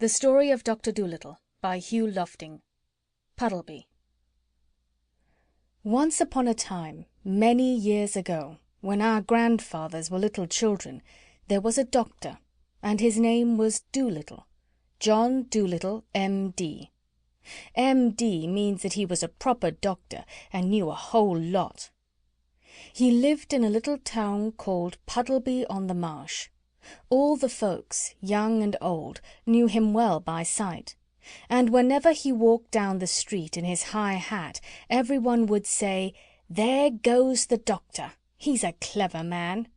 The Story of Doctor Dolittle by Hugh Lofting. Puddleby. Once upon a time, many years ago, when our grandfathers were little children, there was a doctor, and his name was Dolittle. John Dolittle, M.D. M.D. means that he was a proper doctor and knew a whole lot. He lived in a little town called Puddleby on the Marsh. All the folks, young and old, knew him well by sight, and whenever he walked down the street in his high hat, everyone would say, "There goes the doctor. He's a clever man."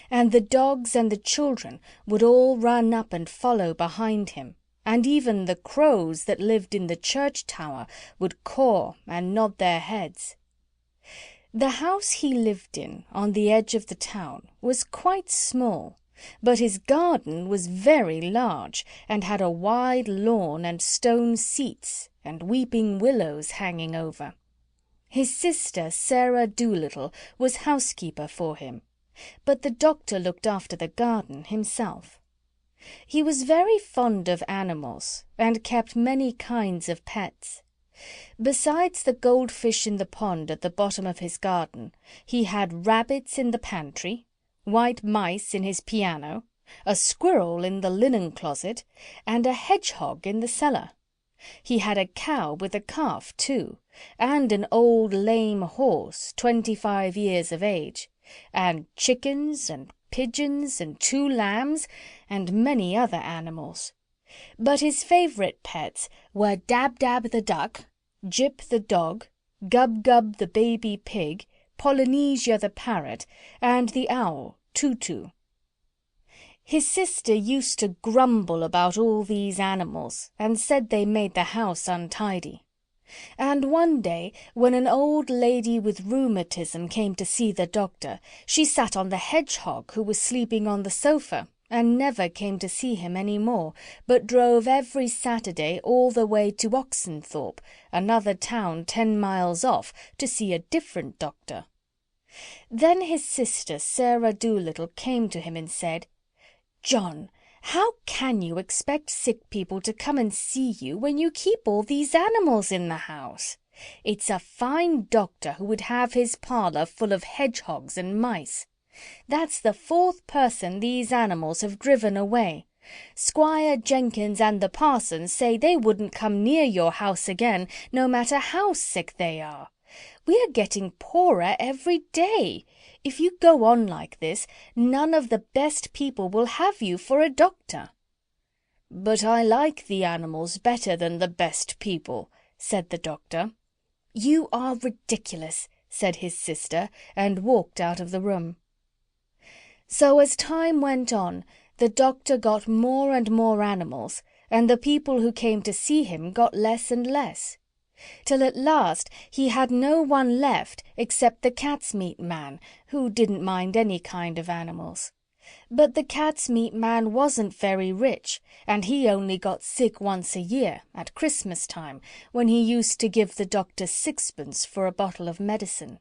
And the dogs and the children would all run up and follow behind him, and even the crows that lived in the church tower would caw and nod their heads. The house he lived in, on the edge of the town, was quite small, but his garden was very large, and had a wide lawn and stone seats and weeping willows hanging over. His sister Sarah Dolittle was housekeeper for him, but the doctor looked after the garden himself. He was very fond of animals, and kept many kinds of pets. Besides the goldfish in the pond at the bottom of his garden, he had rabbits in the pantry, white mice in his piano, a squirrel in the linen closet, and a hedgehog in the cellar. He had a cow with a calf, too, and an old lame horse, 25 years of age, and chickens and pigeons and 2 lambs, and many other animals. But his favourite pets were Dab-Dab the duck, Jip the dog, Gub-Gub the baby pig, Polynesia the parrot, and the owl, Tutu. His sister used to grumble about all these animals, and said they made the house untidy. And one day, when an old lady with rheumatism came to see the doctor, she sat on the hedgehog who was sleeping on the sofa, and never came to see him any more, but drove every Saturday all the way to Oxenthorpe, another town 10 miles off, to see a different doctor. Then his sister Sarah Dolittle came to him and said, "John, how can you expect sick people to come and see you when you keep all these animals in the house? It's a fine doctor who would have his parlour full of hedgehogs and mice. That's the 4th person these animals have driven away. Squire Jenkins and the parson say they wouldn't come near your house again, no matter how sick they are. We are getting poorer every day. If you go on like this, none of the best people will have you for a doctor." "But I like the animals better than the best people," said the doctor. "You are ridiculous," said his sister, and walked out of the room. So as time went on, the doctor got more and more animals, and the people who came to see him got less and less, till at last he had no one left except the cat's meat man, who didn't mind any kind of animals. But the cat's meat man wasn't very rich, and he only got sick once a year, at Christmas time, when he used to give the doctor 6pence for a bottle of medicine.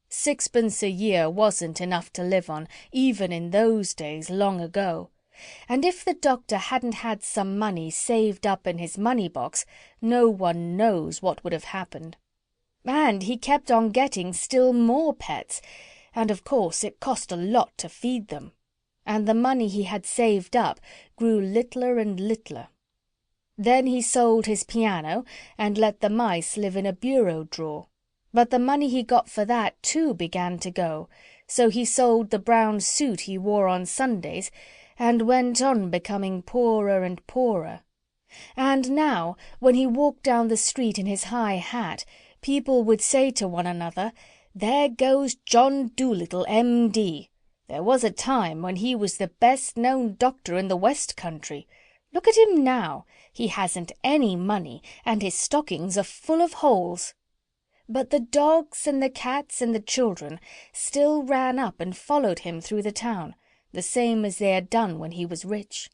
6pence a year wasn't enough to live on, even in those days long ago. And if the doctor hadn't had some money saved up in his money-box, no one knows what would have happened. And he kept on getting still more pets, and of course it cost a lot to feed them. And the money he had saved up grew littler and littler. Then he sold his piano and let the mice live in a bureau drawer. But the money he got for that, too, began to go, so he sold the brown suit he wore on Sundays, and went on becoming poorer and poorer. And now, when he walked down the street in his high hat, people would say to one another, "There goes John Dolittle, M.D. There was a time when he was the best-known doctor in the West Country. Look at him now. He hasn't any money, and his stockings are full of holes." But the dogs and the cats and the children still ran up and followed him through the town, the same as they had done when he was rich.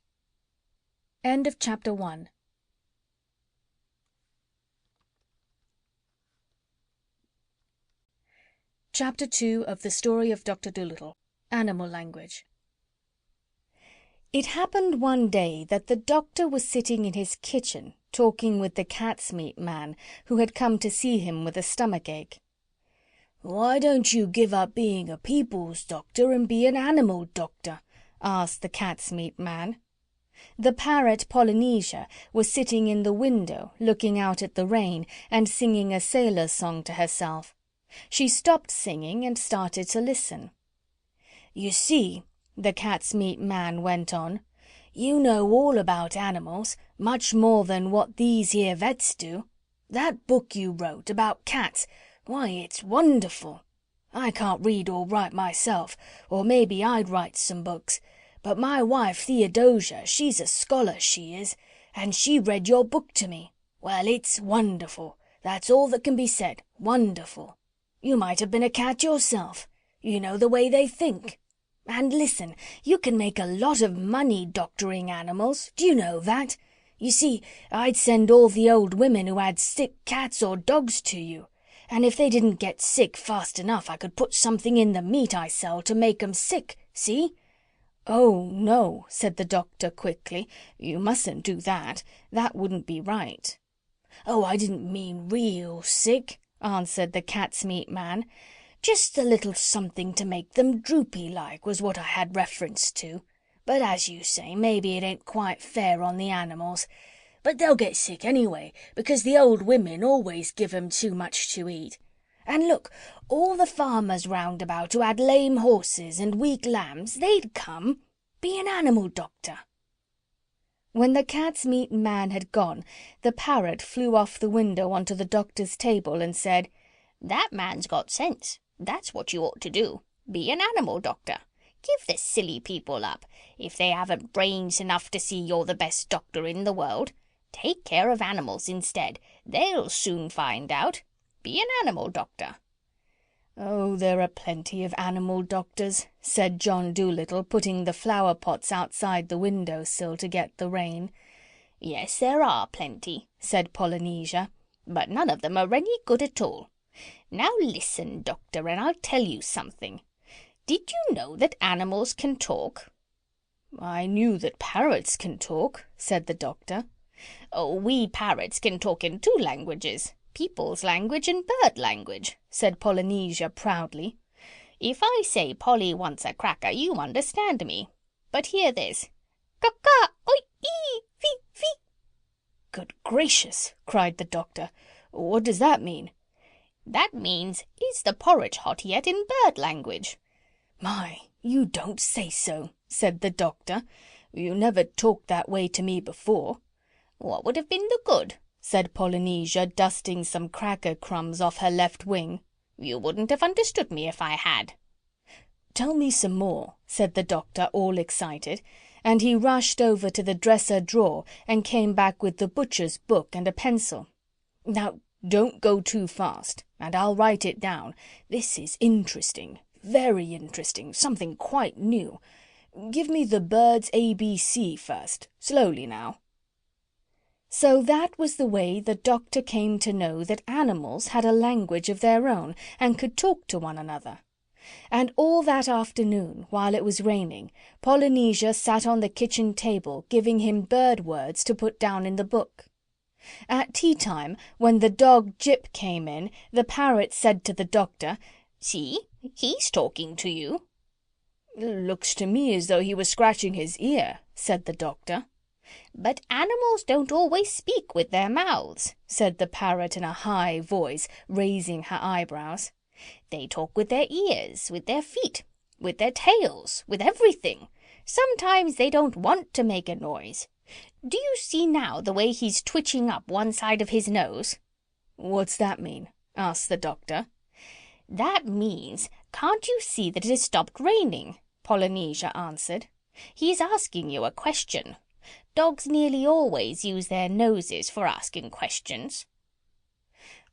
End of Chapter 1. Chapter 2 of The Story of Doctor Dolittle. Animal Language. It happened one day that the doctor was sitting in his kitchen talking with the cat's meat man who had come to see him with a stomachache. "Why don't you give up being a people's doctor and be an animal doctor?" asked the cat's meat man. The parrot Polynesia was sitting in the window looking out at the rain and singing a sailor's song to herself. She stopped singing and started to listen. "You see," the cat's meat man went on, "you know all about animals, much more than what these here vets do. That book you wrote about cats, why, it's wonderful. I can't read or write myself, or maybe I'd write some books, but my wife Theodosia, she's a scholar, she is, and she read your book to me. Well, it's wonderful. That's all that can be said. Wonderful. You might have been a cat yourself. You know the way they think. And listen, you can make a lot of money doctoring animals. Do you know that? You see, I'd send all the old women who had sick cats or dogs to you, and if they didn't get sick fast enough I could put something in the meat I sell to make 'em sick, see?" "Oh, no," said the doctor quickly. "You mustn't do that. That wouldn't be right." "Oh, I didn't mean real sick," answered the cat's meat man. "Just a little something to make them droopy like was what I had reference to. But as you say, maybe it ain't quite fair on the animals. But they'll get sick anyway, because the old women always give 'em too much to eat. And look, all the farmers round about who had lame horses and weak lambs, they'd come. Be an animal doctor." When the cat's meat man had gone, the parrot flew off the window onto the doctor's table and said, "That man's got sense. That's what you ought to do. Be an animal doctor. Give the silly people up. If they haven't brains enough to see you're the best doctor in the world, take care of animals instead. They'll soon find out. Be an animal doctor." "Oh, there are plenty of animal doctors," said John Dolittle, putting the flower pots outside the window sill to get the rain. "Yes, there are plenty," said Polynesia, "but none of them are any good at all. Now listen, doctor, and I'll tell you something. Did you know that animals can talk?" "I knew that parrots can talk," said the doctor. "Oh, we parrots can talk in 2 languages. People's language and bird language," said Polynesia proudly. "If I say Polly wants a cracker, you understand me. But hear this. Caw-caw, oi-ee, fee-fee." "Good gracious!" cried the doctor. "What does that mean?" "That means, is the porridge hot yet in bird language." "My, you don't say so," said the doctor. "You never talked that way to me before." "What would have been the good?" said Polynesia, dusting some cracker crumbs off her left wing. "You wouldn't have understood me if I had." "Tell me some more," said the doctor, all excited, and he rushed over to the dresser drawer and came back with the butcher's book and a pencil. "Now, don't go too fast, and I'll write it down. This is interesting, very interesting, something quite new. Give me the bird's ABC first, slowly now." So that was the way the doctor came to know that animals had a language of their own and could talk to one another. And all that afternoon, while it was raining, Polynesia sat on the kitchen table giving him bird words to put down in the book. At tea-time, when the dog Jip came in, the parrot said to the doctor, "See, he's talking to you." "Looks to me as though he was scratching his ear," said the doctor. "But animals don't always speak with their mouths," said the parrot in a high voice, raising her eyebrows. "They talk with their ears, with their feet, with their tails, with everything. Sometimes they don't want to make a noise. Do you see now the way he's twitching up one side of his nose?" "What's that mean?" asked the doctor. "That means, can't you see that it has stopped raining?" Polynesia answered. "He's asking you a question. Dogs nearly always use their noses for asking questions."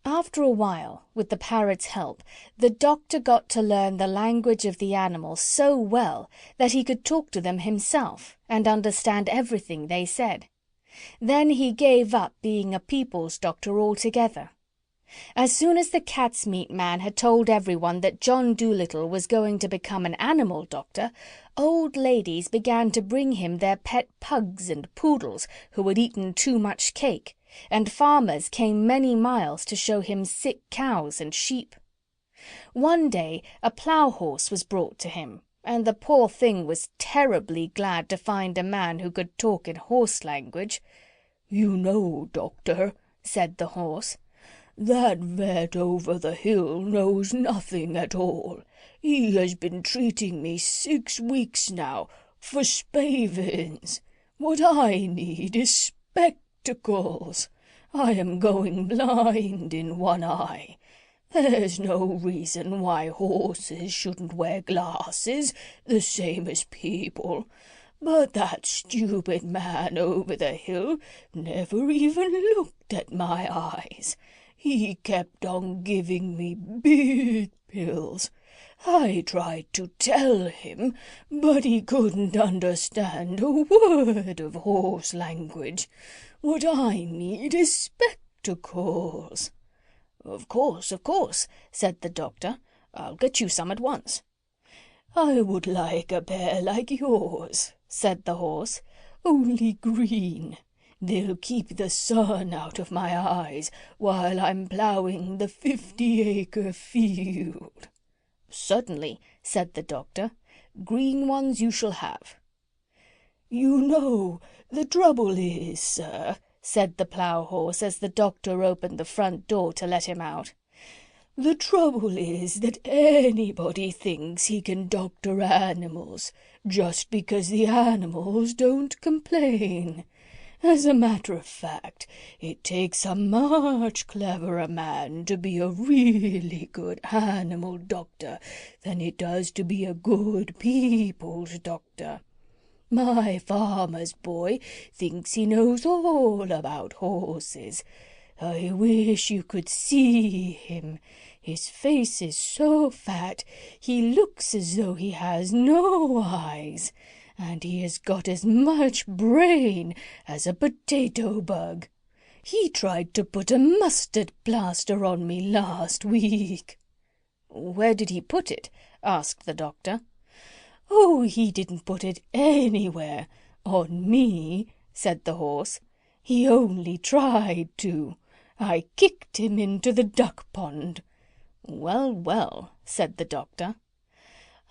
After a while, with the parrot's help, the doctor got to learn the language of the animals so well that he could talk to them himself and understand everything they said. Then he gave up being a people's doctor altogether. As soon as the cat's meat man had told everyone that John Dolittle was going to become an animal doctor, old ladies began to bring him their pet pugs and poodles who had eaten too much cake, and farmers came many miles to show him sick cows and sheep. One day a plough-horse was brought to him, and the poor thing was terribly glad to find a man who could talk in horse language. "You know, Doctor," said the horse, "that vet over the hill knows nothing at all. He has been treating me 6 weeks now for spavins. What I need is spectacles. I am going blind in one eye. There's no reason why horses shouldn't wear glasses, the same as people. But that stupid man over the hill never even looked at my eyes. He kept on giving me beard pills. I tried to tell him, but he couldn't understand a word of horse language. What I need is spectacles." Of course," said the doctor. "I'll get you some at once." "I would like a pair like yours," said the horse, "only green. They'll keep the sun out of my eyes while I'm ploughing the 50-acre field." "Certainly," said the doctor. "Green ones you shall have." "You know, the trouble is, sir," said the plough-horse as the doctor opened the front door to let him out, "the trouble is that anybody thinks he can doctor animals just because the animals don't complain. As a matter of fact, it takes a much cleverer man to be a really good animal doctor than it does to be a good people's doctor. My farmer's boy thinks he knows all about horses. I wish you could see him. His face is so fat he looks as though he has no eyes, and he has got as much brain as a potato bug. He tried to put a mustard plaster on me last week." "Where did he put it?" asked the doctor. "Oh, he didn't put it anywhere on me," said the horse. "He only tried to. I kicked him into the duck pond." "Well, well," said the doctor.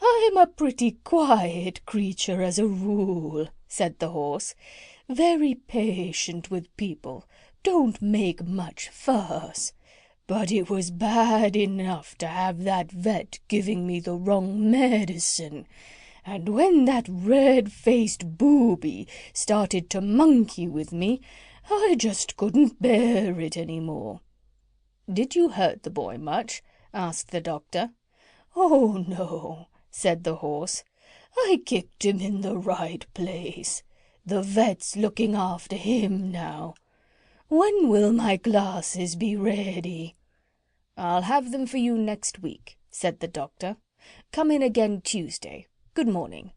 "I'm a pretty quiet creature as a rule," said the horse. "Very patient with people, don't make much fuss. But it was bad enough to have that vet giving me the wrong medicine. And when that red-faced booby started to monkey with me, I just couldn't bear it any more." "Did you hurt the boy much?" asked the doctor. "Oh, no," said the horse. "I kicked him in the right place. The vet's looking after him now. When will my glasses be ready?" "I'll have them for you next week," said the doctor. "Come in again Tuesday. Good morning."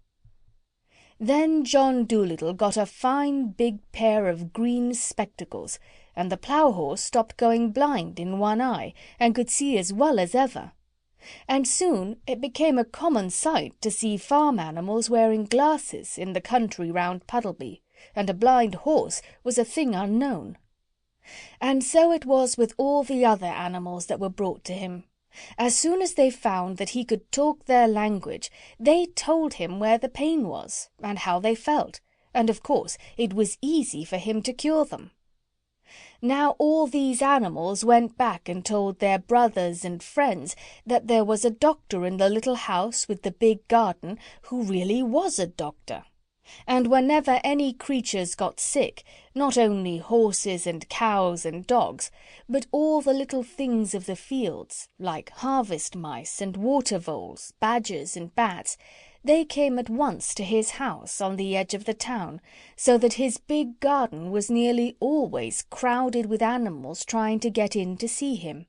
Then John Dolittle got a fine big pair of green spectacles, and the plough-horse stopped going blind in one eye and could see as well as ever. And soon it became a common sight to see farm animals wearing glasses in the country round Puddleby, and a blind horse was a thing unknown. And so it was with all the other animals that were brought to him. As soon as they found that he could talk their language, they told him where the pain was, and how they felt, and of course it was easy for him to cure them. Now all these animals went back and told their brothers and friends that there was a doctor in the little house with the big garden who really was a doctor. And whenever any creatures got sick, not only horses and cows and dogs, but all the little things of the fields, like harvest mice and water voles, badgers and bats, they came at once to his house on the edge of the town, so that his big garden was nearly always crowded with animals trying to get in to see him.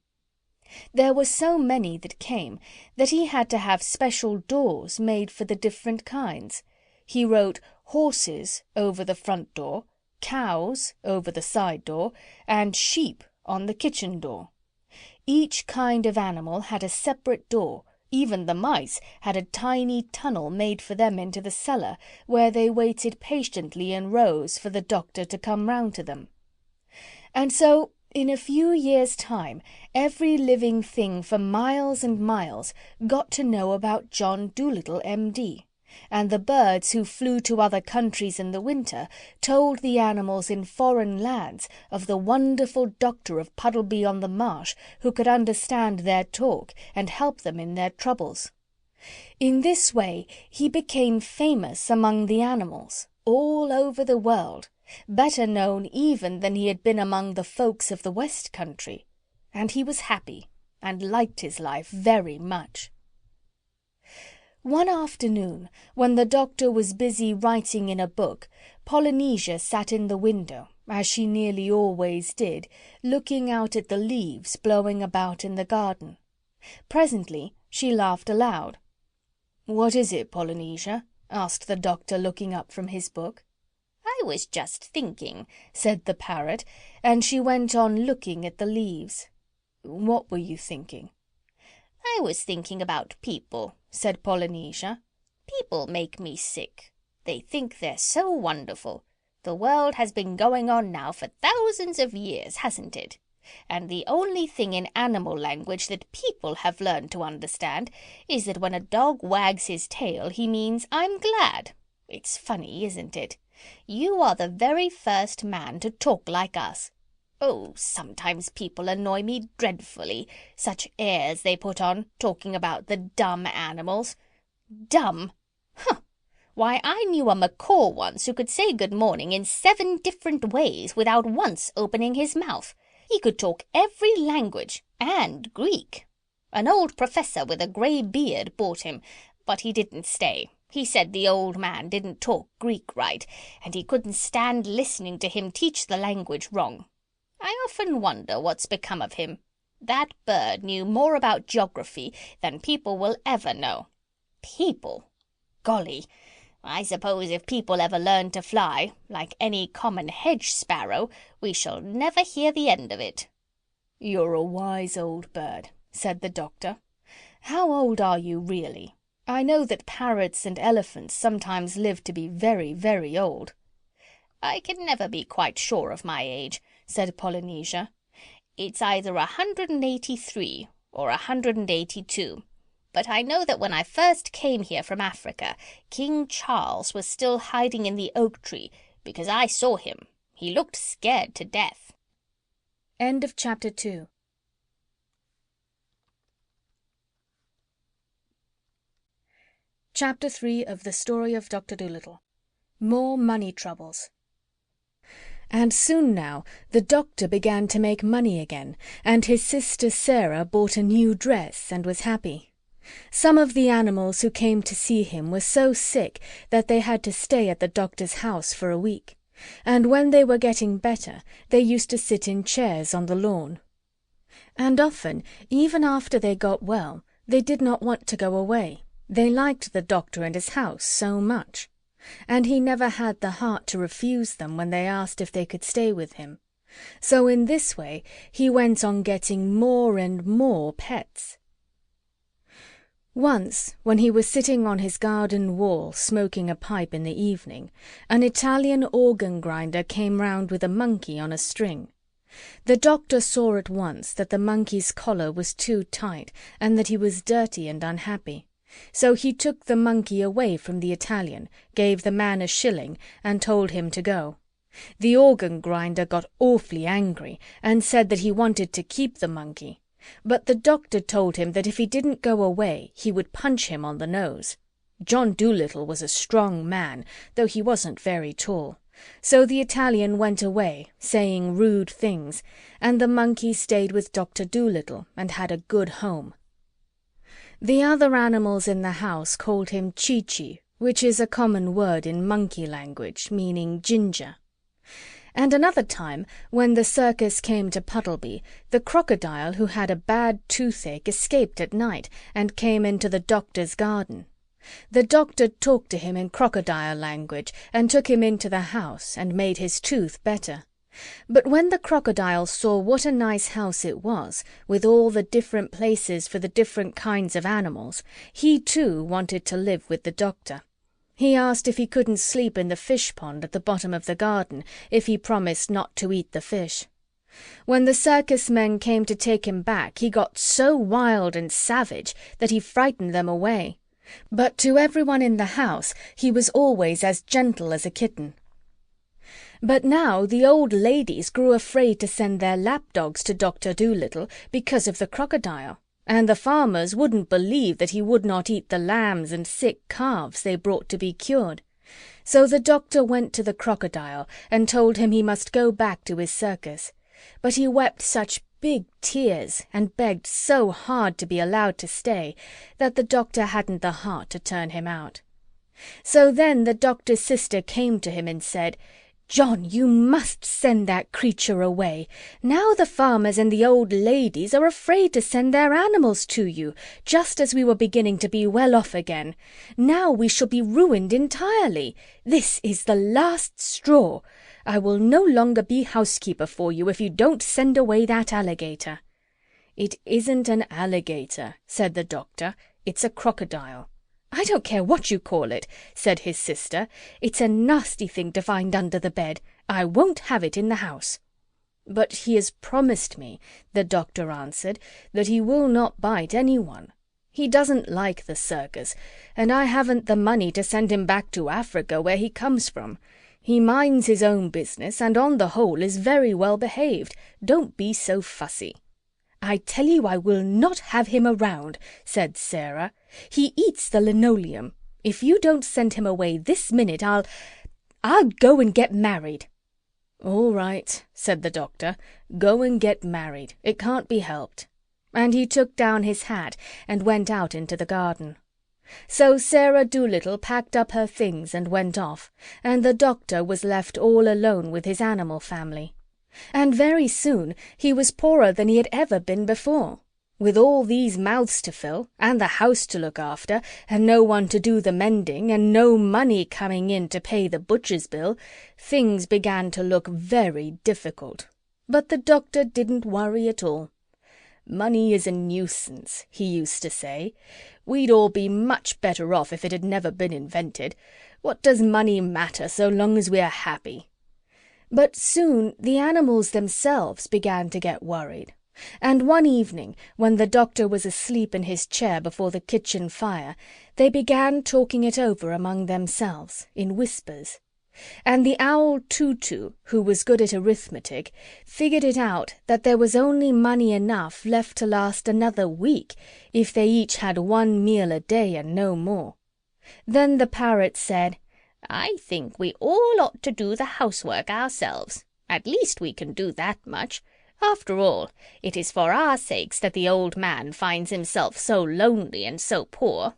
There were so many that came that he had to have special doors made for the different kinds. He wrote horses over the front door, cows over the side door, and sheep on the kitchen door. Each kind of animal had a separate door. Even the mice had a tiny tunnel made for them into the cellar, where they waited patiently in rows for the doctor to come round to them. And so, in a few years' time, every living thing for miles and miles got to know about John Dolittle, M.D., and the birds who flew to other countries in the winter told the animals in foreign lands of the wonderful doctor of Puddleby on the Marsh, who could understand their talk and help them in their troubles. In this way he became famous among the animals, all over the world, better known even than he had been among the folks of the West Country, and he was happy and liked his life very much. One afternoon, when the doctor was busy writing in a book, Polynesia sat in the window, as she nearly always did, looking out at the leaves blowing about in the garden. Presently she laughed aloud. "What is it, Polynesia?" asked the doctor, looking up from his book. "I was just thinking," said the parrot, and she went on looking at the leaves. "What were you thinking?" "I was thinking about people," said Polynesia. "People make me sick. They think they're so wonderful. The world has been going on now for thousands of years, hasn't it? And the only thing in animal language that people have learned to understand is that when a dog wags his tail he means, 'I'm glad.' It's funny, isn't it? You are the very first man to talk like us. Oh, sometimes people annoy me dreadfully. Such airs they put on, talking about the dumb animals. Dumb? Huh! Why, I knew a macaw once who could say good morning in 7 different ways without once opening his mouth. He could talk every language, and Greek. An old professor with a grey beard bought him, but he didn't stay. He said the old man didn't talk Greek right, and he couldn't stand listening to him teach the language wrong. I often wonder what's become of him. That bird knew more about geography than people will ever know. People! Golly! I suppose if people ever learn to fly, like any common hedge sparrow, we shall never hear the end of it." "You're a wise old bird," said the doctor. "How old are you really? I know that parrots and elephants sometimes live to be very, very old." "I can never be quite sure of my age," said Polynesia. "It's either 183 or 182. But I know that when I first came here from Africa, King Charles was still hiding in the oak tree, because I saw him. He looked scared to death." End of Chapter 2. Chapter 3 of the Story of Doctor Dolittle. More money troubles. And soon now the doctor began to make money again, and his sister Sarah bought a new dress and was happy. Some of the animals who came to see him were so sick that they had to stay at the doctor's house for a week, and when they were getting better they used to sit in chairs on the lawn. And often, even after they got well, they did not want to go away. They liked the doctor and his house so much, and he never had the heart to refuse them when they asked if they could stay with him. So in this way he went on getting more and more pets. Once, when he was sitting on his garden wall smoking a pipe in the evening, an Italian organ-grinder came round with a monkey on a string. The doctor saw at once that the monkey's collar was too tight and that he was dirty and unhappy. So he took the monkey away from the Italian, gave the man a shilling, and told him to go. The organ-grinder got awfully angry and said that he wanted to keep the monkey. But the doctor told him that if he didn't go away he would punch him on the nose. John Dolittle was a strong man, though he wasn't very tall. So the Italian went away, saying rude things, and the monkey stayed with Dr. Dolittle and had a good home. The other animals in the house called him Chi-Chi, which is a common word in monkey language, meaning ginger. And another time, when the circus came to Puddleby, the crocodile who had a bad toothache escaped at night and came into the doctor's garden. The doctor talked to him in crocodile language and took him into the house and made his tooth better. But when the crocodile saw what a nice house it was, with all the different places for the different kinds of animals, he too wanted to live with the doctor. He asked if he couldn't sleep in the fish pond at the bottom of the garden if he promised not to eat the fish. When the circus men came to take him back, he got so wild and savage that he frightened them away. But to everyone in the house he was always as gentle as a kitten. But now the old ladies grew afraid to send their lapdogs to Dr. Dolittle because of the crocodile, and the farmers wouldn't believe that he would not eat the lambs and sick calves they brought to be cured. So the doctor went to the crocodile and told him he must go back to his circus. But he wept such big tears and begged so hard to be allowed to stay that the doctor hadn't the heart to turn him out. So then the doctor's sister came to him and said, "John, you must send that creature away. Now the farmers and the old ladies are afraid to send their animals to you, just as we were beginning to be well off again. Now we shall be ruined entirely. This is the last straw. I will no longer be housekeeper for you if you don't send away that alligator." "It isn't an alligator," said the doctor. "It's a crocodile." "I don't care what you call it," said his sister. "It's a nasty thing to find under the bed. I won't have it in the house." "But he has promised me," the doctor answered, "that he will not bite anyone. He doesn't like the circus, and I haven't the money to send him back to Africa where he comes from. He minds his own business and on the whole is very well behaved. Don't be so fussy." "I tell you I will not have him around," said Sarah. "He eats the linoleum. If you don't send him away this minute, I'll go and get married." "All right," said the doctor. "Go and get married. It can't be helped." And he took down his hat and went out into the garden. So Sarah Dolittle packed up her things and went off, and the doctor was left all alone with his animal family. And very soon he was poorer than he had ever been before. With all these mouths to fill, and the house to look after, and no one to do the mending, and no money coming in to pay the butcher's bill, things began to look very difficult. But the doctor didn't worry at all. "Money is a nuisance," he used to say. "We'd all be much better off if it had never been invented. What does money matter so long as we are happy?" But soon the animals themselves began to get worried. And one evening, when the doctor was asleep in his chair before the kitchen fire, they began talking it over among themselves, in whispers. And the owl Tutu, who was good at arithmetic, figured it out that there was only money enough left to last another week if they each had 1 meal a day and no more. Then the parrot said, "I think we all ought to do the housework ourselves. At least we can do that much. After all, it is for our sakes that the old man finds himself so lonely and so poor."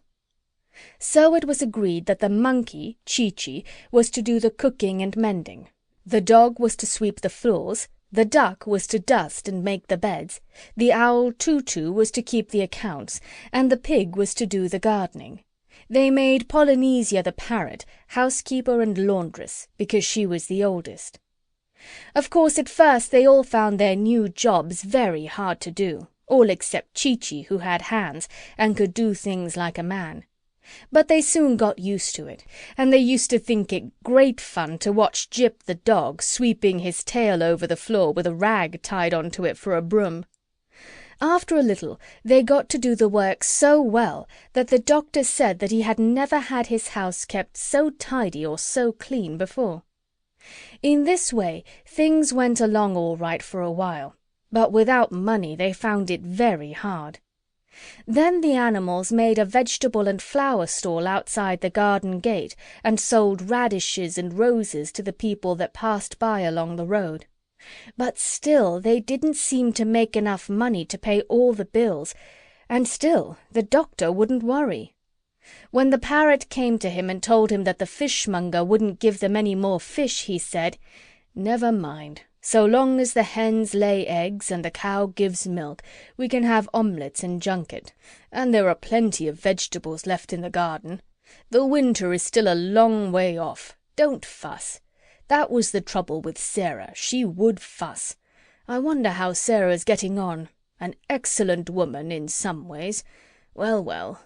So it was agreed that the monkey, Chee-Chee, was to do the cooking and mending. The dog was to sweep the floors, the duck was to dust and make the beds, the owl Tutu was to keep the accounts, and the pig was to do the gardening. They made Polynesia the parrot housekeeper and laundress because she was the oldest. Of course, at first they all found their new jobs very hard to do, all except Chee-Chee, who had hands and could do things like a man. But they soon got used to it, and they used to think it great fun to watch Jip the dog sweeping his tail over the floor with a rag tied onto it for a broom. After a little they got to do the work so well that the doctor said that he had never had his house kept so tidy or so clean before. In this way things went along all right for a while, but without money they found it very hard. Then the animals made a vegetable and flower stall outside the garden gate and sold radishes and roses to the people that passed by along the road. But still they didn't seem to make enough money to pay all the bills, and still the doctor wouldn't worry. When the parrot came to him and told him that the fishmonger wouldn't give them any more fish, he said, "Never mind. So long as the hens lay eggs and the cow gives milk, we can have omelettes and junket. And there are plenty of vegetables left in the garden. The winter is still a long way off. Don't fuss. That was the trouble with Sarah. She would fuss. I wonder how Sarah's getting on. An excellent woman in some ways. Well, well.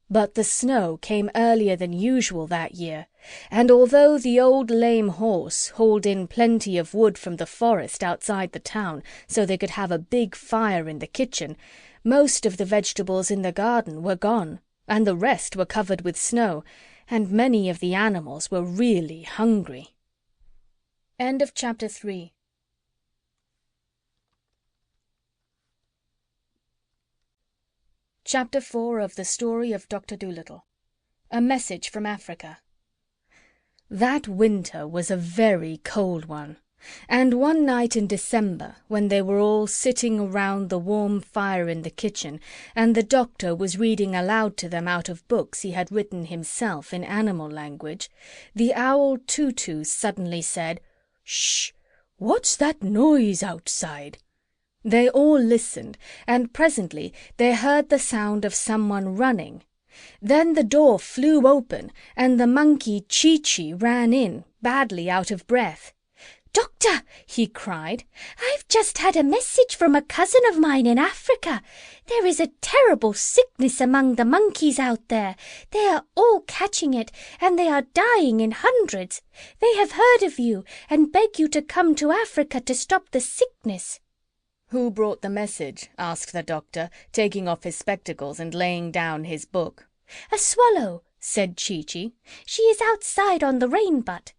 But the snow came earlier than usual that year, and although the old lame horse hauled in plenty of wood from the forest outside the town so they could have a big fire in the kitchen, most of the vegetables in the garden were gone, and the rest were covered with snow, and many of the animals were really hungry. End of chapter 3. Chapter 4 of the Story of Doctor Dolittle. A Message from Africa. That winter was a very cold one, and one night in December, when they were all sitting around the warm fire in the kitchen, and the doctor was reading aloud to them out of books he had written himself in animal language, the owl Tutu suddenly said, "Shh! What's that noise outside?" They all listened, and presently they heard the sound of someone running. Then the door flew open, and the monkey Chee-Chee ran in, badly out of breath. "Doctor," he cried, "I've just had a message from a cousin of mine in Africa. There is a terrible sickness among the monkeys out there. They are all catching it, and they are dying in hundreds. They have heard of you, and beg you to come to Africa to stop the sickness." "Who brought the message?" asked the doctor, taking off his spectacles and laying down his book. "A swallow," said Chee-Chee. "She is outside on the rain-butt."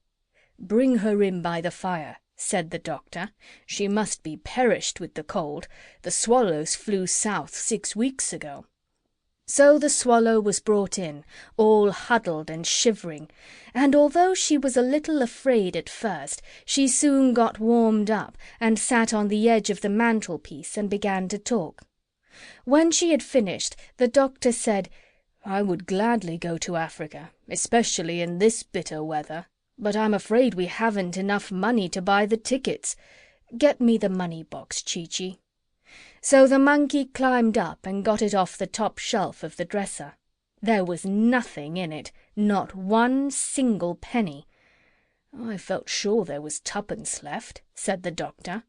"Bring her in by the fire," said the doctor. "She must be perished with the cold. The swallows flew south 6 weeks ago." So the swallow was brought in, all huddled and shivering, and although she was a little afraid at first, she soon got warmed up and sat on the edge of the mantelpiece and began to talk. When she had finished, the doctor said, "I would gladly go to Africa, especially in this bitter weather, but I'm afraid we haven't enough money to buy the tickets. Get me the money box, Chee-Chee." So the monkey climbed up and got it off the top shelf of the dresser. There was nothing in it, not one single penny. "I felt sure there was twopence left," said the doctor.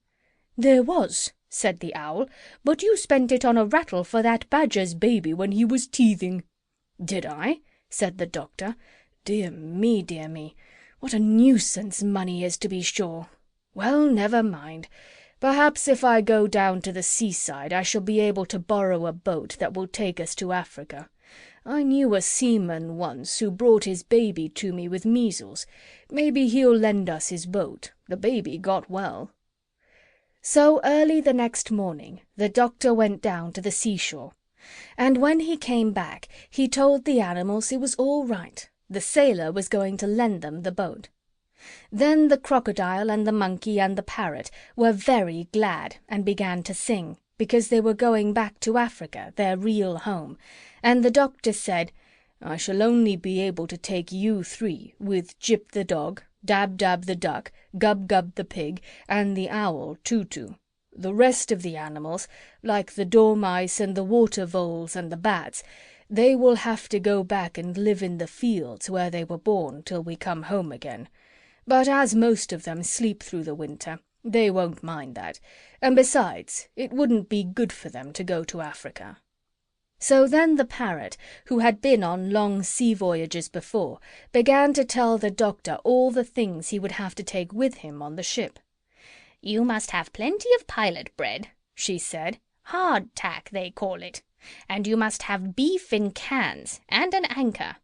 "There was," said the owl, "but you spent it on a rattle for that badger's baby when he was teething." "Did I?" said the doctor. Dear me, what a nuisance money is, to be sure. Well, never mind. Perhaps if I go down to the seaside I shall be able to borrow a boat that will take us to Africa. I knew a seaman once who brought his baby to me with measles. Maybe he'll lend us his boat. The baby got well." So early the next morning the doctor went down to the seashore, and when he came back he told the animals it was all right. The sailor was going to lend them the boat. Then the crocodile and the monkey and the parrot were very glad and began to sing, because they were going back to Africa, their real home, and the doctor said, "I shall only be able to take you 3, with Jip the dog, Dab-Dab the duck, Gub-Gub the pig, and the owl Tutu. The rest of the animals, like the dormice and the water voles and the bats, they will have to go back and live in the fields where they were born till we come home again. But as most of them sleep through the winter, they won't mind that, and besides, it wouldn't be good for them to go to Africa." So then the parrot, who had been on long sea voyages before, began to tell the doctor all the things he would have to take with him on the ship. "You must have plenty of pilot bread," she said. "Hard tack, they call it. And you must have beef in cans, and an anchor."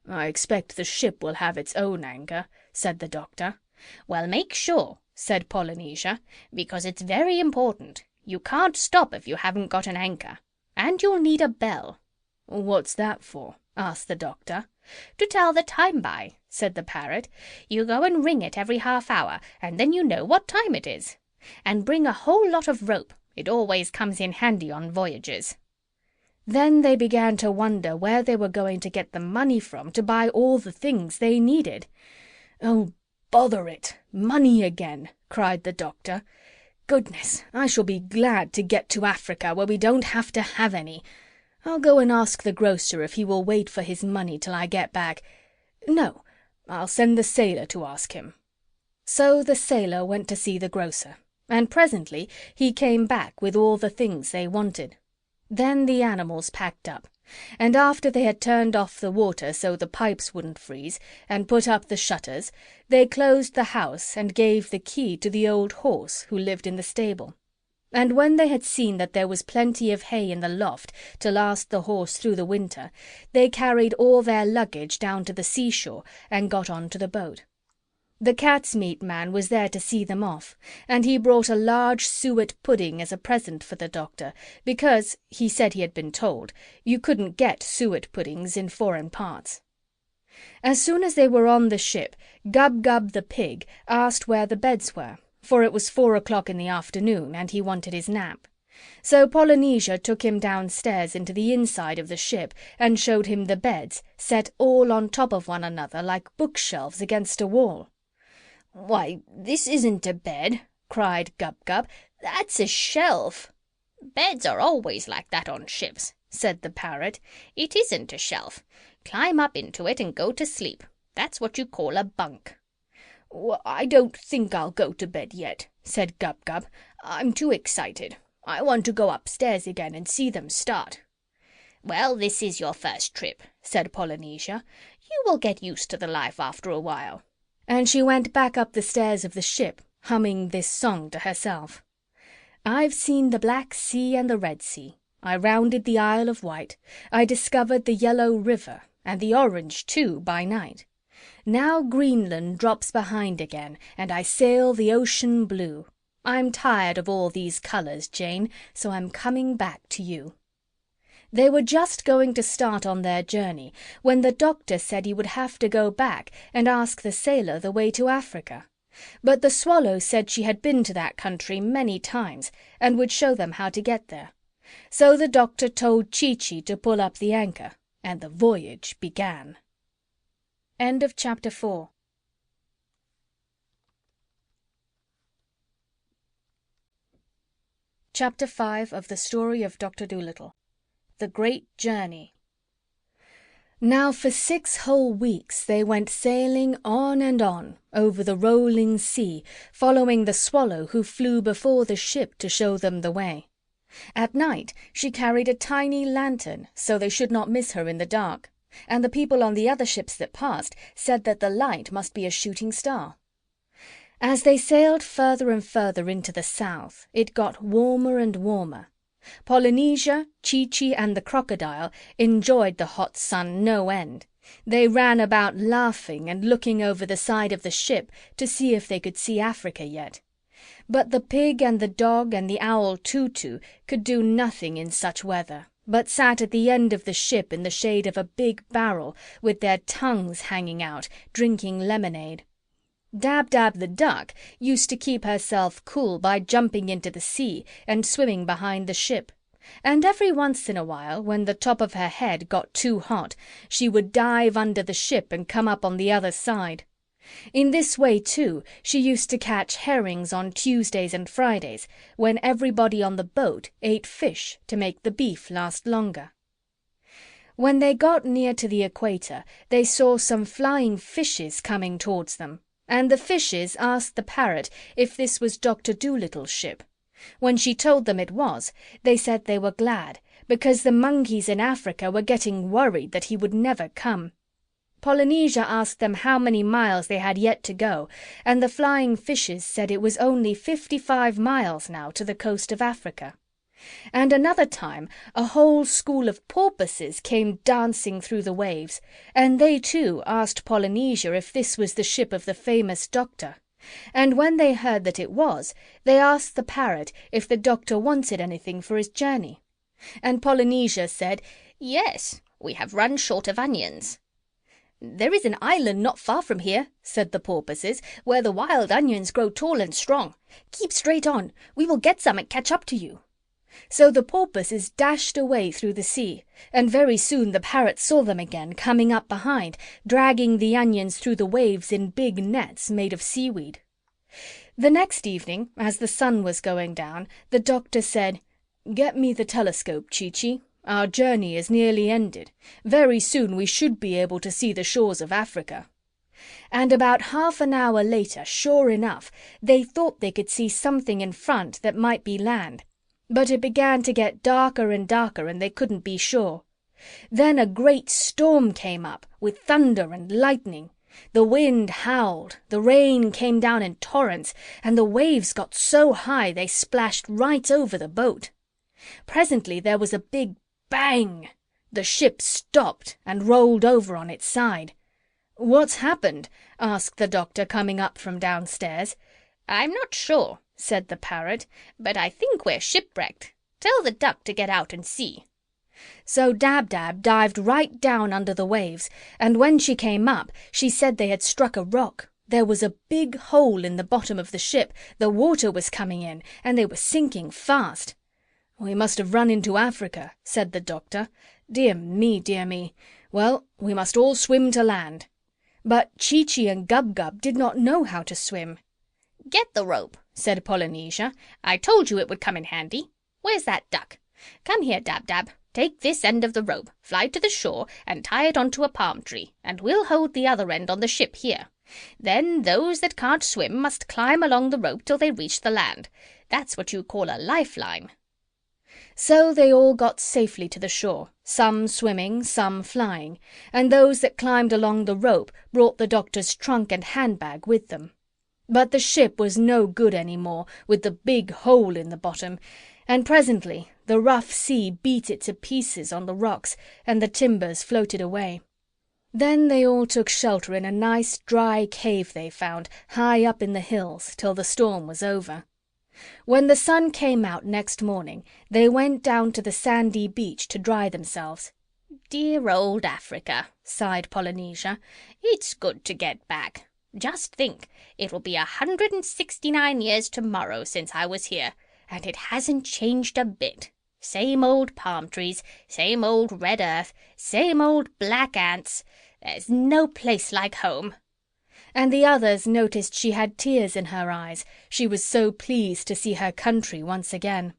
"I expect the ship will have its own anchor," said the doctor. "Well, make sure," said Polynesia, "because it's very important. You can't stop if you haven't got an anchor. And you'll need a bell." "What's that for?" asked the doctor. "To tell the time by," said the parrot. "You go and ring it every half hour, and then you know what time it is. And bring a whole lot of rope. It always comes in handy on voyages." Then they began to wonder where they were going to get the money from to buy all the things they needed. "Oh, bother it! Money again!" cried the doctor. "Goodness, I shall be glad to get to Africa where we don't have to have any. I'll go and ask the grocer if he will wait for his money till I get back. No, I'll send the sailor to ask him." So the sailor went to see the grocer, and presently he came back with all the things they wanted. Then the animals packed up, and after they had turned off the water so the pipes wouldn't freeze, and put up the shutters, they closed the house and gave the key to the old horse who lived in the stable. And when they had seen that there was plenty of hay in the loft to last the horse through the winter, they carried all their luggage down to the seashore and got on to the boat. The cat's meat man was there to see them off, and he brought a large suet pudding as a present for the doctor, because, he said he had been told, you couldn't get suet puddings in foreign parts. As soon as they were on the ship, Gub-Gub the pig asked where the beds were, for it was 4 o'clock in the afternoon, and he wanted his nap. So Polynesia took him downstairs into the inside of the ship and showed him the beds, set all on top of one another like bookshelves against a wall. "Why, this isn't a bed," cried Gub-Gub. "That's a shelf." "Beds are always like that on ships," said the parrot. "It isn't a shelf. Climb up into it and go to sleep. That's what you call a bunk." "Well, I don't think I'll go to bed yet," said Gub-Gub. "I'm too excited. I want to go upstairs again and see them start." "Well, this is your first trip," said Polynesia. "You will get used to the life after a while." And she went back up the stairs of the ship, humming this song to herself. "I've seen the Black Sea and the Red Sea. I rounded the Isle of Wight. I discovered the Yellow River, and the Orange, too, by night. Now Greenland drops behind again, and I sail the ocean blue. I'm tired of all these colours, Jane, so I'm coming back to you." They were just going to start on their journey when the doctor said he would have to go back and ask the sailor the way to Africa. But the Swallow said she had been to that country many times and would show them how to get there. So the doctor told Chee-Chee to pull up the anchor, and the voyage began. End of chapter 4. Chapter 5 of the Story of Doctor Dolittle. The Great Journey. Now for 6 whole weeks they went sailing on and on over the rolling sea, following the Swallow who flew before the ship to show them the way. At night she carried a tiny lantern so they should not miss her in the dark, and the people on the other ships that passed said that the light must be a shooting star. As they sailed further and further into the south, it got warmer and warmer. Polynesia, Chee-Chee, and the crocodile enjoyed the hot sun no end. They ran about laughing and looking over the side of the ship to see if they could see Africa yet. But the pig and the dog and the owl Tutu could do nothing in such weather, but sat at the end of the ship in the shade of a big barrel, with their tongues hanging out, drinking lemonade. Dab-Dab the duck used to keep herself cool by jumping into the sea and swimming behind the ship, and every once in a while, when the top of her head got too hot, she would dive under the ship and come up on the other side. In this way, too, she used to catch herrings on Tuesdays and Fridays, when everybody on the boat ate fish to make the beef last longer. When they got near to the equator, they saw some flying fishes coming towards them, and the fishes asked the parrot if this was Dr. Dolittle's ship. When she told them it was, they said they were glad, because the monkeys in Africa were getting worried that he would never come. Polynesia asked them how many miles they had yet to go, and the flying fishes said it was only 55 miles now to the coast of Africa. And another time a whole school of porpoises came dancing through the waves, and they too asked Polynesia if this was the ship of the famous doctor. And when they heard that it was, they asked the parrot if the doctor wanted anything for his journey. And Polynesia said, "Yes, we have run short of onions." "There is an island not far from here," said the porpoises, "where the wild onions grow tall and strong. Keep straight on. We will get some and catch up to you." So the porpoises dashed away through the sea, and very soon the parrot saw them again, coming up behind, dragging the onions through the waves in big nets made of seaweed. The next evening, as the sun was going down, the doctor said, "Get me the telescope, Chee-Chee. Our journey is nearly ended. Very soon we should be able to see the shores of Africa." And about half an hour later, sure enough, they thought they could see something in front that might be land. But it began to get darker and darker, and they couldn't be sure. Then a great storm came up, with thunder and lightning. The wind howled, the rain came down in torrents, and the waves got so high they splashed right over the boat. Presently there was a big bang. The ship stopped and rolled over on its side. "What's happened?" asked the doctor, coming up from downstairs. "I'm not sure," said the parrot, "but I think we're shipwrecked. Tell the duck to get out and see." So Dab-Dab dived right down under the waves, and when she came up, she said they had struck a rock. There was a big hole in the bottom of the ship, the water was coming in, and they were sinking fast. "We must have run into Africa," said the doctor. Dear me, dear me. Well, we must all swim to land." But Chee-Chee and Gub-Gub did not know how to swim. "Get the rope," said Polynesia. "I told you it would come in handy. Where's that duck? Come here, Dab-Dab. Take this end of the rope, fly to the shore, and tie it onto a palm tree, and we'll hold the other end on the ship here. Then those that can't swim must climb along the rope till they reach the land. That's what you call a lifeline." So they all got safely to the shore, some swimming, some flying, and those that climbed along the rope brought the doctor's trunk and handbag with them. But the ship was no good any more, with the big hole in the bottom, and presently the rough sea beat it to pieces on the rocks, and the timbers floated away. Then they all took shelter in a nice dry cave they found, high up in the hills, till the storm was over. When the sun came out next morning, they went down to the sandy beach to dry themselves. "Dear old Africa," sighed Polynesia. "It's good to get back. Just think, it will be 169 years tomorrow since I was here, and it hasn't changed a bit. Same old palm trees, same old red earth, same old black ants. There's no place like home." And the others noticed she had tears in her eyes, she was so pleased to see her country once again.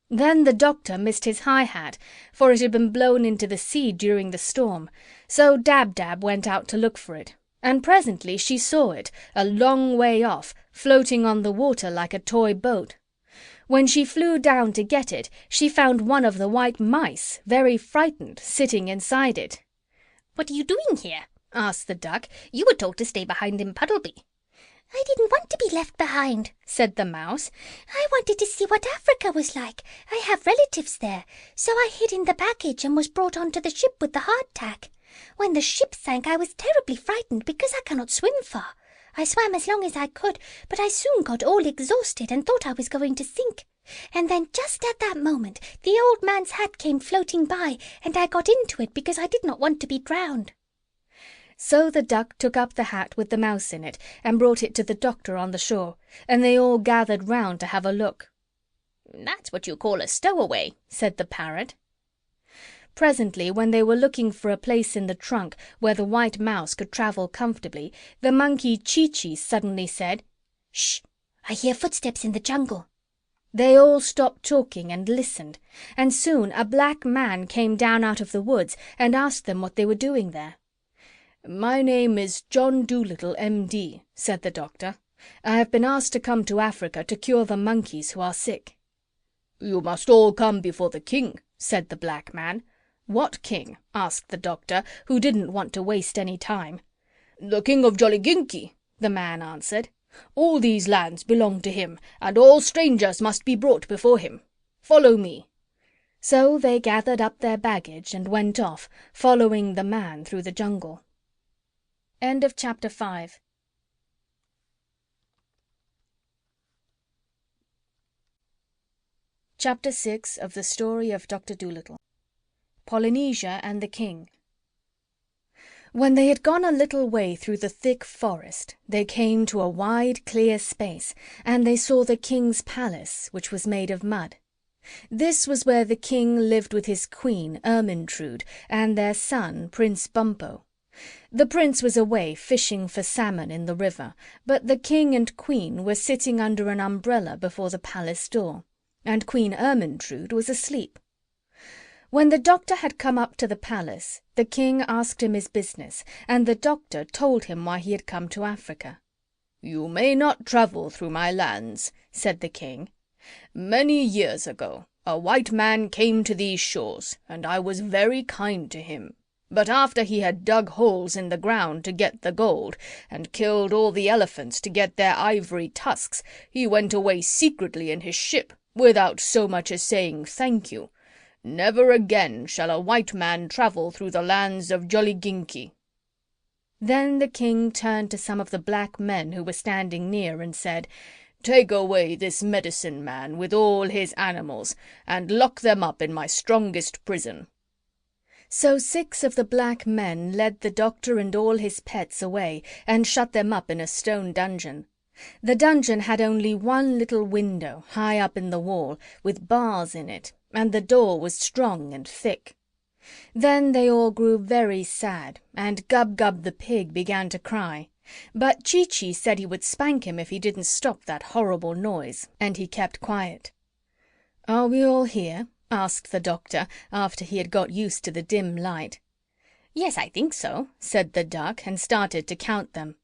Then the doctor missed his high hat, for it had been blown into the sea during the storm, so Dab-Dab went out to look for it, and presently she saw it, a long way off, floating on the water like a toy boat. When she flew down to get it, she found one of the white mice, very frightened, sitting inside it. "What are you doing here?" asked the duck. "You were told to stay behind in Puddleby." "I didn't want to be left behind," said the mouse. "I wanted to see what Africa was like. I have relatives there, so I hid in the baggage and was brought onto the ship with the hardtack. When the ship sank, I was terribly frightened because I cannot swim far. I swam as long as I could, but I soon got all exhausted and thought I was going to sink. And then just at that moment, the old man's hat came floating by, and I got into it because I did not want to be drowned." So the duck took up the hat with the mouse in it and brought it to the doctor on the shore, and they all gathered round to have a look. "That's what you call a stowaway," said the parrot. Presently, when they were looking for a place in the trunk where the white mouse could travel comfortably, the monkey Chee-Chee suddenly said, "Shh! I hear footsteps in the jungle." They all stopped talking and listened, and soon a black man came down out of the woods and asked them what they were doing there. "My name is John Dolittle, M.D.," said the doctor. "I have been asked to come to Africa to cure the monkeys who are sick." "You must all come before the king," said the black man. "What king?" asked the doctor, who didn't want to waste any time. "The king of Jolliginki," the man answered. "All these lands belong to him, and all strangers must be brought before him. Follow me." So they gathered up their baggage and went off, following the man through the jungle. End of chapter 5. Chapter 6 of the Story of Doctor Dolittle. Polynesia and the King. When they had gone a little way through the thick forest, they came to a wide, clear space, and they saw the king's palace, which was made of mud. This was where the king lived with his queen, Ermintrude, and their son, Prince Bumpo. The prince was away fishing for salmon in the river, but the king and queen were sitting under an umbrella before the palace door, and Queen Ermintrude was asleep. When the doctor had come up to the palace, the king asked him his business, and the doctor told him why he had come to Africa. "You may not travel through my lands," said the king. "Many years ago a white man came to these shores, and I was very kind to him. But after he had dug holes in the ground to get the gold, and killed all the elephants to get their ivory tusks, he went away secretly in his ship, without so much as saying thank you. Never again shall a white man travel through the lands of Jolliginki." Then the king turned to some of the black men who were standing near and said, "Take away this medicine man with all his animals, and lock them up in my strongest prison." So 6 of the black men led the doctor and all his pets away and shut them up in a stone dungeon. The dungeon had only one little window high up in the wall, with bars in it, and the door was strong and thick. Then they all grew very sad, and Gub-Gub the pig began to cry. But Chee-Chee said he would spank him if he didn't stop that horrible noise, and he kept quiet. "Are we all here?" asked the doctor, after he had got used to the dim light. "Yes, I think so," said the duck, and started to count them.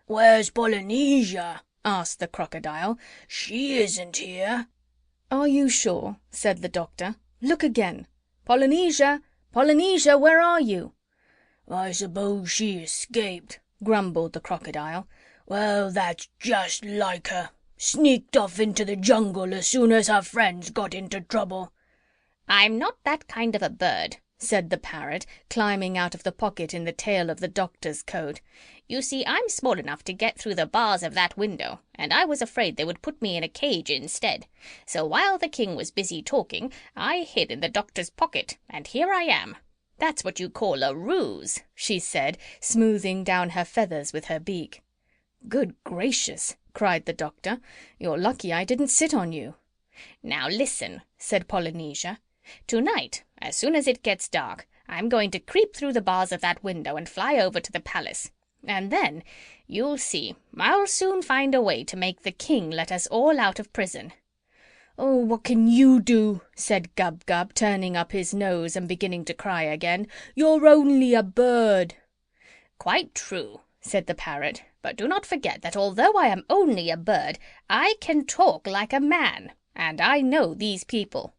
"Where's Polynesia?" asked the crocodile. "She isn't here." "Are you sure?" said the doctor. "Look again. Polynesia! Polynesia, where are you?" "I suppose she escaped," grumbled the crocodile. "Well, that's just like her. Sneaked off into the jungle as soon as her friends got into trouble." "I'm not that kind of a bird," said the parrot, climbing out of the pocket in the tail of the doctor's coat. "You see, I'm small enough to get through the bars of that window, and I was afraid they would put me in a cage instead. So while the king was busy talking, I hid in the doctor's pocket, and here I am. That's what you call a ruse," she said, smoothing down her feathers with her beak. "Good gracious!" cried the doctor. "You're lucky I didn't sit on you." "Now listen," said Polynesia. "Tonight, as soon as it gets dark, I'm going to creep through the bars of that window and fly over to the palace. And then, you'll see, I'll soon find a way to make the king let us all out of prison." "Oh, what can you do?" said Gub-Gub, turning up his nose and beginning to cry again. "You're only a bird." "Quite true," said the parrot. "But do not forget that although I am only a bird, I can talk like a man, and I know these people."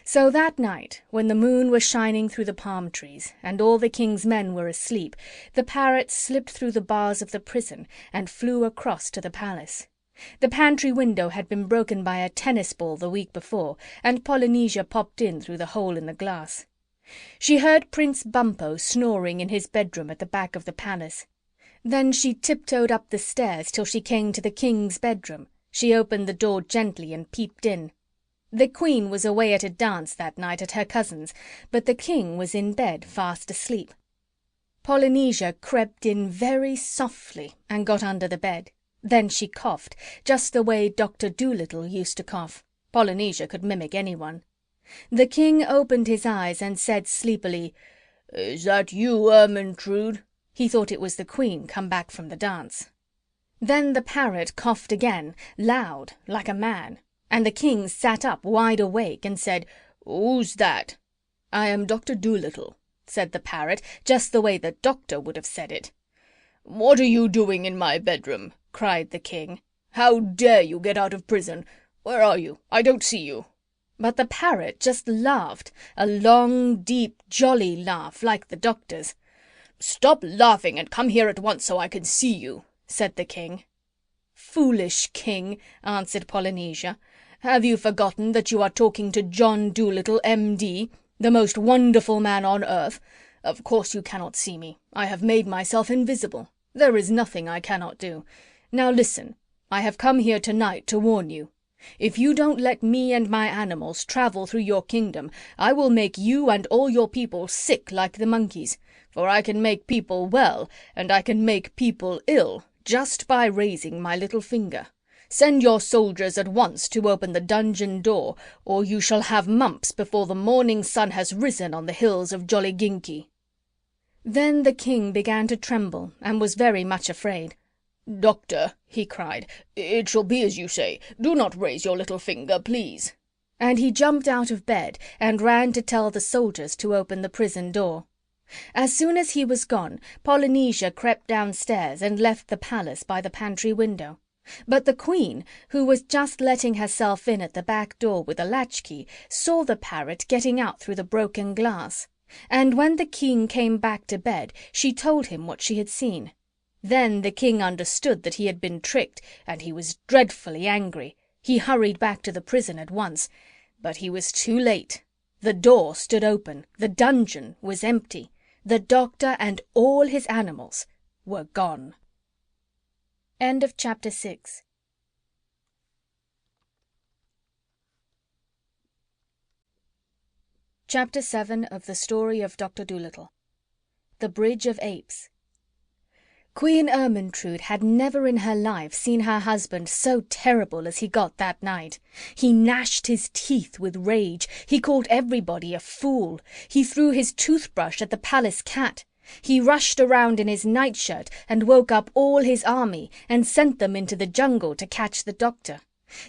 So that night, when the moon was shining through the palm trees, and all the king's men were asleep, the parrot slipped through the bars of the prison and flew across to the palace. The pantry window had been broken by a tennis ball the week before, and Polynesia popped in through the hole in the glass. She heard Prince Bumpo snoring in his bedroom at the back of the palace. Then she tiptoed up the stairs till she came to the king's bedroom. She opened the door gently and peeped in. The queen was away at a dance that night at her cousin's, but the king was in bed fast asleep. Polynesia crept in very softly and got under the bed. Then she coughed, just the way Doctor Dolittle used to cough. Polynesia could mimic anyone. The king opened his eyes and said sleepily, "Is that you, Ermintrude?" He thought it was the queen come back from the dance. Then the parrot coughed again, loud, like a man, and the king sat up wide awake and said, "Who's that?" "I am Doctor Dolittle," said the parrot, just the way the doctor would have said it. "What are you doing in my bedroom?" cried the king. "How dare you get out of prison? Where are you? I don't see you." But the parrot just laughed, a long, deep, jolly laugh, like the doctor's. "Stop laughing and come here at once so I can see you," said the king. "Foolish king," answered Polynesia. "Have you forgotten that you are talking to John Dolittle, M.D., the most wonderful man on earth? Of course you cannot see me. I have made myself invisible. There is nothing I cannot do. Now listen. I have come here tonight to warn you. If you don't let me and my animals travel through your kingdom, I will make you and all your people sick like the monkeys, for I can make people well, and I can make people ill, just by raising my little finger. Send your soldiers at once to open the dungeon door, or you shall have mumps before the morning sun has risen on the hills of Jolliginki." Then the king began to tremble, and was very much afraid. "Doctor," he cried, "it shall be as you say. Do not raise your little finger, please." and he jumped out of bed and ran to tell the soldiers to open the prison door. As soon as he was gone, Polynesia crept downstairs and left the palace by the pantry window. But the Queen, who was just letting herself in at the back door with a latchkey, saw the parrot getting out through the broken glass. And when the king came back to bed, she told him what she had seen. Then the king understood that he had been tricked, and he was dreadfully angry. He hurried back to the prison at once. But he was too late. The door stood open. The dungeon was empty. The doctor and all his animals were gone. End of chapter 6. Chapter 7 of the Story of Doctor Dolittle. The Bridge of Apes. Queen Ermyntrude had never in her life seen her husband so terrible as he got that night. He gnashed his teeth with rage. He called everybody a fool. He threw his toothbrush at the palace cat. He rushed around in his nightshirt and woke up all his army and sent them into the jungle to catch the doctor.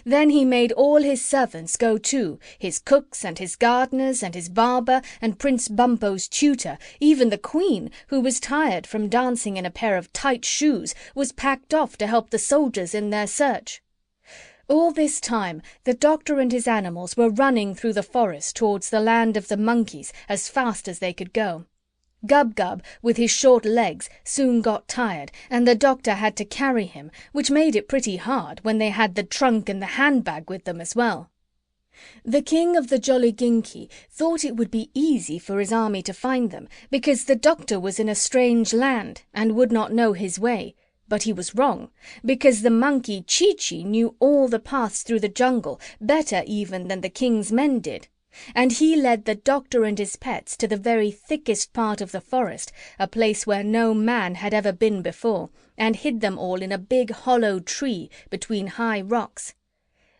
Then he made all his servants go too, his cooks and his gardeners and his barber and Prince Bumpo's tutor. Even the Queen, who was tired from dancing in a pair of tight shoes, was packed off to help the soldiers in their search. All this time the doctor and his animals were running through the forest towards the land of the monkeys as fast as they could go. Gub-Gub, with his short legs, soon got tired, and the doctor had to carry him, which made it pretty hard when they had the trunk and the handbag with them as well. The king of the Jolliginki thought it would be easy for his army to find them, because the doctor was in a strange land and would not know his way. But he was wrong, because the monkey Chi-Chi knew all the paths through the jungle, better even than the king's men did. And he led the doctor and his pets to the very thickest part of the forest, a place where no man had ever been before, and hid them all in a big hollow tree between high rocks.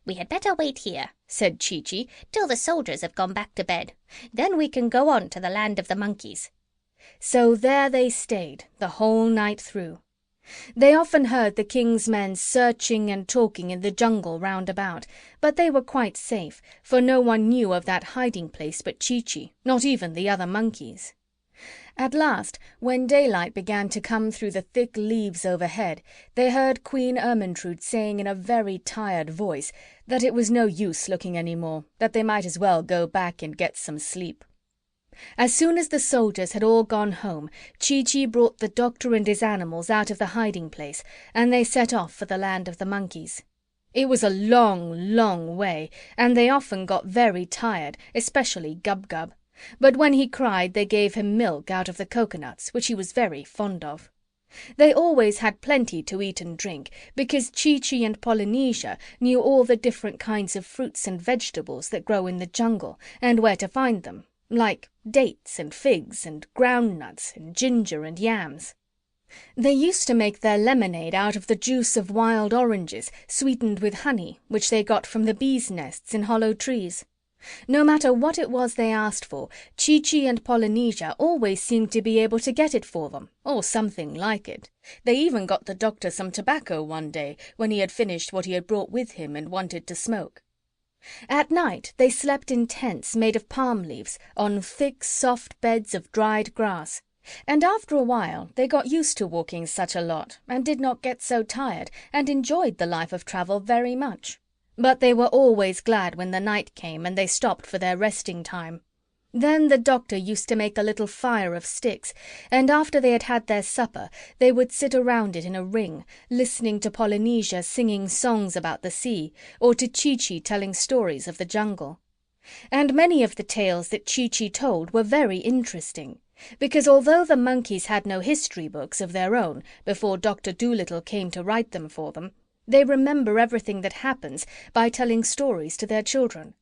"We had better wait here," said Chi-Chi, "till the soldiers have gone back to bed. Then we can go on to the land of the monkeys." So there they stayed the whole night through. They often heard the king's men searching and talking in the jungle round about, but they were quite safe, for no one knew of that hiding place but Chi-Chi, not even the other monkeys. At last, when daylight began to come through the thick leaves overhead, they heard Queen Ermyntrude saying in a very tired voice that it was no use looking any more, that they might as well go back and get some sleep. As soon as the soldiers had all gone home, Chi-Chi brought the doctor and his animals out of the hiding place, and they set off for the land of the monkeys. It was a long, long way, and they often got very tired, especially Gub-Gub. But when he cried, they gave him milk out of the coconuts, which he was very fond of. They always had plenty to eat and drink, because Chi-Chi and Polynesia knew all the different kinds of fruits and vegetables that grow in the jungle, and where to find them, like dates and figs and groundnuts and ginger and yams. They used to make their lemonade out of the juice of wild oranges, sweetened with honey, which they got from the bees' nests in hollow trees. No matter what it was they asked for, Chi-Chi and Polynesia always seemed to be able to get it for them, or something like it. They even got the doctor some tobacco one day, when he had finished what he had brought with him and wanted to smoke. At night they slept in tents made of palm leaves, on thick, soft beds of dried grass. And after a while they got used to walking such a lot, and did not get so tired, and enjoyed the life of travel very much. But they were always glad when the night came and they stopped for their resting time. Then the doctor used to make a little fire of sticks, and after they had had their supper, they would sit around it in a ring, listening to Polynesia singing songs about the sea, or to Chi-Chi telling stories of the jungle. And many of the tales that Chi-Chi told were very interesting, because although the monkeys had no history books of their own before Doctor Dolittle came to write them for them, they remember everything that happens by telling stories to their children.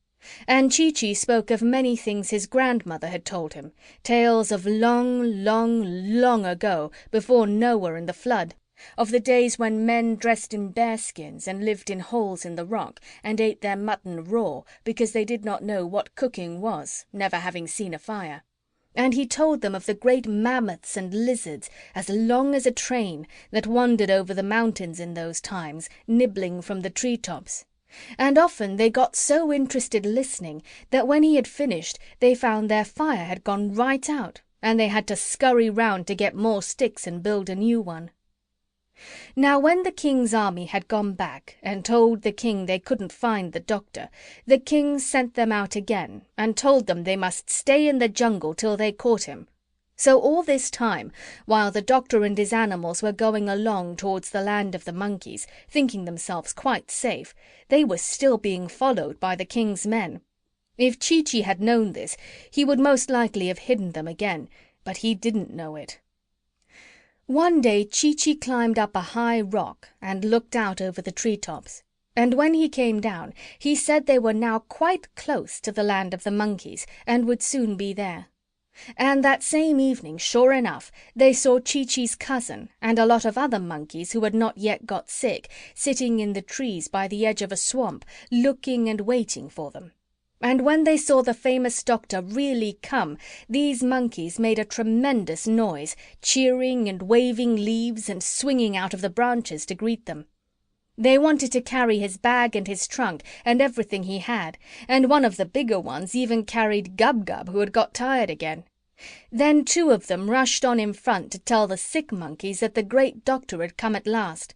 And Chi-Chi spoke of many things his grandmother had told him, tales of long, long, long ago, before Noah and the flood, of the days when men dressed in bearskins and lived in holes in the rock and ate their mutton raw because they did not know what cooking was, never having seen a fire. And he told them of the great mammoths and lizards, as long as a train, that wandered over the mountains in those times, nibbling from the treetops. And often they got so interested listening that when he had finished they found their fire had gone right out, and they had to scurry round to get more sticks and build a new one. Now when the king's army had gone back and told the king they couldn't find the doctor, the king sent them out again and told them they must stay in the jungle till they caught him. So all this time, while the doctor and his animals were going along towards the land of the monkeys, thinking themselves quite safe, they were still being followed by the king's men. If Chee-Chee had known this, he would most likely have hidden them again, but he didn't know it. One day Chee-Chee climbed up a high rock and looked out over the treetops, and when he came down he said they were now quite close to the land of the monkeys and would soon be there. And that same evening, sure enough, they saw Chee-Chee's cousin and a lot of other monkeys who had not yet got sick sitting in the trees by the edge of a swamp, looking and waiting for them. And when they saw the famous doctor really come, these monkeys made a tremendous noise, cheering and waving leaves and swinging out of the branches to greet them. They wanted to carry his bag and his trunk and everything he had, and one of the bigger ones even carried Gub-Gub, who had got tired again. Then 2 of them rushed on in front to tell the sick monkeys that the great doctor had come at last.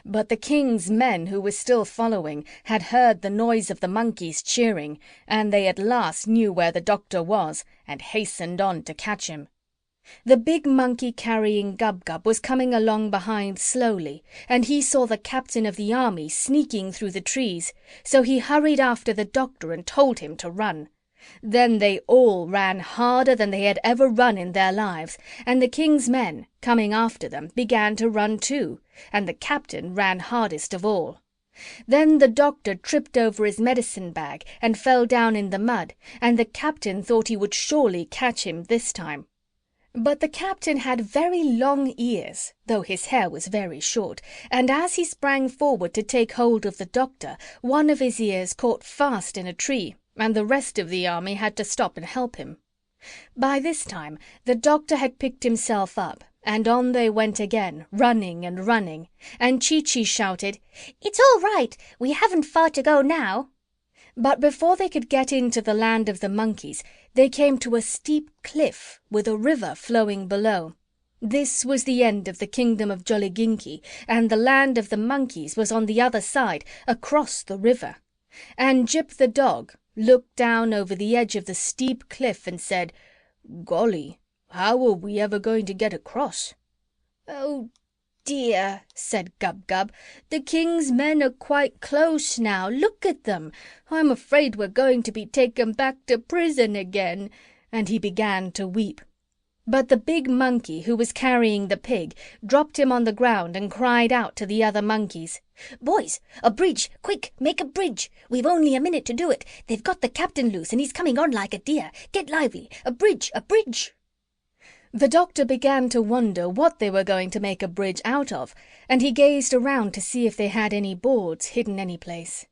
But the king's men, who were still following, had heard the noise of the monkeys cheering, and they at last knew where the doctor was and hastened on to catch him. The big monkey carrying Gub-Gub was coming along behind slowly, and he saw the captain of the army sneaking through the trees, so he hurried after the doctor and told him to run. Then they all ran harder than they had ever run in their lives, and the king's men, coming after them, began to run too, and the captain ran hardest of all. Then the doctor tripped over his medicine bag and fell down in the mud, and the captain thought he would surely catch him this time. But the captain had very long ears, though his hair was very short, and as he sprang forward to take hold of the doctor, one of his ears caught fast in a tree, and the rest of the army had to stop and help him. By this time the doctor had picked himself up, and on they went again, running and running, and Chee-Chee shouted, "It's all right. We haven't far to go now." But before they could get into the land of the monkeys, they came to a steep cliff with a river flowing below. This was the end of the kingdom of Jolliginki, and the land of the monkeys was on the other side, across the river. And Jip the dog looked down over the edge of the steep cliff and said, "Golly, how are we ever going to get across?" "Oh dear," said Gub-Gub, "the king's men are quite close now. Look at them. I'm afraid we're going to be taken back to prison again." And he began to weep. But the big monkey who was carrying the pig dropped him on the ground and cried out to the other monkeys, "Boys, a bridge! Quick, make a bridge! We've only a minute to do it. They've got the captain loose and he's coming on like a deer. Get lively! A bridge! A bridge!" The doctor began to wonder what they were going to make a bridge out of, and he gazed around to see if they had any boards hidden any place.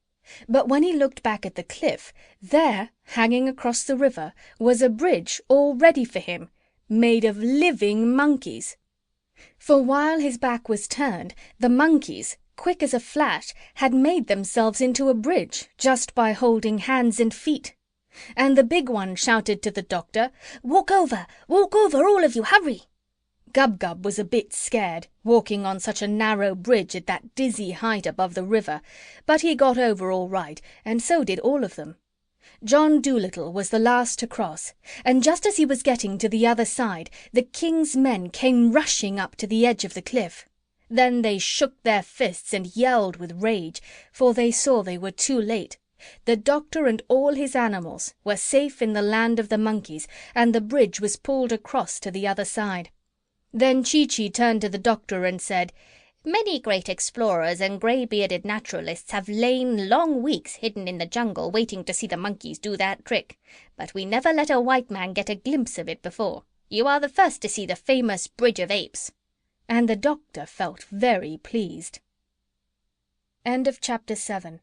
But when he looked back at the cliff, there, hanging across the river, was a bridge all ready for him, made of living monkeys. For while his back was turned, the monkeys, quick as a flash, had made themselves into a bridge just by holding hands and feet. And the big one shouted to the doctor, Walk over, all of you, hurry!" Gub-Gub was a bit scared, walking on such a narrow bridge at that dizzy height above the river, but he got over all right, and so did all of them. John Dolittle was the last to cross, and just as he was getting to the other side, the king's men came rushing up to the edge of the cliff. Then they shook their fists and yelled with rage, for they saw they were too late. The doctor and all his animals were safe in the land of the monkeys, and the bridge was pulled across to the other side. Then Chee-Chee turned to the doctor and said, "Many great explorers and grey-bearded naturalists have lain long weeks hidden in the jungle waiting to see the monkeys do that trick, but we never let a white man get a glimpse of it before. You are the first to see the famous Bridge of Apes." And the doctor felt very pleased. End of chapter 7.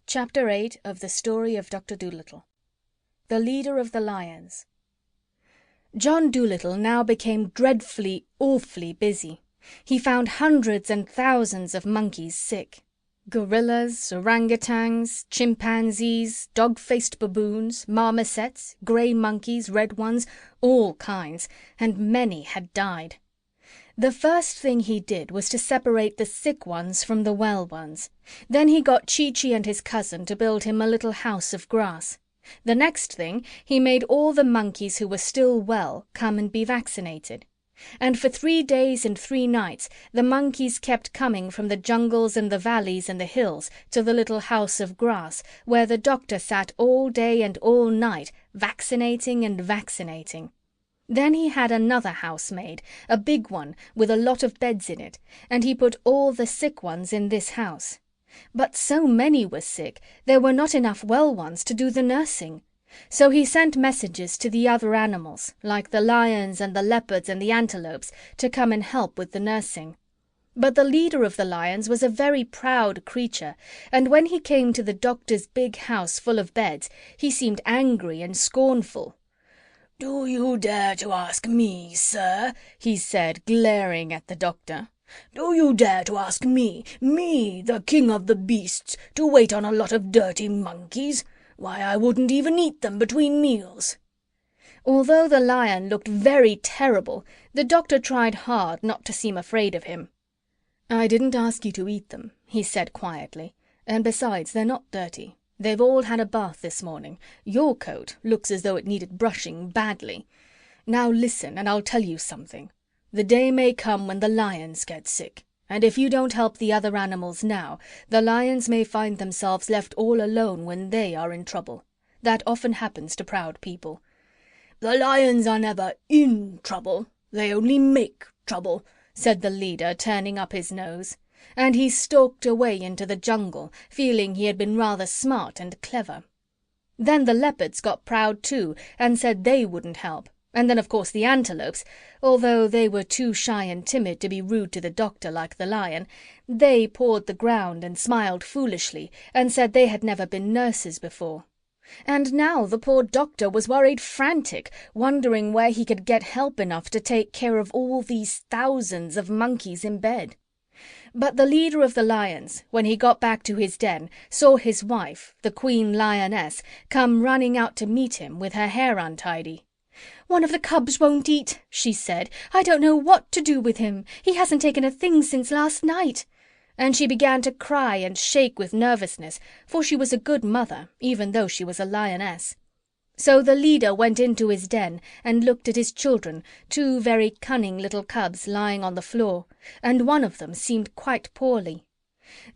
Chapter 8 of the Story of Doctor Dolittle. The Leader of the Lions. John Dolittle now became dreadfully, awfully busy, He found hundreds and thousands of monkeys sick. Gorillas, orangutans, chimpanzees, dog-faced baboons, marmosets, grey monkeys, red ones, all kinds, and many had died. The first thing he did was to separate the sick ones from the well ones. Then he got Chi-Chi and his cousin to build him a little house of grass. The next thing, he made all the monkeys who were still well come and be vaccinated. And for 3 days and 3 nights the monkeys kept coming from the jungles and the valleys and the hills to the little house of grass, where the doctor sat all day and all night, vaccinating and vaccinating. Then he had another house made, a big one with a lot of beds in it, and he put all the sick ones in this house. But so many were sick, there were not enough well ones to do the nursing. So he sent messages to the other animals, like the lions and the leopards and the antelopes, to come and help with the nursing. But the leader of the lions was a very proud creature, and when he came to the doctor's big house full of beds, he seemed angry and scornful. "Do you dare to ask me, sir," he said, glaring at the doctor. "Do you dare to ask me, the king of the beasts, to wait on a lot of dirty monkeys? Why, I wouldn't even eat them between meals." Although the lion looked very terrible, the doctor tried hard not to seem afraid of him. "I didn't ask you to eat them," he said quietly, "and besides, they're not dirty. They've all had a bath this morning. Your coat looks as though it needed brushing badly. Now listen, and I'll tell you something. The day may come when the lions get sick, and if you don't help the other animals now, the lions may find themselves left all alone when they are in trouble. That often happens to proud people." "The lions are never in trouble. They only make trouble," said the leader, turning up his nose. And he stalked away into the jungle, feeling he had been rather smart and clever. Then the leopards got proud too, and said they wouldn't help. And then, of course, the antelopes, although they were too shy and timid to be rude to the doctor like the lion, they pawed the ground and smiled foolishly, and said they had never been nurses before. And now the poor doctor was worried frantic, wondering where he could get help enough to take care of all these thousands of monkeys in bed. But the leader of the lions, when he got back to his den, saw his wife, the queen lioness, come running out to meet him with her hair untidy. "One of the cubs won't eat," she said. "I don't know what to do with him. He hasn't taken a thing since last night." And she began to cry and shake with nervousness, for she was a good mother, even though she was a lioness. So the leader went into his den and looked at his children, 2 very cunning little cubs lying on the floor, and one of them seemed quite poorly.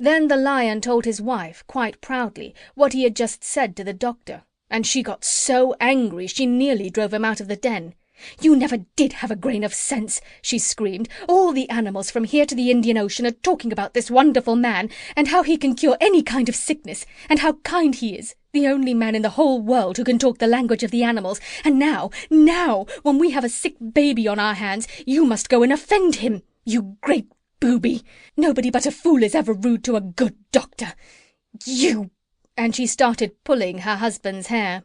Then the lion told his wife, quite proudly, what he had just said to the doctor, and she got so angry she nearly drove him out of the den. "You never did have a grain of sense," she screamed. "All the animals from here to the Indian Ocean are talking about this wonderful man, and how he can cure any kind of sickness, and how kind he is, the only man in the whole world who can talk the language of the animals, and now, when we have a sick baby on our hands, you must go and offend him. You great booby! Nobody but a fool is ever rude to a good doctor. You—" and she started pulling her husband's hair.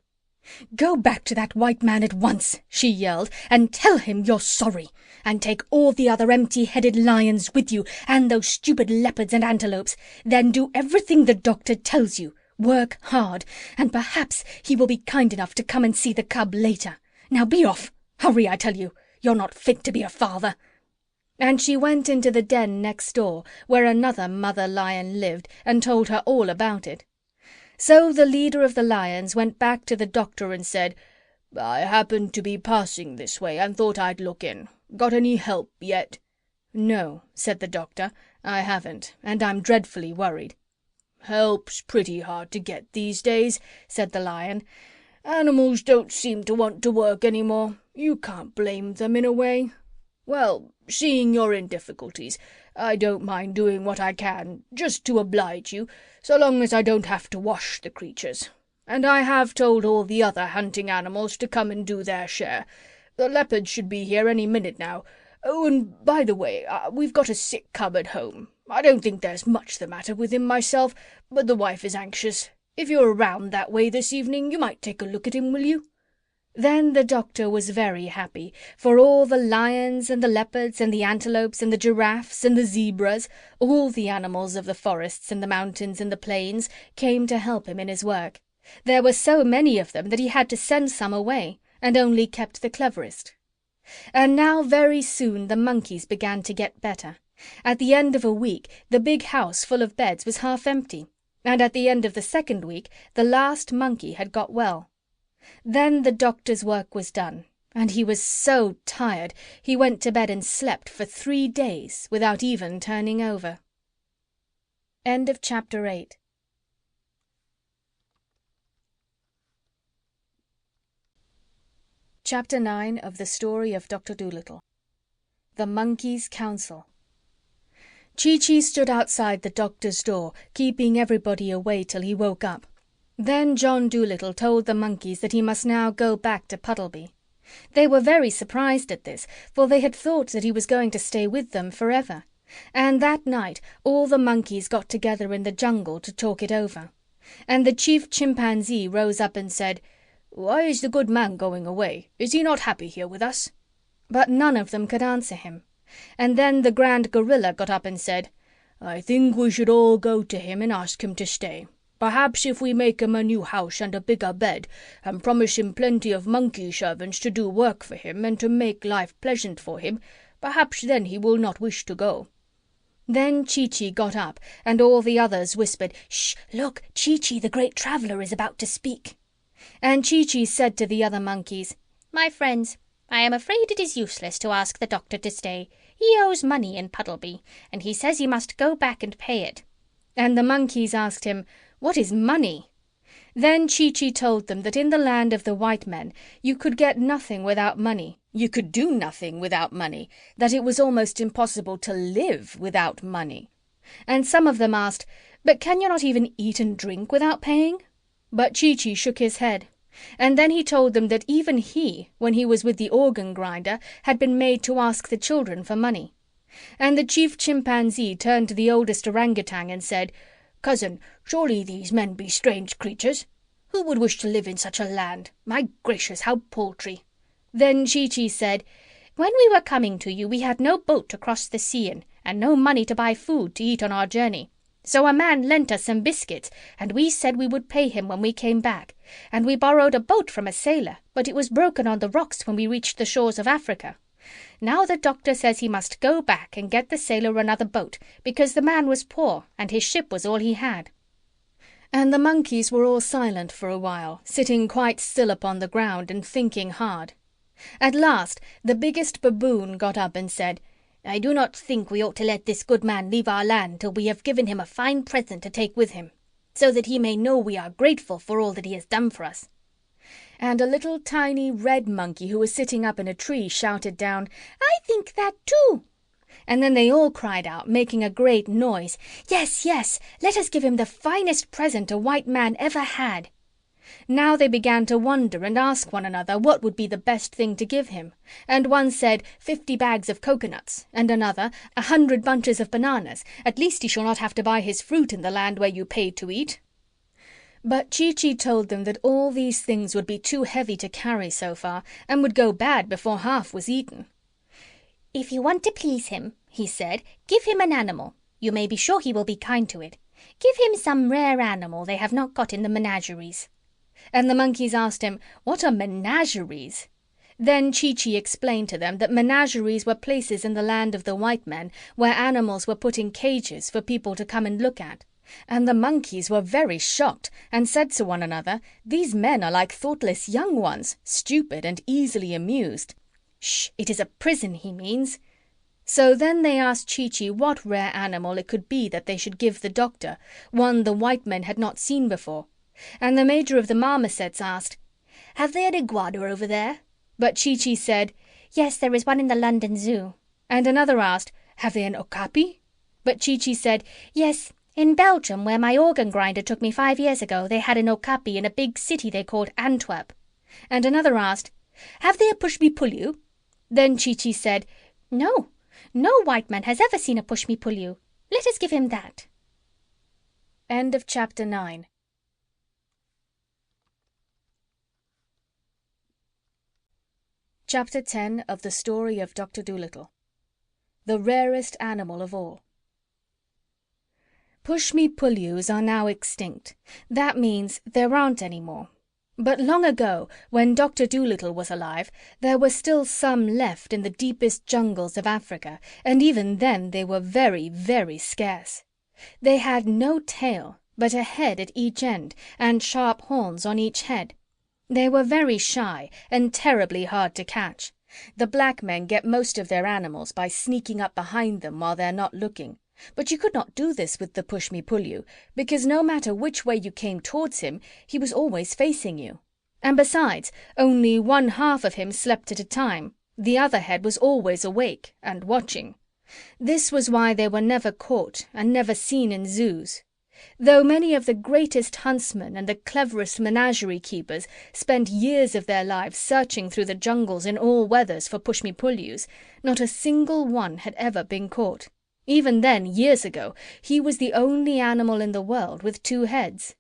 "Go back to that white man at once," she yelled, "and tell him you're sorry. And take all the other empty-headed lions with you, and those stupid leopards and antelopes. Then do everything the doctor tells you. Work hard, and perhaps he will be kind enough to come and see the cub later. Now be off. Hurry, I tell you. You're not fit to be a father." And she went into the den next door, where another mother lion lived, and told her all about it. So the leader of the lions went back to the doctor and said, "I happened to be passing this way and thought I'd look in. Got any help yet?" "No," said the doctor, "I haven't, and I'm dreadfully worried." "Help's pretty hard to get these days," said the lion. "Animals don't seem to want to work any more. You can't blame them in a way. Well, seeing you're in difficulties, I don't mind doing what I can, just to oblige you, so long as I don't have to wash the creatures. And I have told all the other hunting animals to come and do their share. The leopards should be here any minute now. Oh, and by the way, we've got a sick cub at home. I don't think there's much the matter with him myself, but the wife is anxious. If you're around that way this evening, you might take a look at him, will you?" Then the doctor was very happy, for all the lions and the leopards and the antelopes and the giraffes and the zebras, all the animals of the forests and the mountains and the plains, came to help him in his work. There were so many of them that he had to send some away, and only kept the cleverest. And now very soon the monkeys began to get better. At the end of a week the big house full of beds was half empty, and at the end of the second week the last monkey had got well. Then the doctor's work was done, and he was so tired he went to bed and slept for 3 days without even turning over. End of chapter 8. Chapter 9 of the Story of Doctor Dolittle. The Monkey's Council. Chee-Chee stood outside the doctor's door, keeping everybody away till he woke up. Then John Dolittle told the monkeys that he must now go back to Puddleby. They were very surprised at this, for they had thought that he was going to stay with them forever. And that night all the monkeys got together in the jungle to talk it over. And the chief chimpanzee rose up and said, "Why is the good man going away? Is he not happy here with us?" But none of them could answer him. And then the grand gorilla got up and said, "I think we should all go to him and ask him to stay. Perhaps if we make him a new house and a bigger bed, and promise him plenty of monkey servants to do work for him and to make life pleasant for him, perhaps then he will not wish to go." Then Chee-Chee got up, and all the others whispered, "Shh, look, Chee-Chee the great traveller is about to speak." And Chee-Chee said to the other monkeys, My friends, I am afraid it is useless to ask the doctor to stay. He owes money in Puddleby, and he says he must go back and pay it. And the monkeys asked him, "What is money?" Then Chee-Chee told them that in the land of the white men you could get nothing without money, you could do nothing without money, that it was almost impossible to live without money. And some of them asked, "But can you not even eat and drink without paying?" But Chee-Chee shook his head. And then he told them that even he, when he was with the organ grinder, had been made to ask the children for money. And the chief chimpanzee turned to the oldest orangutan and said, "Cousin, surely these men be strange creatures. Who would wish to live in such a land? My gracious, how paltry!" Then Chee-Chee said, When we were coming to you, we had no boat to cross the sea in, and no money to buy food to eat on our journey. So a man lent us some biscuits, and we said we would pay him when we came back. And we borrowed a boat from a sailor, but it was broken on the rocks when we reached the shores of Africa. Now the doctor says he must go back and get the sailor another boat, because the man was poor, and his ship was all he had." And the monkeys were all silent for a while, sitting quite still upon the ground and thinking hard. At last the biggest baboon got up and said, "I do not think we ought to let this good man leave our land till we have given him a fine present to take with him, so that he may know we are grateful for all that he has done for us." And a little tiny red monkey who was sitting up in a tree shouted down, I think that too. And then they all cried out, making a great noise, "Yes, yes, let us give him the finest present a white man ever had." Now they began to wonder and ask one another what would be the best thing to give him, and one said 50 bags of coconuts, and another 100 bunches of bananas. At least he shall not have to buy his fruit in the land where you paid to eat. But Chee-Chee told them that all these things would be too heavy to carry so far, and would go bad before half was eaten. "If you want to please him," he said, "give him an animal. You may be sure he will be kind to it. Give him some rare animal they have not got in the menageries." And the monkeys asked him, "What are menageries?" Then Chee-Chee explained to them that menageries were places in the land of the white men where animals were put in cages for people to come and look at. And the monkeys were very shocked and said to one another, "These men are like thoughtless young ones, stupid and easily amused." "Shh, it is a prison he means." So then they asked Chee-Chee what rare animal it could be that they should give the doctor, one the white men had not seen before. And the major of the marmosets asked, "Have they an iguana over there?" But Chee-Chee said, "Yes, there is one in the London Zoo." And another asked, "Have they an okapi?" But Chee-Chee said, "Yes, in Belgium, where my organ grinder took me 5 years ago, they had an okapi in a big city they called Antwerp." And another asked, "Have they a push-me-pull-you?" Then Chee-Chee said, No, no white man has ever seen a push-me-pull-you. Let us give him that." End of chapter 9. Chapter 10 of the Story of Doctor Dolittle. The rarest animal of all. Push-me-pullus are now extinct. That means there aren't any more. But long ago, when Doctor Dolittle was alive, there were still some left in the deepest jungles of Africa, and even then they were very, very scarce. They had no tail, but a head at each end, and sharp horns on each head. They were very shy and terribly hard to catch. The black men get most of their animals by sneaking up behind them while they're not looking. But you could not do this with the push-me-pull-you, because no matter which way you came towards him, he was always facing you. And besides, only one half of him slept at a time. The other head was always awake and watching. This was why they were never caught and never seen in zoos. Though many of the greatest huntsmen and the cleverest menagerie-keepers spent years of their lives searching through the jungles in all weathers for push-me-pull-yus, not a single one had ever been caught. Even then, years ago, he was the only animal in the world with 2 heads.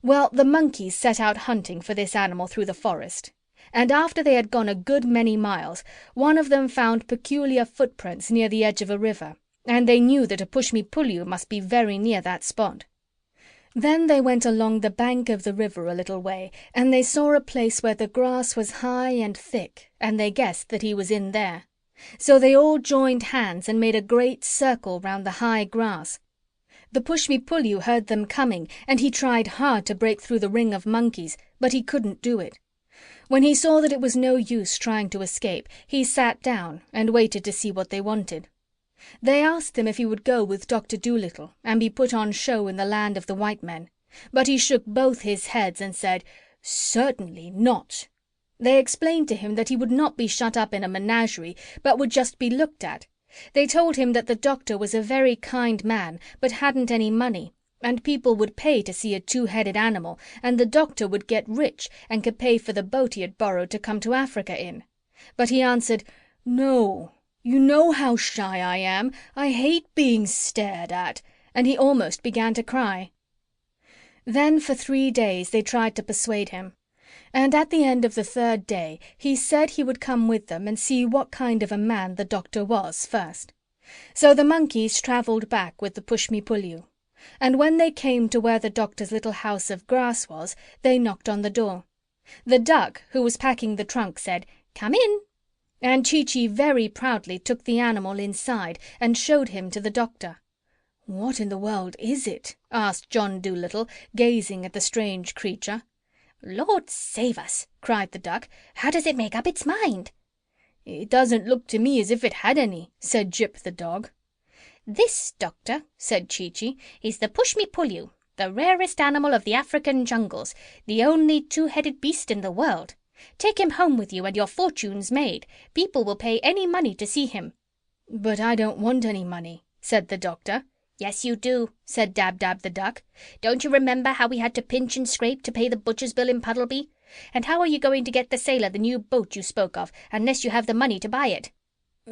Well, the monkeys set out hunting for this animal through the forest, and after they had gone a good many miles, one of them found peculiar footprints near the edge of a river, and they knew that a push-me-pull-you must be very near that spot. Then they went along the bank of the river a little way, and they saw a place where the grass was high and thick, and they guessed that he was in there. So they all joined hands and made a great circle round the high grass. The push-me-pull-you heard them coming, and he tried hard to break through the ring of monkeys, but he couldn't do it. When he saw that it was no use trying to escape, he sat down and waited to see what they wanted. They asked him if he would go with Dr. Dolittle and be put on show in the land of the white men, but he shook both his heads and said, "Certainly not." They explained to him that he would not be shut up in a menagerie, but would just be looked at. They told him that the doctor was a very kind man, but hadn't any money, and people would pay to see a 2-headed animal, and the doctor would get rich and could pay for the boat he had borrowed to come to Africa in. But he answered, "No, you know how shy I am. I hate being stared at," and he almost began to cry. Then for 3 days they tried to persuade him. And at the end of the 3rd day he said he would come with them and see what kind of a man the doctor was first. So the monkeys travelled back with the push-me-pull-you. And when they came to where the doctor's little house of grass was, they knocked on the door. The duck, who was packing the trunk, said, "Come in." And Chee-Chee very proudly took the animal inside and showed him to the doctor. "What in the world is it?" asked John Dolittle, gazing at the strange creature. "Lord save us!" cried the duck. "How does it make up its mind?" "It doesn't look to me as if it had any," said Jip the dog. "This, doctor," said Chee-Chee, "is the push-me-pull-you, the rarest animal of the African jungles, the only 2-headed beast in the world. Take him home with you and your fortune's made. People will pay any money to see him." "But I don't want any money," said the doctor. "Yes, you do," said Dab-Dab the duck. "Don't you remember how we had to pinch and scrape to pay the butcher's bill in Puddleby? And how are you going to get the sailor the new boat you spoke of, unless you have the money to buy it?"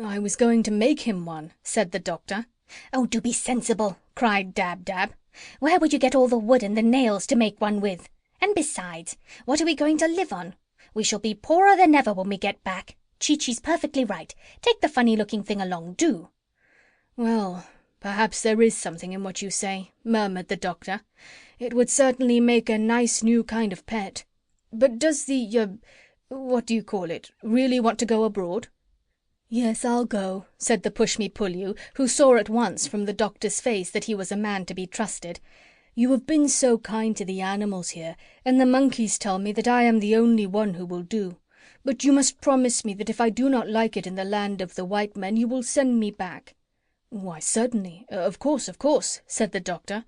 "I was going to make him one," said the doctor. "Oh, do be sensible," cried Dab-Dab. "Where would you get all the wood and the nails to make one with? And besides, what are we going to live on? We shall be poorer than ever when we get back. Chee-Chee's perfectly right. Take the funny-looking thing along, do." "Well, perhaps there is something in what you say," murmured the doctor. "It would certainly make a nice new kind of pet. But does what do you call it, really want to go abroad?" "Yes, I'll go," said the push-me-pull-you, who saw at once from the doctor's face that he was a man to be trusted. "You have been so kind to the animals here, and the monkeys tell me that I am the only one who will do. But you must promise me that if I do not like it in the land of the white men, you will send me back." "Why, certainly. Of course," said the doctor.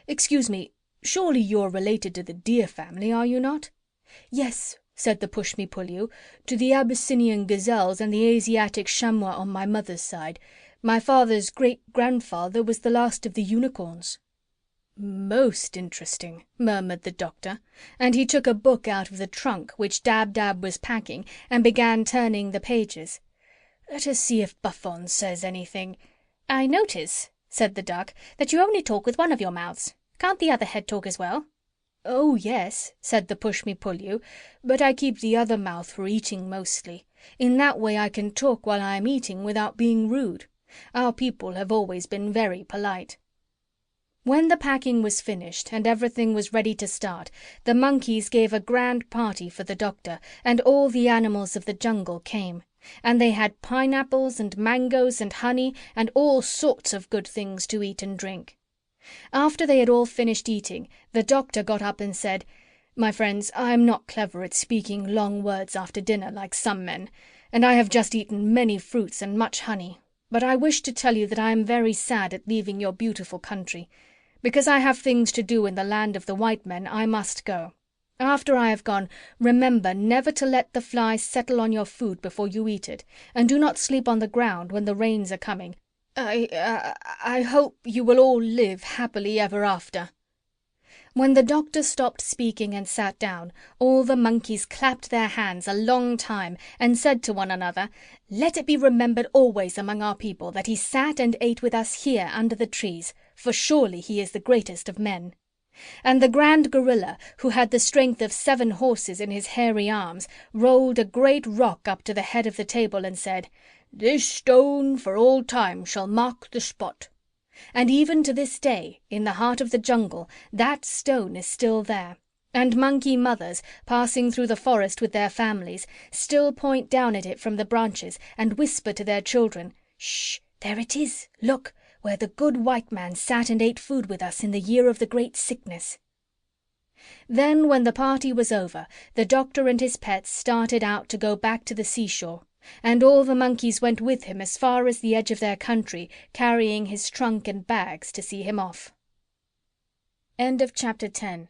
"Excuse me, surely you're related to the deer family, are you not?" "Yes," said the push-me-pull-you, "to the Abyssinian gazelles and the Asiatic chamois on my mother's side. My father's great-grandfather was the last of the unicorns." "Most interesting," murmured the doctor, and he took a book out of the trunk which Dab-Dab was packing and began turning the pages. "Let us see if Buffon says anything." "I notice," said the duck, "that you only talk with one of your mouths. Can't the other head talk as well?" "Oh, yes," said the push-me-pull-you, "but I keep the other mouth for eating mostly. In that way I can talk while I am eating without being rude. Our people have always been very polite." When the packing was finished and everything was ready to start, the monkeys gave a grand party for the doctor, and all the animals of the jungle came. And they had pineapples and mangoes and honey and all sorts of good things to eat and drink. After they had all finished eating, the doctor got up and said, "My friends, I am not clever at speaking long words after dinner like some men, and I have just eaten many fruits and much honey, but I wish to tell you that I am very sad at leaving your beautiful country. Because I have things to do in the land of the white men, I must go. After I have gone, remember never to let the flies settle on your food before you eat it, and do not sleep on the ground when the rains are coming. I hope you will all live happily ever after." When the doctor stopped speaking and sat down, all the monkeys clapped their hands a long time and said to one another, "Let it be remembered always among our people that he sat and ate with us here under the trees, for surely he is the greatest of men." And the grand gorilla, who had the strength of 7 horses in his hairy arms, rolled a great rock up to the head of the table and said, "This stone for all time shall mark the spot." And even to this day, in the heart of the jungle, that stone is still there, and monkey mothers, passing through the forest with their families, still point down at it from the branches and whisper to their children, "Shh, there it is, look, where the good white man sat and ate food with us in the year of the great sickness." Then, when the party was over, the doctor and his pets started out to go back to the seashore, and all the monkeys went with him as far as the edge of their country, carrying his trunk and bags to see him off. End of Chapter 10.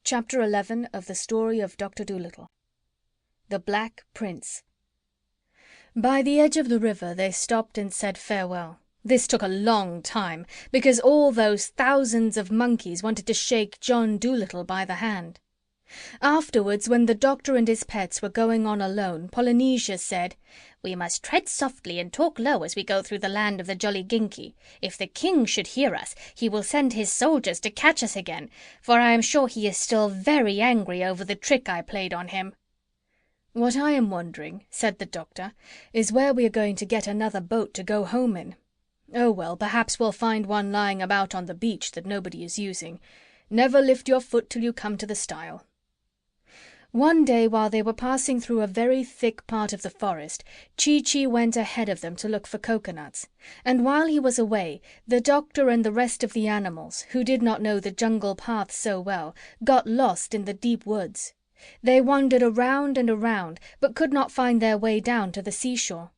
Chapter 11 of the Story of Doctor Dolittle. The Black Prince. By the edge of the river they stopped and said farewell. This took a long time, because all those thousands of monkeys wanted to shake John Dolittle by the hand. Afterwards, when the doctor and his pets were going on alone, Polynesia said, "We must tread softly and talk low as we go through the land of the Jolliginki. If the king should hear us, he will send his soldiers to catch us again, for I am sure he is still very angry over the trick I played on him." "What I am wondering," said the doctor, "is where we are going to get another boat to go home in. Oh, well, perhaps we'll find one lying about on the beach that nobody is using. Never lift your foot till you come to the stile." One day, while they were passing through a very thick part of the forest, Chee-Chee went ahead of them to look for coconuts, and while he was away, the doctor and the rest of the animals, who did not know the jungle paths so well, got lost in the deep woods. They wandered around and around, but could not find their way down to the seashore.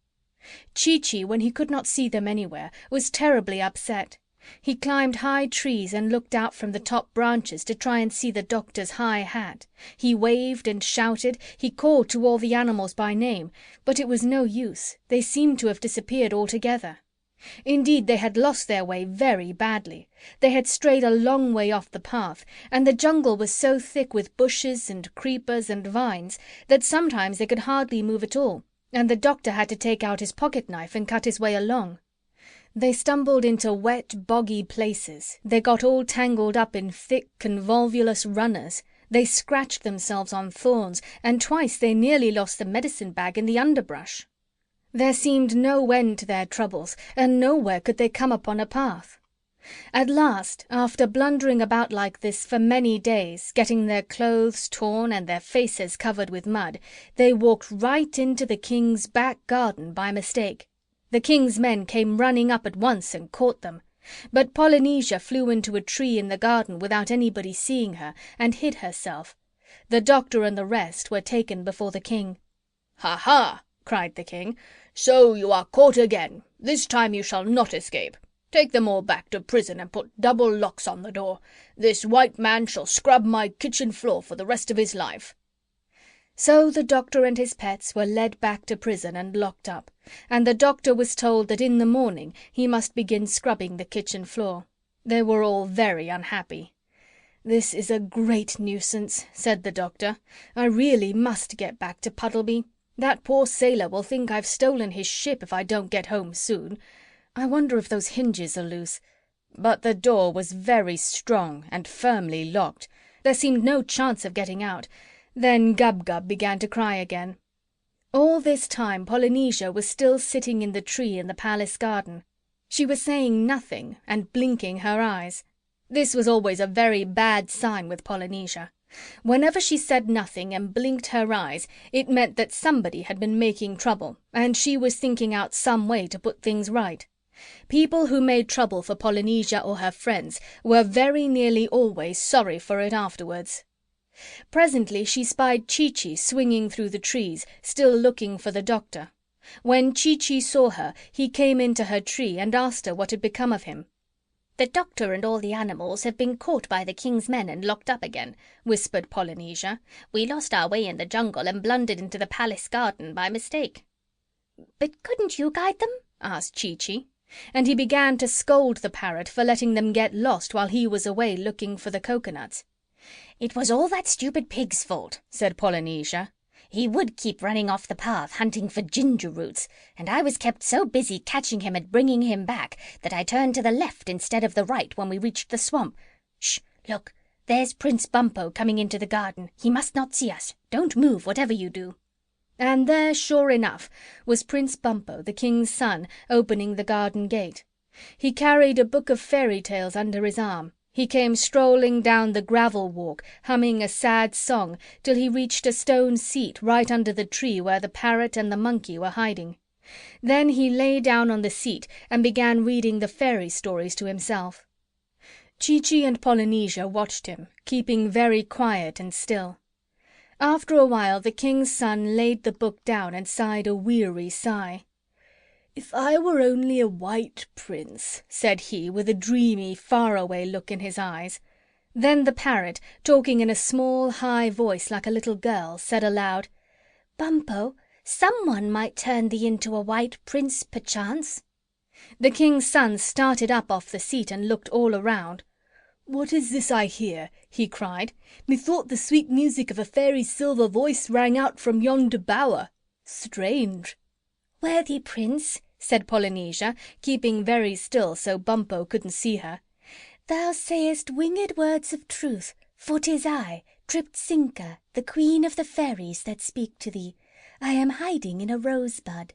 Chee-Chee, when he could not see them anywhere, was terribly upset. He climbed high trees and looked out from the top branches to try and see the doctor's high hat. He waved and shouted, he called to all the animals by name, but it was no use. They seemed to have disappeared altogether. Indeed, they had lost their way very badly. They had strayed a long way off the path, and the jungle was so thick with bushes and creepers and vines that sometimes they could hardly move at all, and the doctor had to take out his pocket-knife and cut his way along. They stumbled into wet, boggy places. They got all tangled up in thick, convolvulous runners. They scratched themselves on thorns, and twice they nearly lost the medicine bag in the underbrush. There seemed no end to their troubles, and nowhere could they come upon a path. At last, after blundering about like this for many days, getting their clothes torn and their faces covered with mud, they walked right into the king's back garden by mistake. The king's men came running up at once and caught them. But Polynesia flew into a tree in the garden without anybody seeing her, and hid herself. The doctor and the rest were taken before the king. "Ha ha!" cried the king. "So you are caught again. This time you shall not escape. Take them all back to prison and put double locks on the door. This white man shall scrub my kitchen floor for the rest of his life." So the doctor and his pets were led back to prison and locked up, and the doctor was told that in the morning he must begin scrubbing the kitchen floor. They were all very unhappy. "This is a great nuisance," said the doctor. "I really must get back to Puddleby. That poor sailor will think I've stolen his ship if I don't get home soon. I wonder if those hinges are loose." But the door was very strong and firmly locked, There seemed no chance of getting out. Then Gub-Gub began to cry again. All this time Polynesia was still sitting in the tree in the palace garden. She was saying nothing and blinking her eyes. This was always a very bad sign with Polynesia. Whenever she said nothing and blinked her eyes, it meant that somebody had been making trouble, and she was thinking out some way to put things right. People who made trouble for Polynesia or her friends were very nearly always sorry for it afterwards. Presently she spied Chee-Chee swinging through the trees, still looking for the doctor. When Chee-Chee saw her, he came into her tree and asked her what had become of him. "The doctor and all the animals have been caught by the king's men and locked up again," whispered Polynesia. "We lost our way in the jungle and blundered into the palace garden by mistake." "But couldn't you guide them?" asked Chee-Chee. And he began to scold the parrot for letting them get lost while he was away looking for the coconuts. "It was all that stupid pig's fault," said Polynesia. "He would keep running off the path, hunting for ginger roots, and I was kept so busy catching him and bringing him back that I turned to the left instead of the right when we reached the swamp. Shh! Look, there's Prince Bumpo coming into the garden. He must not see us. Don't move, whatever you do." And there, sure enough, was Prince Bumpo, the king's son, opening the garden gate. He carried a book of fairy tales under his arm. He came strolling down the gravel walk, humming a sad song, till he reached a stone seat right under the tree where the parrot and the monkey were hiding. Then he lay down on the seat and began reading the fairy stories to himself. Chee-Chee and Polynesia watched him, keeping very quiet and still. After a while the king's son laid the book down and sighed a weary sigh. "If I were only a white prince," said he, with a dreamy, far-away look in his eyes. Then the parrot, talking in a small, high voice like a little girl, said aloud, "Bumpo, someone might turn thee into a white prince, perchance." The king's son started up off the seat and looked all around. "What is this I hear?" he cried. "Methought the sweet music of a fairy's silver voice rang out from yonder bower. Strange!" "Worthy prince," said Polynesia, keeping very still so Bumpo couldn't see her, "thou sayest winged words of truth, for 'tis I, Triptsinka, the queen of the fairies, that speak to thee. I am hiding in a rosebud."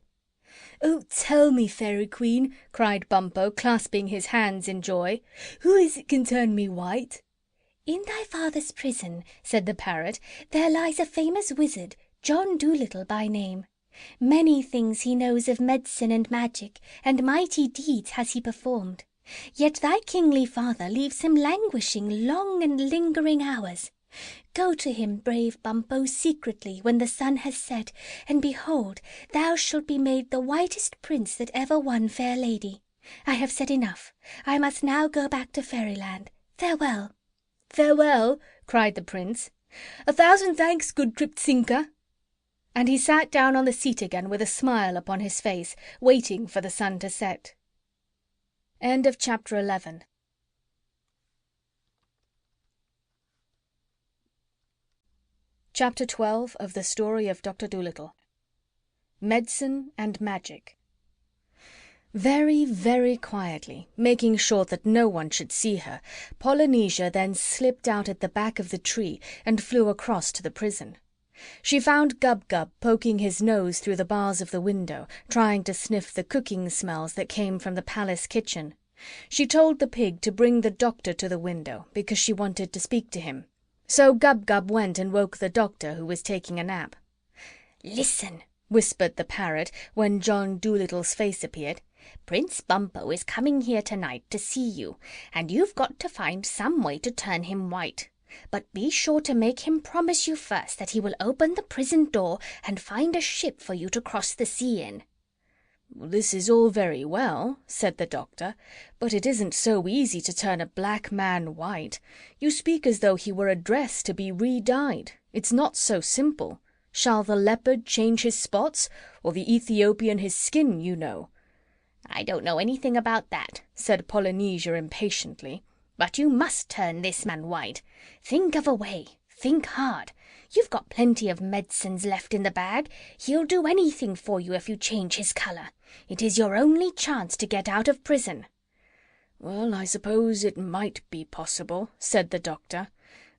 "Oh, tell me, fairy queen," cried Bumpo, clasping his hands in joy. "Who is it can turn me white?" "In thy father's prison," said the parrot, "there lies a famous wizard, John Dolittle by name. Many things he knows of medicine and magic, and mighty deeds has he performed. Yet thy kingly father leaves him languishing long and lingering hours. Go to him, brave Bumpo, secretly, when the sun has set, and behold, thou shalt be made the whitest prince that ever won fair lady. I have said enough. I must now go back to fairyland. Farewell." "Farewell!" cried the prince. "1,000 thanks, good Triptsinka." And he sat down on the seat again with a smile upon his face, waiting for the sun to set. End of chapter 11. Chapter 12 of the Story of Doctor Dolittle. Medicine and Magic. Very, very quietly, making sure that no one should see her, Polynesia then slipped out at the back of the tree and flew across to the prison. She found Gub-Gub poking his nose through the bars of the window, trying to sniff the cooking smells that came from the palace kitchen. She told the pig to bring the doctor to the window because she wanted to speak to him. So Gub-Gub went and woke the doctor, who was taking a nap. "Listen," whispered the parrot when John Dolittle's face appeared. "Prince Bumpo is coming here tonight to see you, and you've got to find some way to turn him white. But be sure to make him promise you first that he will open the prison door and find a ship for you to cross the sea in." "This is all very well," said the doctor, "but it isn't so easy to turn a black man white. You speak as though he were a dress to be re-dyed. It's not so simple. Shall the leopard change his spots, or the Ethiopian his skin, you know?" "I don't know anything about that," said Polynesia impatiently. "But you must turn this man white. Think of a way. Think hard. You've got plenty of medicines left in the bag. He'll do anything for you if you change his color. It is your only chance to get out of prison." "Well, I suppose it might be possible," said the doctor.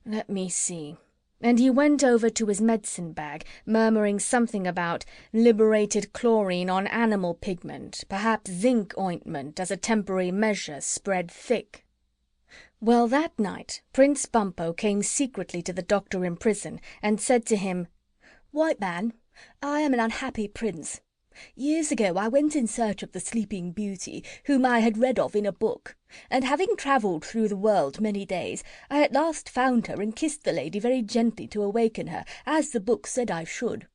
Let me see. And he went over to his medicine bag, murmuring something about liberated chlorine on animal pigment, perhaps zinc ointment as a temporary measure spread thick. Well, that night Prince Bumpo came secretly to the doctor in prison and said to him, "White man, I am an unhappy prince. Years ago I went in search of the Sleeping Beauty, whom I had read of in a book, and having travelled through the world many days, I at last found her and kissed the lady very gently to awaken her, as the book said I should.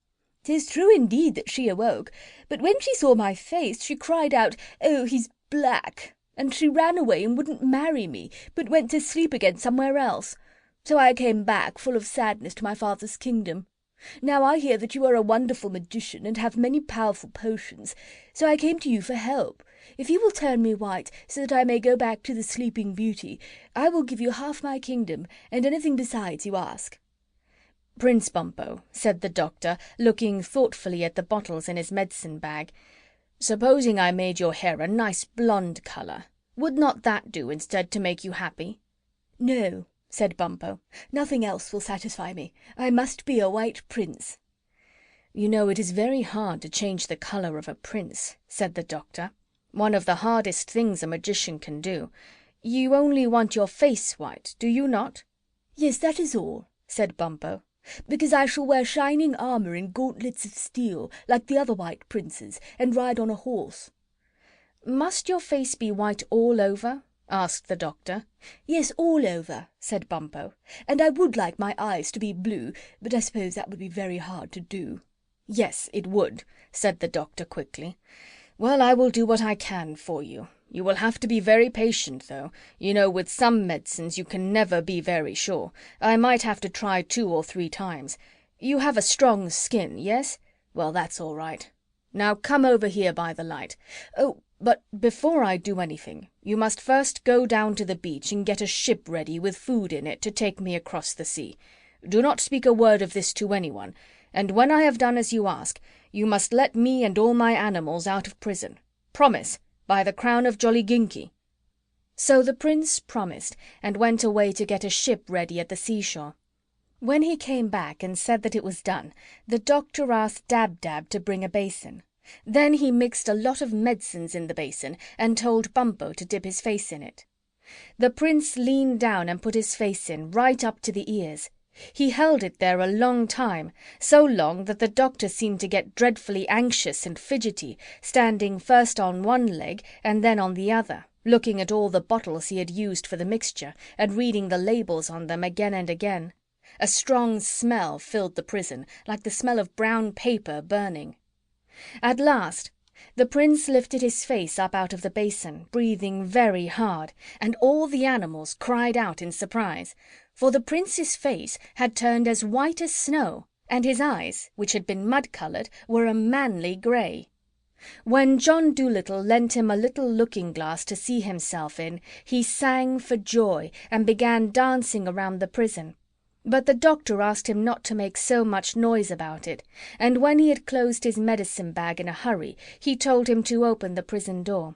'Tis true indeed that she awoke, but when she saw my face she cried out, 'Oh, he's black!' and she ran away and wouldn't marry me, but went to sleep again somewhere else. So I came back, full of sadness, to my father's kingdom. Now I hear that you are a wonderful magician and have many powerful potions, so I came to you for help. If you will turn me white, so that I may go back to the Sleeping Beauty, I will give you half my kingdom, and anything besides you ask." "Prince Bumpo," said the doctor, looking thoughtfully at the bottles in his medicine bag, "supposing I made your hair a nice blonde colour, would not that do instead to make you happy?" "No," said Bumpo, "nothing else will satisfy me. I must be a white prince." "You know, it is very hard to change the colour of a prince," said the doctor. "One of the hardest things a magician can do. You only want your face white, do you not?" "Yes, that is all," said Bumpo, "because I shall wear shining armour and gauntlets of steel, like the other white princes, and ride on a horse." "Must your face be white all over?" asked the doctor. "Yes, all over," said Bumpo, "and I would like my eyes to be blue, but I suppose that would be very hard to do." "Yes, it would," said the doctor quickly. "Well, I will do what I can for you. You will have to be very patient, though. You know, with some medicines you can never be very sure. I might have to try 2 or 3 times. You have a strong skin, yes? Well, that's all right. Now come over here by the light. Oh, but before I do anything, you must first go down to the beach and get a ship ready with food in it to take me across the sea. Do not speak a word of this to anyone, and when I have done as you ask, you must let me and all my animals out of prison. Promise, by the crown of Jolliginki." So the prince promised, and went away to get a ship ready at the seashore. When he came back and said that it was done, the doctor asked Dab-Dab to bring a basin. Then he mixed a lot of medicines in the basin and told Bumpo to dip his face in it. The prince leaned down and put his face in, right up to the ears. He held it there a long time, so long that the doctor seemed to get dreadfully anxious and fidgety, standing first on one leg and then on the other, looking at all the bottles he had used for the mixture, and reading the labels on them again and again. A strong smell filled the prison, like the smell of brown paper burning. At last the prince lifted his face up out of the basin, breathing very hard, and all the animals cried out in surprise, for the prince's face had turned as white as snow, and his eyes, which had been mud-coloured, were a manly grey. When John Dolittle lent him a little looking-glass to see himself in, he sang for joy and began dancing around the prison. But the doctor asked him not to make so much noise about it, and when he had closed his medicine bag in a hurry, he told him to open the prison door.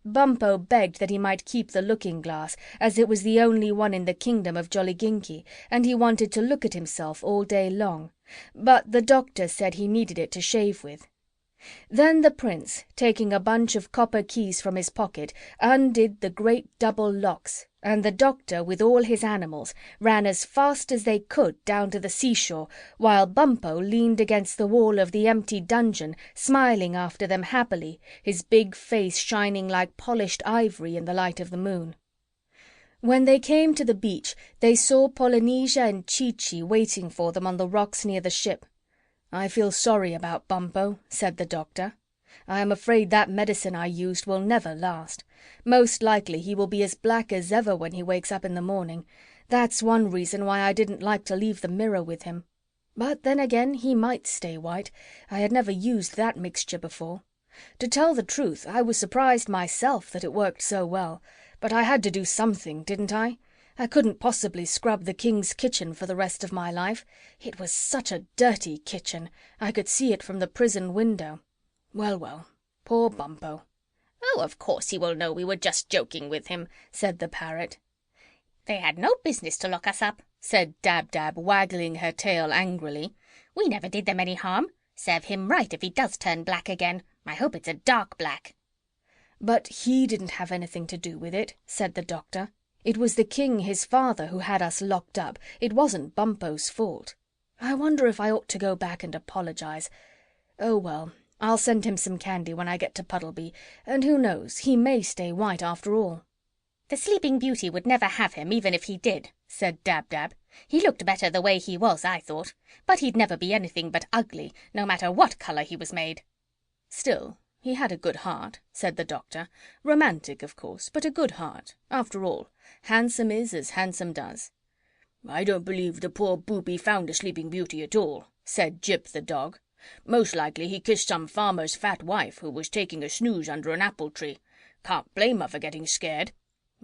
Bumpo begged that he might keep the looking-glass, as it was the only one in the kingdom of Jolliginki, and he wanted to look at himself all day long, but the doctor said he needed it to shave with. Then the prince, taking a bunch of copper keys from his pocket, undid the great double locks, and the doctor, with all his animals, ran as fast as they could down to the seashore, while Bumpo leaned against the wall of the empty dungeon, smiling after them happily, his big face shining like polished ivory in the light of the moon. When they came to the beach, they saw Polynesia and Chi-Chi waiting for them on the rocks near the ship. "I feel sorry about Bumpo," said the doctor. "I am afraid that medicine I used will never last. Most likely he will be as black as ever when he wakes up in the morning. That's one reason why I didn't like to leave the mirror with him. But then again, he might stay white. I had never used that mixture before. To tell the truth, I was surprised myself that it worked so well. But I had to do something, didn't I? I couldn't possibly scrub the king's kitchen for the rest of my life. It was such a dirty kitchen. I could see it from the prison window. Well, well, poor Bumpo." "Oh, of course he will know we were just joking with him," said the parrot. "They had no business to lock us up," said Dab-Dab, waggling her tail angrily. "We never did them any harm. Serve him right if he does turn black again. I hope it's a dark black." "But he didn't have anything to do with it," said the doctor. "It was the king, his father, who had us locked up. It wasn't Bumpo's fault. I wonder if I ought to go back and apologize. Oh, well, I'll send him some candy when I get to Puddleby, and who knows, he may stay white after all." "The Sleeping Beauty would never have him, even if he did," said Dab-Dab. "He looked better the way he was, I thought. But he'd never be anything but ugly, no matter what colour he was made." "Still, he had a good heart," said the doctor. "Romantic, of course, but a good heart. After all, handsome is as handsome does." "I don't believe the poor booby found a Sleeping Beauty at all," said Jip the dog. "Most likely he kissed some farmer's fat wife who was taking a snooze under an apple tree. Can't blame her for getting scared.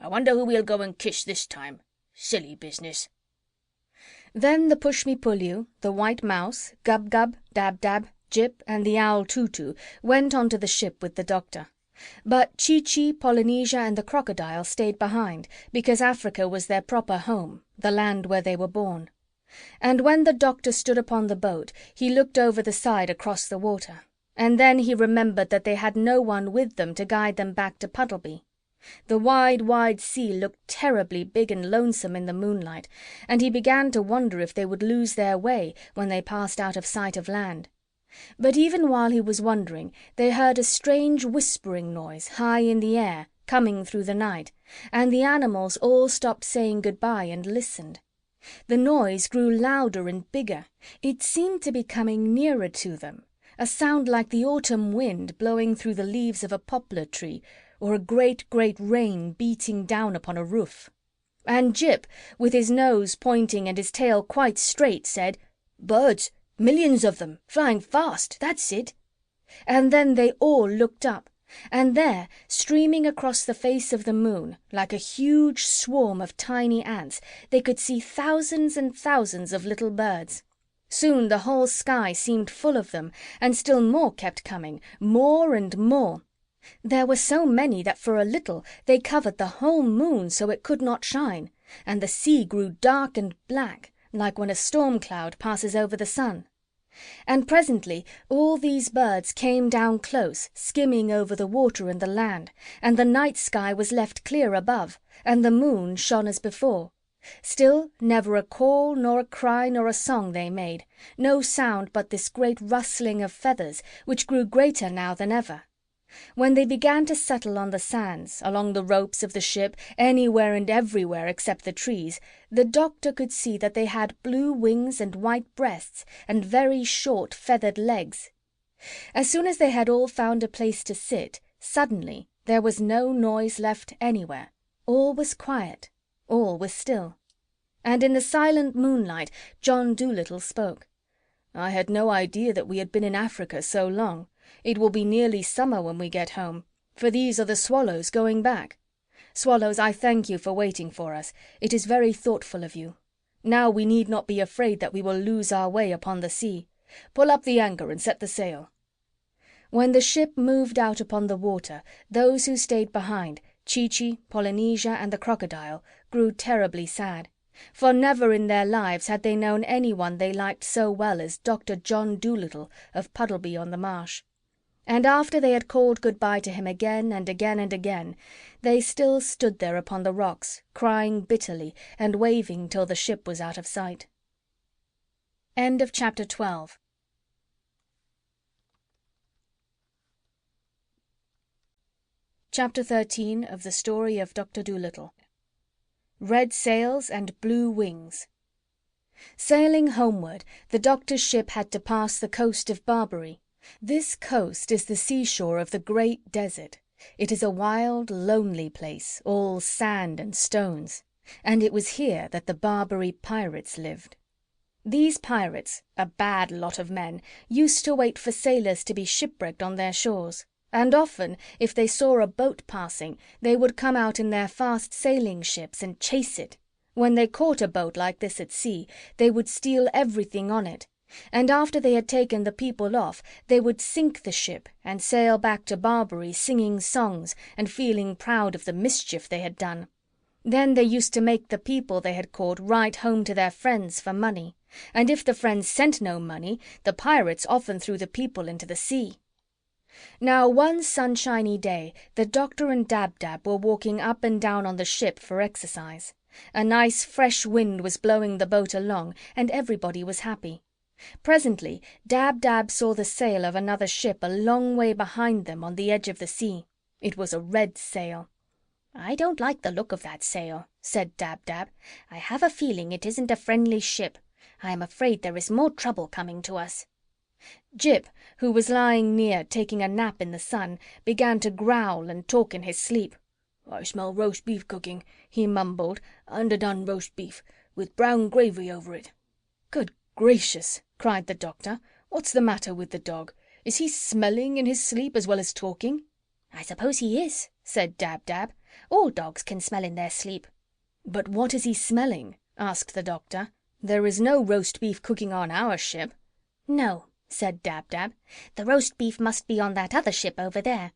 I wonder who he'll go and kiss this time. Silly business." Then the Push-me-pull-you, the White Mouse, Gub-Gub, Dab-Dab, Jip, and the Owl Too-Too went on to the ship with the doctor. But Chee-Chee, Polynesia, and the Crocodile stayed behind, because Africa was their proper home, the land where they were born. And when the doctor stood upon the boat, he looked over the side across the water, and then he remembered that they had no one with them to guide them back to Puddleby. The wide, wide sea looked terribly big and lonesome in the moonlight, and he began to wonder if they would lose their way when they passed out of sight of land. But even while he was wondering, they heard a strange whispering noise high in the air, coming through the night, and the animals all stopped saying goodbye and listened. The noise grew louder and bigger. It seemed to be coming nearer to them, a sound like the autumn wind blowing through the leaves of a poplar tree, or a great, great rain beating down upon a roof. And Jip, with his nose pointing and his tail quite straight, said, "Birds! Millions of them! Flying fast! That's it!" And then they all looked up, and there, streaming across the face of the moon, like a huge swarm of tiny ants, they could see thousands and thousands of little birds. Soon the whole sky seemed full of them, and still more kept coming, more and more. There were so many that for a little they covered the whole moon so it could not shine, and the sea grew dark and black, like when a storm cloud passes over the sun. And presently all these birds came down close, skimming over the water and the land, and the night sky was left clear above, and the moon shone as before. Still never a call nor a cry nor a song they made, no sound but this great rustling of feathers, which grew greater now than ever. When they began to settle on the sands, along the ropes of the ship, anywhere and everywhere except the trees, the doctor could see that they had blue wings and white breasts and very short feathered legs. As soon as they had all found a place to sit, suddenly there was no noise left anywhere. All was quiet. All was still. And in the silent moonlight John Dolittle spoke. "I had no idea that we had been in Africa so long. It will be nearly summer when we get home, for these are the swallows going back. Swallows, I thank you for waiting for us. It is very thoughtful of you. Now we need not be afraid that we will lose our way upon the sea. Pull up the anchor and set the sail." When the ship moved out upon the water, those who stayed behind, Chee-Chee, Polynesia, and the Crocodile, grew terribly sad, for never in their lives had they known anyone they liked so well as Doctor John Dolittle of Puddleby on the Marsh. And after they had called good-bye to him again and again and again, they still stood there upon the rocks, crying bitterly and waving till the ship was out of sight. End of chapter 12. Chapter 13 of the Story of Doctor Dolittle. Red sails and blue wings. Sailing homeward, the doctor's ship had to pass the coast of Barbary. This coast is the seashore of the great desert. It is a wild, lonely place, all sand and stones, and it was here that the Barbary pirates lived. These pirates, a bad lot of men, used to wait for sailors to be shipwrecked on their shores, and often, if they saw a boat passing, they would come out in their fast sailing ships and chase it. When they caught a boat like this at sea, they would steal everything on it, and after they had taken the people off, they would sink the ship and sail back to Barbary singing songs and feeling proud of the mischief they had done. Then they used to make the people they had caught write home to their friends for money, and if the friends sent no money, the pirates often threw the people into the sea. Now one sunshiny day the Doctor and Dab-Dab were walking up and down on the ship for exercise. A nice fresh wind was blowing the boat along, and everybody was happy. Presently Dab-Dab saw the sail of another ship a long way behind them on the edge of the sea. It was a red sail. "I don't like the look of that sail," said Dab-Dab. "I have a feeling it isn't a friendly ship. I am afraid there is more trouble coming to us." Jip, who was lying near taking a nap in the sun, began to growl and talk in his sleep. "I smell roast beef cooking," he mumbled. "Underdone roast beef, with brown gravy over it." "Good gracious!" cried the Doctor. "What's the matter with the dog? Is he smelling in his sleep as well as talking?" "I suppose he is," said Dab-Dab. "All dogs can smell in their sleep." "But what is he smelling?" asked the Doctor. "There is no roast beef cooking on our ship." "No," said Dab-Dab. "The roast beef must be on that other ship over there."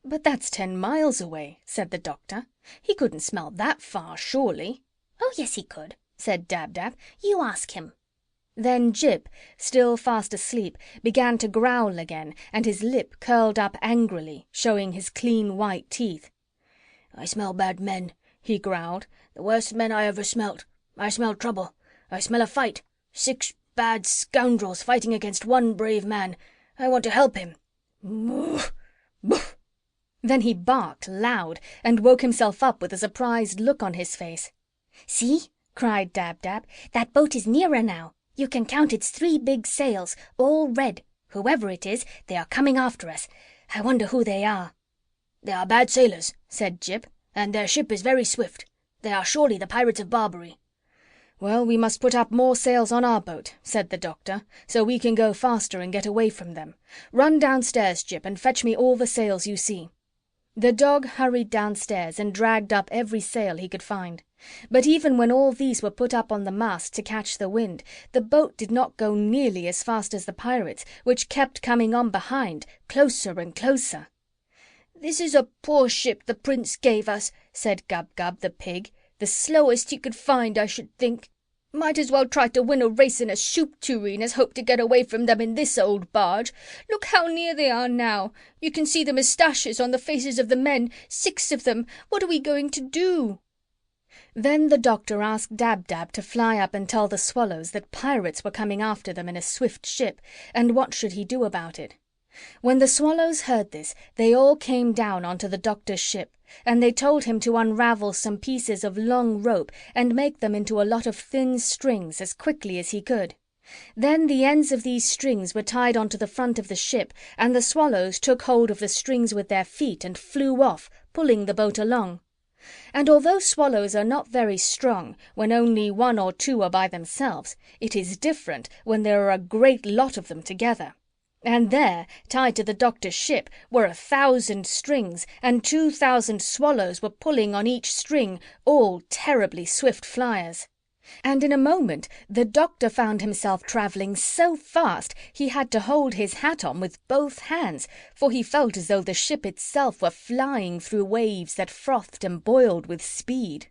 "But that's 10 miles away," said the Doctor. "He couldn't smell that far, surely." "Oh, yes, he could," said Dab-Dab. "You ask him." Then Jip, still fast asleep, began to growl again, and his lip curled up angrily, showing his clean white teeth. "I smell bad men," he growled. "The worst men I ever smelt. I smell trouble. I smell a fight. 6 bad scoundrels fighting against one brave man. I want to help him. Boof! Boof!" Then he barked loud and woke himself up with a surprised look on his face. "See?" cried Dab-Dab. "That boat is nearer now. You can count its 3 big sails, all red. Whoever it is, they are coming after us. I wonder who they are." "They are bad sailors," said Jip, "and their ship is very swift. They are surely the pirates of Barbary." "Well, we must put up more sails on our boat," said the Doctor, "so we can go faster and get away from them. Run downstairs, Jip, and fetch me all the sails you see." The dog hurried downstairs and dragged up every sail he could find. But even when all these were put up on the mast to catch the wind, the boat did not go nearly as fast as the pirates, which kept coming on behind, closer and closer. "This is a poor ship the prince gave us," said Gub-Gub the pig. "The slowest he could find, I should think. Might as well try to win a race in a soup tureen as hope to get away from them in this old barge. Look how near they are now. You can see the moustaches on the faces of the men, 6 of them. What are we going to do?" Then the Doctor asked Dab-Dab to fly up and tell the swallows that pirates were coming after them in a swift ship, and what should he do about it. When the swallows heard this, they all came down onto the Doctor's ship, and they told him to unravel some pieces of long rope and make them into a lot of thin strings as quickly as he could. Then the ends of these strings were tied onto the front of the ship, and the swallows took hold of the strings with their feet and flew off, pulling the boat along. And although swallows are not very strong when only 1 or 2 are by themselves, it is different when there are a great lot of them together. And there, tied to the Doctor's ship, were 1,000 strings, and 2,000 swallows were pulling on each string, all terribly swift flyers. And in a moment the Doctor found himself travelling so fast he had to hold his hat on with both hands, for he felt as though the ship itself were flying through waves that frothed and boiled with speed.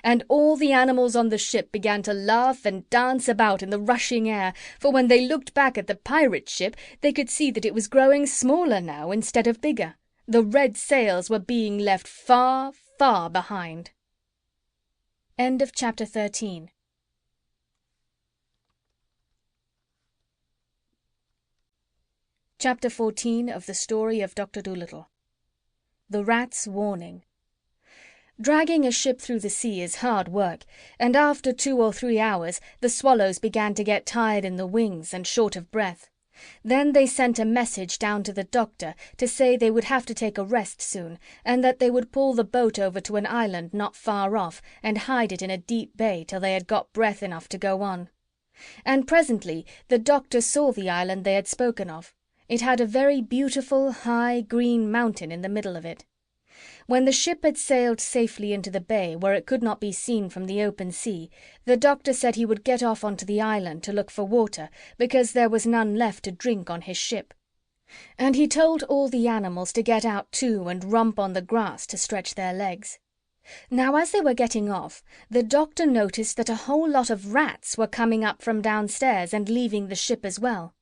And all the animals on the ship began to laugh and dance about in the rushing air, for when they looked back at the pirate ship they could see that it was growing smaller now instead of bigger. The red sails were being left far, far behind. End of chapter 13. Chapter 14 of the Story of Doctor Dolittle. The Rat's Warning. Dragging a ship through the sea is hard work, and after 2 or 3 hours the swallows began to get tired in the wings and short of breath. Then they sent a message down to the Doctor to say they would have to take a rest soon, and that they would pull the boat over to an island not far off and hide it in a deep bay till they had got breath enough to go on. And presently the Doctor saw the island they had spoken of. It had a very beautiful, high, green mountain in the middle of it. When the ship had sailed safely into the bay, where it could not be seen from the open sea, the Doctor said he would get off onto the island to look for water, because there was none left to drink on his ship. And he told all the animals to get out too and romp on the grass to stretch their legs. Now, as they were getting off, the doctor noticed that a whole lot of rats were coming up from downstairs and leaving the ship as well.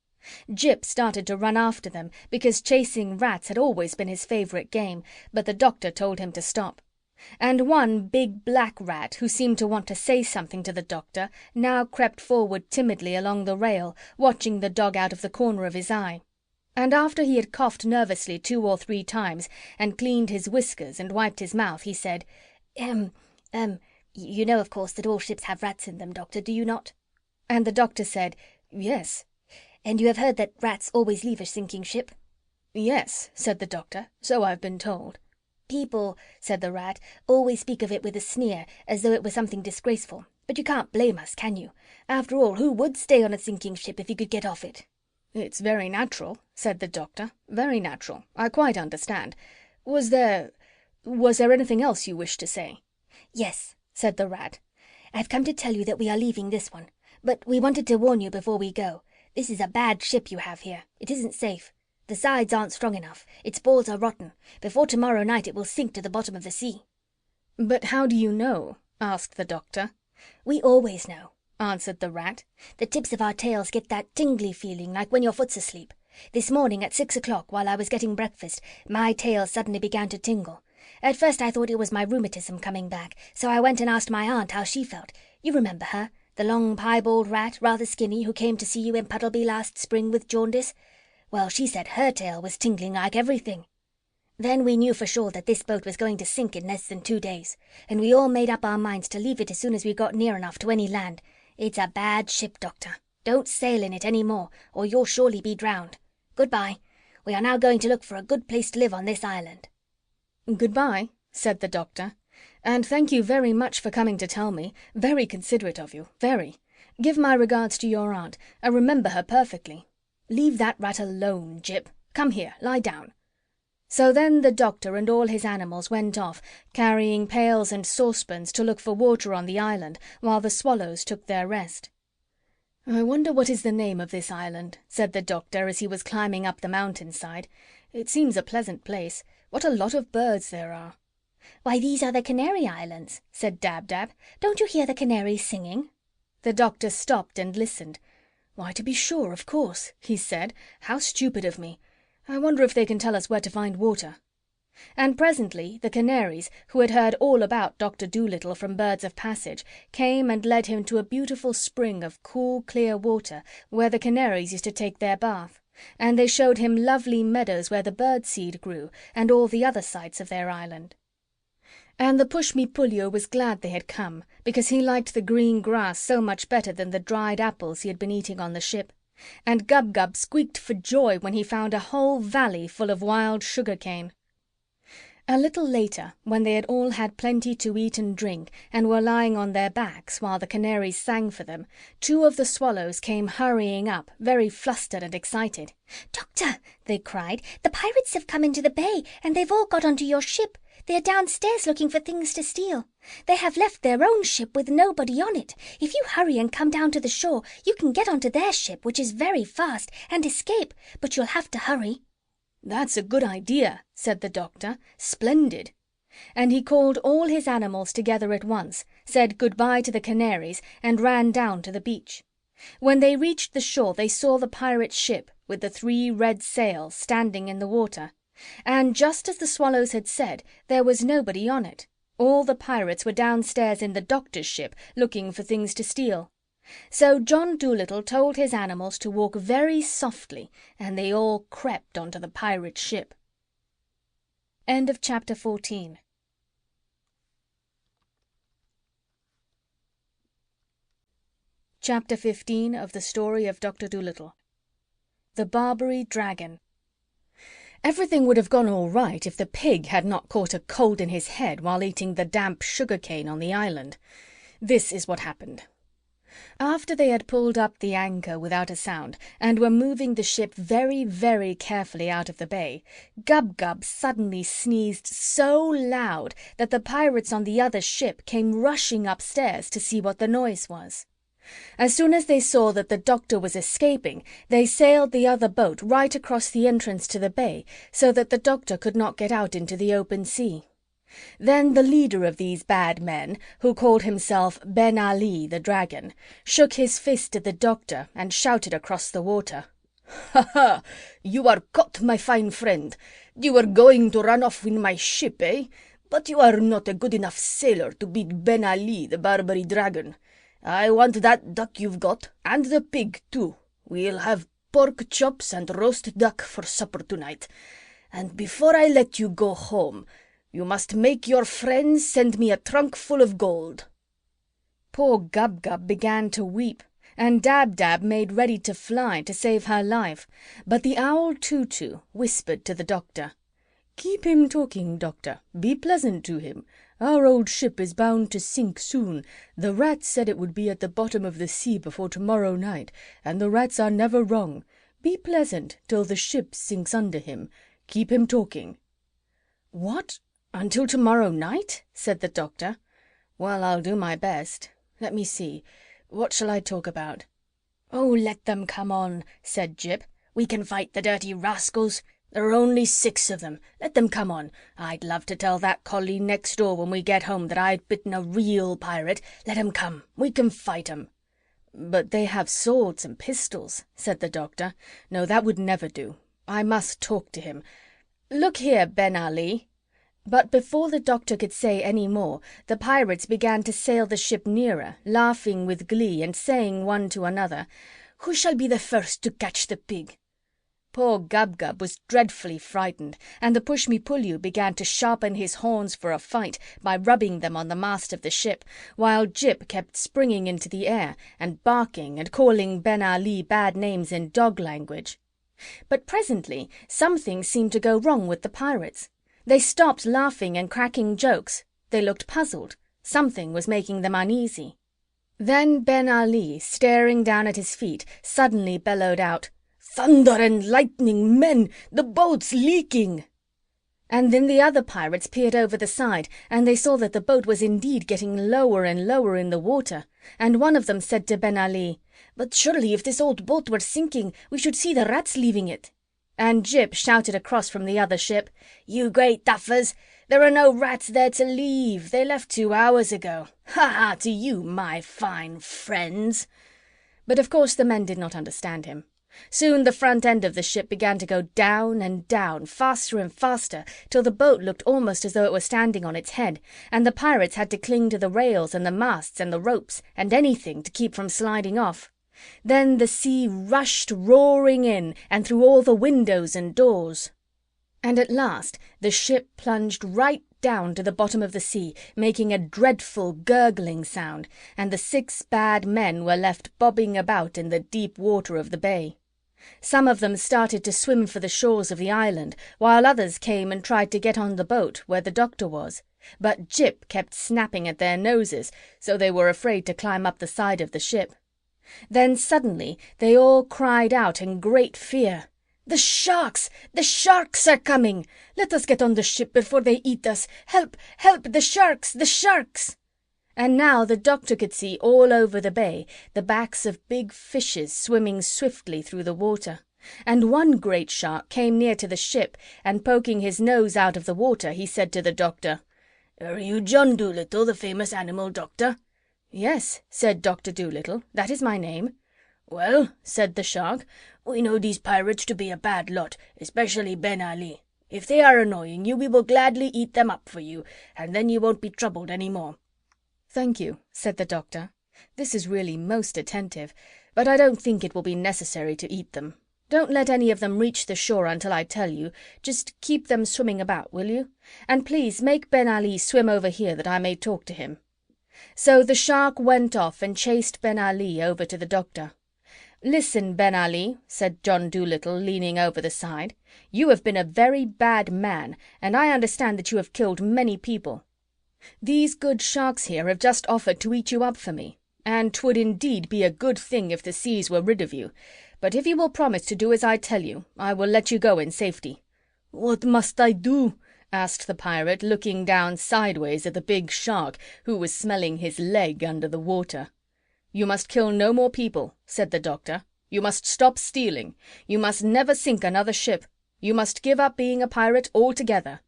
Jip started to run after them, because chasing rats had always been his favourite game, but the doctor told him to stop. And one big black rat, who seemed to want to say something to the doctor, now crept forward timidly along the rail, watching the dog out of the corner of his eye. And after he had coughed nervously 2 or 3 times and cleaned his whiskers and wiped his mouth, he said, You know, of course, that all ships have rats in them, Doctor, do you not?" And the doctor said, "Yes." "And you have heard that rats always leave a sinking ship?" "Yes," said the doctor, "so I've been told." "People," said the rat, "always speak of it with a sneer, as though it were something disgraceful. But you can't blame us, can you? After all, who would stay on a sinking ship if he could get off it?" "It's very natural," said the doctor. "Very natural. I quite understand. Was there anything else you wished to say?" "Yes," said the rat. "I've come to tell you that we are leaving this one. But we wanted to warn you before we go. This is a bad ship you have here. It isn't safe. The sides aren't strong enough. Its boards are rotten. Before tomorrow night it will sink to the bottom of the sea." "But how do you know?" asked the doctor. "We always know," answered the rat. "The tips of our tails get that tingly feeling like when your foot's asleep. This morning at 6 o'clock, while I was getting breakfast, my tail suddenly began to tingle. At first I thought it was my rheumatism coming back, so I went and asked my aunt how she felt. You remember her, the long piebald rat, rather skinny, who came to see you in Puddleby last spring with jaundice? Well, she said her tail was tingling like everything. Then we knew for sure that this boat was going to sink in less than 2 days, and we all made up our minds to leave it as soon as we got near enough to any land. It's a bad ship, Doctor. Don't sail in it any more, or you'll surely be drowned. Goodbye. We are now going to look for a good place to live on this island." "Goodbye," said the doctor. "And thank you very much for coming to tell me. Very considerate of you, very. Give my regards to your aunt. I remember her perfectly. Leave that rat alone, Jip. Come here, lie down." So then the doctor and all his animals went off, carrying pails and saucepans to look for water on the island, while the swallows took their rest. "I wonder what is the name of this island," said the doctor as he was climbing up the mountainside. "It seems a pleasant place. What a lot of birds there are." "Why, these are the Canary Islands," said Dab-Dab. "Don't you hear the canaries singing?" The doctor stopped and listened. "Why, to be sure, of course," he said. "How stupid of me. I wonder if they can tell us where to find water." And presently the canaries, who had heard all about Dr. Dolittle from birds of passage, came and led him to a beautiful spring of cool, clear water where the canaries used to take their bath, and they showed him lovely meadows where the bird-seed grew, and all the other sights of their island. And the Pushmi-Pullyo was glad they had come, because he liked the green grass so much better than the dried apples he had been eating on the ship. And Gub-Gub squeaked for joy when he found a whole valley full of wild sugar-cane. A little later, when they had all had plenty to eat and drink, and were lying on their backs while the canaries sang for them, 2 of the swallows came hurrying up, very flustered and excited. "Doctor," they cried, "the pirates have come into the bay, and they've all got onto your ship. They are downstairs looking for things to steal. They have left their own ship with nobody on it. If you hurry and come down to the shore, you can get onto their ship, which is very fast, and escape, but you'll have to hurry." "That's a good idea," said the doctor. "Splendid." And he called all his animals together at once, said good-bye to the canaries, and ran down to the beach. When they reached the shore they saw the pirate ship, with the 3 red sails, standing in the water. And just as the swallows had said, there was nobody on it. All the pirates were downstairs in the doctor's ship, looking for things to steal. So John Dolittle told his animals to walk very softly, and they all crept onto the pirate ship. End of chapter 14. Chapter 15 of the Story of Doctor Dolittle. The Barbary Dragon. Everything would have gone all right if the pig had not caught a cold in his head while eating the damp sugar-cane on the island. This is what happened. After they had pulled up the anchor without a sound, and were moving the ship very, very carefully out of the bay, Gub-Gub suddenly sneezed so loud that the pirates on the other ship came rushing upstairs to see what the noise was. As soon as they saw that the doctor was escaping, they sailed the other boat right across the entrance to the bay, so that the doctor could not get out into the open sea. Then the leader of these bad men, who called himself Ben Ali the Dragon, shook his fist at the doctor and shouted across the water, "Ha ha! You are caught, my fine friend. You were going to run off in my ship, eh? But you are not a good enough sailor to beat Ben Ali the Barbary Dragon. I want that duck you've got, and the pig too. We'll have pork chops and roast duck for supper tonight. And before I let you go home, you must make your friends send me a trunk full of gold." Poor Gub-Gub began to weep, and Dab-Dab made ready to fly to save her life, but the owl Too-Too whispered to the doctor, "Keep him talking, doctor. Be pleasant to him. Our old ship is bound to sink soon. The rats said it would be at the bottom of the sea before tomorrow night, and the rats are never wrong. Be pleasant till the ship sinks under him. Keep him talking." "What? Until tomorrow night?" said the doctor. "Well, I'll do my best. Let me see. What shall I talk about?" "Oh, let them come on," said Jip. "We can fight the dirty rascals. There are only 6 of them. Let them come on. I'd love to tell that collie next door when we get home that I'd bitten a real pirate. Let 'em come. We can fight 'em." "But they have swords and pistols," said the doctor. "No, that would never do. I must talk to him. Look here, Ben Ali." But before the doctor could say any more, the pirates began to sail the ship nearer, laughing with glee and saying one to another, "Who shall be the first to catch the pig?" Poor Gub-Gub was dreadfully frightened, and the Push-me-pull-you began to sharpen his horns for a fight by rubbing them on the mast of the ship, while Jip kept springing into the air and barking and calling Ben Ali bad names in dog language. But presently something seemed to go wrong with the pirates. They stopped laughing and cracking jokes. They looked puzzled. Something was making them uneasy. Then Ben Ali, staring down at his feet, suddenly bellowed out, "Thunder and lightning, men! The boat's leaking!" And then the other pirates peered over the side, and they saw that the boat was indeed getting lower and lower in the water, and one of them said to Ben Ali, "But surely if this old boat were sinking, we should see the rats leaving it." And Jip shouted across from the other ship, "You great duffers! There are no rats there to leave. They left 2 hours ago. Ha ha to you, my fine friends!" But of course the men did not understand him. Soon the front end of the ship began to go down and down, faster and faster, till the boat looked almost as though it were standing on its head, and the pirates had to cling to the rails and the masts and the ropes and anything to keep from sliding off. Then the sea rushed roaring in and through all the windows and doors. And at last the ship plunged right down to the bottom of the sea, making a dreadful gurgling sound, and the 6 bad men were left bobbing about in the deep water of the bay. Some of them started to swim for the shores of the island, while others came and tried to get on the boat where the doctor was. But Jip kept snapping at their noses, so they were afraid to climb up the side of the ship. Then suddenly they all cried out in great fear, "The sharks! The sharks are coming! Let us get on the ship before they eat us! Help! Help! The sharks! The sharks!" And now the doctor could see all over the bay the backs of big fishes swimming swiftly through the water. And one great shark came near to the ship, and poking his nose out of the water, he said to the doctor, "Are you John Dolittle, the famous animal doctor?" "Yes," said Dr. Dolittle, "that is my name." "Well," said the shark, "we know these pirates to be a bad lot, especially Ben Ali. If they are annoying you, we will gladly eat them up for you, and then you won't be troubled any more." "Thank you," said the doctor. "This is really most attentive, but I don't think it will be necessary to eat them. Don't let any of them reach the shore until I tell you. Just keep them swimming about, will you? And please make Ben Ali swim over here that I may talk to him." So the shark went off and chased Ben Ali over to the doctor. "Listen, Ben Ali," said John Dolittle, leaning over the side. "You have been a very bad man, and I understand that you have killed many people. These good sharks here have just offered to eat you up for me, and 'twould indeed be a good thing if the seas were rid of you. But if you will promise to do as I tell you, I will let you go in safety." "What must I do?" asked the pirate, looking down sideways at the big shark, who was smelling his leg under the water. "You must kill no more people," said the doctor. "You must stop stealing. You must never sink another ship. You must give up being a pirate altogether."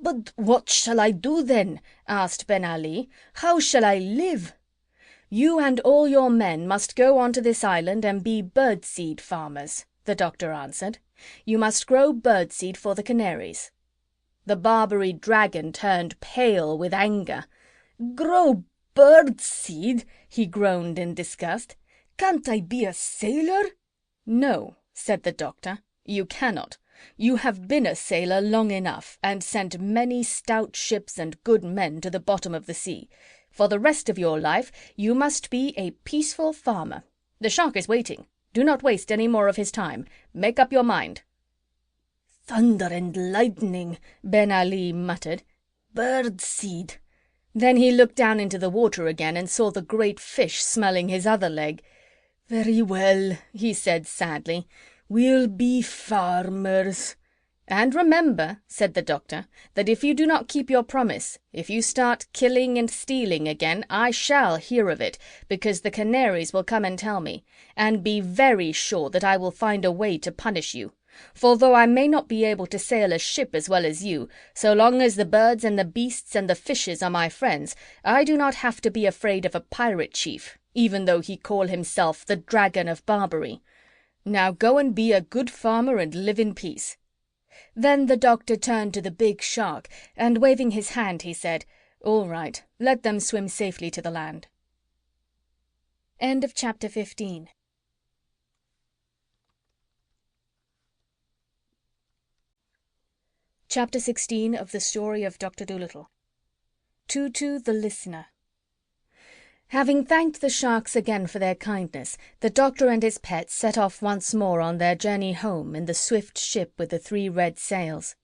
"But what shall I do then?" asked Ben Ali. "How shall I live?" "You and all your men must go onto this island and be birdseed farmers," the doctor answered. "You must grow birdseed for the canaries." The Barbary dragon turned pale with anger. "Grow birdseed?" he groaned in disgust. "Can't I be a sailor?" "No," said the doctor, "you cannot. You have been a sailor long enough and sent many stout ships and good men to the bottom of the sea. For the rest of your life you must be a peaceful farmer. The shark is waiting. Do not waste any more of his time. Make up your mind." "Thunder and lightning," Ben Ali muttered. "Birdseed." Then he looked down into the water again and saw the great fish smelling his other leg. "Very well," he said sadly. "We'll be farmers." "And remember," said the doctor, "that if you do not keep your promise, if you start killing and stealing again, I shall hear of it, because the canaries will come and tell me, and be very sure that I will find a way to punish you. For though I may not be able to sail a ship as well as you, so long as the birds and the beasts and the fishes are my friends, I do not have to be afraid of a pirate chief, even though he call himself the Dragon of Barbary. Now go and be a good farmer and live in peace." Then the doctor turned to the big shark, and waving his hand, he said, "All right, let them swim safely to the land." End of chapter 15. Chapter 16 of the Story of Doctor Dolittle. Tutu the Listener. Having thanked the sharks again for their kindness, the doctor and his pets set off once more on their journey home in the swift ship with the 3 red sails.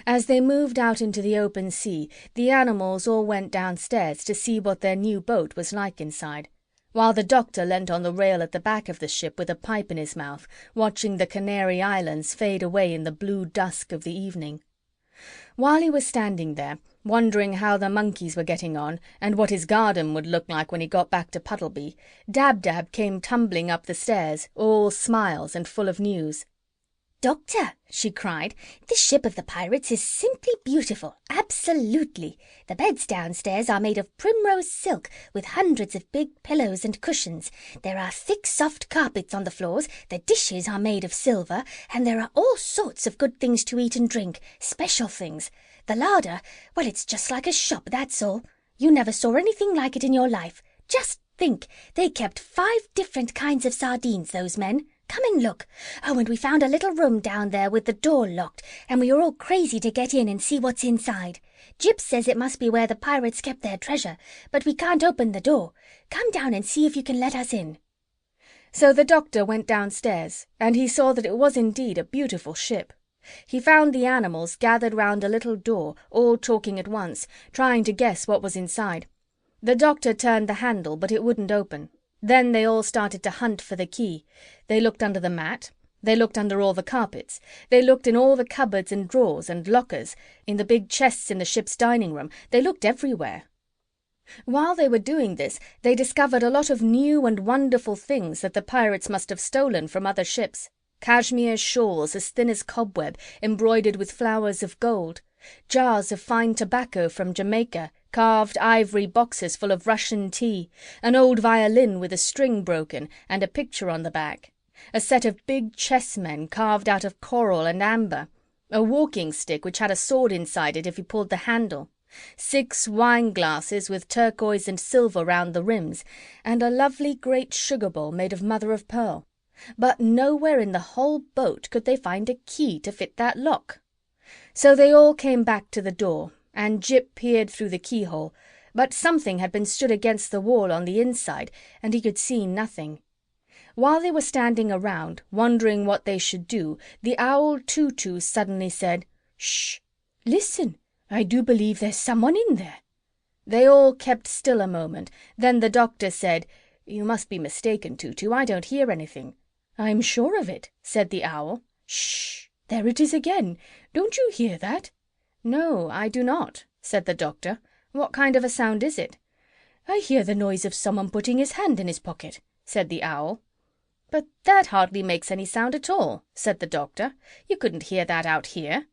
As they moved out into the open sea, the animals all went downstairs to see what their new boat was like inside, while the doctor leant on the rail at the back of the ship with a pipe in his mouth, watching the Canary Islands fade away in the blue dusk of the evening. While he was standing there, wondering how the monkeys were getting on and what his garden would look like when he got back to Puddleby, Dab-Dab came tumbling up the stairs, all smiles and full of news. "Doctor," she cried, "this ship of the pirates is simply beautiful, absolutely. The beds downstairs are made of primrose silk, with hundreds of big pillows and cushions. There are thick, soft carpets on the floors, the dishes are made of silver, and there are all sorts of good things to eat and drink, special things. The larder, well, it's just like a shop, that's all. You never saw anything like it in your life. Just think, they kept 5 different kinds of sardines, those men. Come and look. Oh, and we found a little room down there with the door locked, and we are all crazy to get in and see what's inside. Jip says it must be where the pirates kept their treasure, but we can't open the door. Come down and see if you can let us in." So the doctor went downstairs, and he saw that it was indeed a beautiful ship. He found the animals gathered round a little door, all talking at once, trying to guess what was inside. The doctor turned the handle, but it wouldn't open. Then they all started to hunt for the key. They looked under the mat. They looked under all the carpets. They looked in all the cupboards and drawers and lockers, in the big chests in the ship's dining room. They looked everywhere. While they were doing this, they discovered a lot of new and wonderful things that the pirates must have stolen from other ships. Cashmere shawls as thin as cobweb, embroidered with flowers of gold. Jars of fine tobacco from Jamaica, carved ivory boxes full of Russian tea, an old violin with a string broken and a picture on the back, a set of big chessmen carved out of coral and amber, a walking stick which had a sword inside it if you pulled the handle, 6 wine glasses with turquoise and silver round the rims, and a lovely great sugar bowl made of mother of pearl. But nowhere in the whole boat could they find a key to fit that lock. So they all came back to the door, and Jip peered through the keyhole, but something had been stood against the wall on the inside, and he could see nothing. While they were standing around, wondering what they should do, the owl Tutu suddenly said, "Shh! Listen! I do believe there's someone in there." They all kept still a moment. Then the doctor said, "You must be mistaken, Tutu. I don't hear anything." "I'm sure of it," said the owl. "Shh! There it is again. Don't you hear that?" "No, I do not," said the doctor. "What kind of a sound is it?" "I hear the noise of someone putting his hand in his pocket," said the owl. "But that hardly makes any sound at all," said the doctor. "You couldn't hear that out here."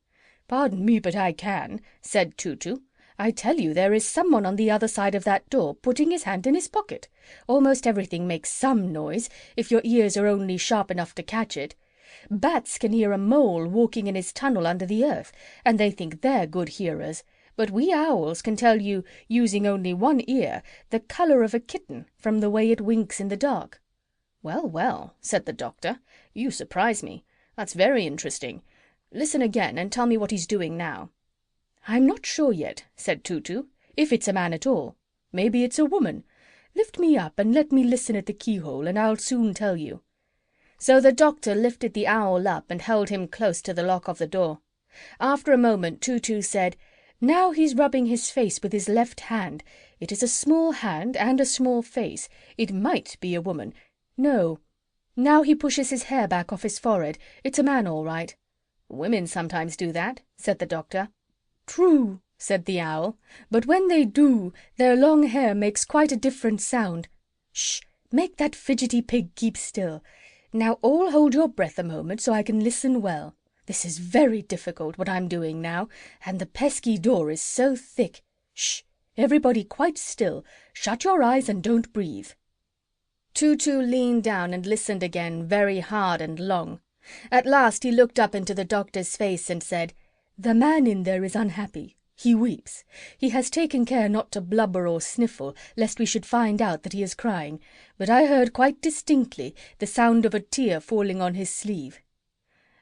"Pardon me, but I can," said Tutu. "I tell you there is someone on the other side of that door putting his hand in his pocket. Almost everything makes some noise, if your ears are only sharp enough to catch it. Bats can hear a mole walking in his tunnel under the earth, and they think they're good hearers. But we owls can tell you, using only one ear, the colour of a kitten from the way it winks in the dark." "Well, well," said the doctor, "you surprise me. That's very interesting. Listen again and tell me what he's doing now." "I'm not sure yet," said Tutu, "if it's a man at all. Maybe it's a woman. Lift me up and let me listen at the keyhole, and I'll soon tell you." So the doctor lifted the owl up and held him close to the lock of the door. After a moment Tutu said, "Now he's rubbing his face with his left hand. It is a small hand and a small face. It might be a woman. No. Now he pushes his hair back off his forehead. It's a man all right." "Women sometimes do that," said the doctor. "True," said the owl, "but when they do, their long hair makes quite a different sound. Shh! Make that fidgety pig keep still. Now all hold your breath a moment so I can listen well. This is very difficult, what I'm doing now, and the pesky door is so thick. Shh! Everybody quite still. Shut your eyes and don't breathe." Tutu leaned down and listened again very hard and long. At last he looked up into the doctor's face and said, "The man in there is unhappy. He weeps. He has taken care not to blubber or sniffle, lest we should find out that he is crying, but I heard quite distinctly the sound of a tear falling on his sleeve."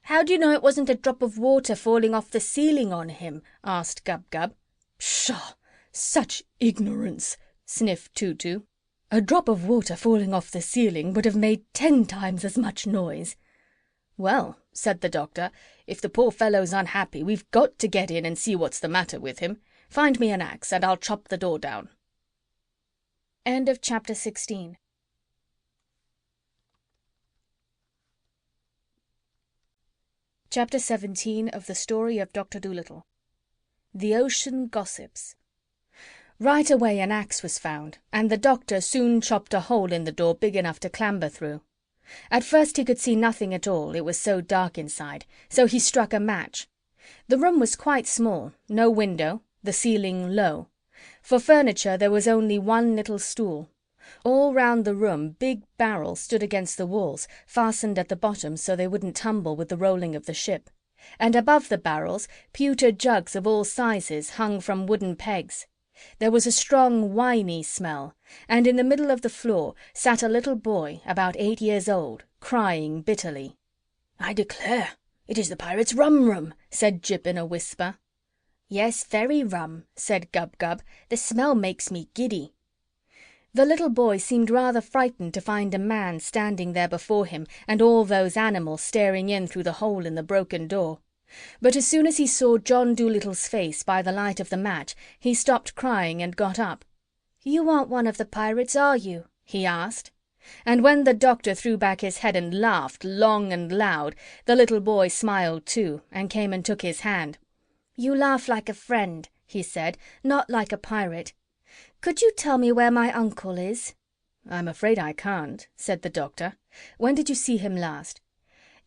"How do you know it wasn't a drop of water falling off the ceiling on him?" asked Gub-Gub. "Pshaw! Such ignorance!" sniffed Tutu. "A drop of water falling off the ceiling would have made 10 times as much noise." "Well," said the doctor, "if the poor fellow's unhappy, we've got to get in and see what's the matter with him. Find me an axe and I'll chop the door down." End of chapter 16. Chapter 17 of the Story of Doctor Dolittle. The Ocean Gossips. Right away an axe was found, and the doctor soon chopped a hole in the door big enough to clamber through. At first he could see nothing at all, it was so dark inside, so he struck a match. The room was quite small, no window, the ceiling low. For furniture there was only one little stool. All round the room big barrels stood against the walls, fastened at the bottom so they wouldn't tumble with the rolling of the ship. And above the barrels pewter jugs of all sizes hung from wooden pegs. There was a strong winey smell, and in the middle of the floor sat a little boy about 8 years old, crying bitterly. "I declare, it is the pirates' rum-room," said Jip in a whisper. "Yes, very rum," said Gub-Gub. "The smell makes me giddy." The little boy seemed rather frightened to find a man standing there before him and all those animals staring in through the hole in the broken door. But as soon as he saw John Dolittle's face by the light of the match, he stopped crying and got up. "You aren't one of the pirates, are you?" he asked. And when the doctor threw back his head and laughed long and loud, the little boy smiled too and came and took his hand. "You laugh like a friend," he said, "not like a pirate. Could you tell me where my uncle is?" "I'm afraid I can't," said the doctor. "When did you see him last?"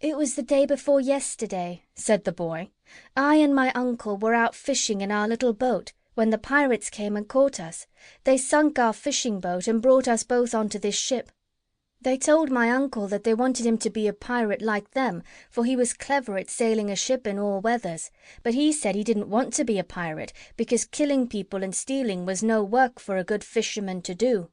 "It was the day before yesterday," said the boy. "I and my uncle were out fishing in our little boat when the pirates came and caught us. They sunk our fishing boat and brought us both onto this ship. They told my uncle that they wanted him to be a pirate like them, for he was clever at sailing a ship in all weathers, but he said he didn't want to be a pirate because killing people and stealing was no work for a good fisherman to do.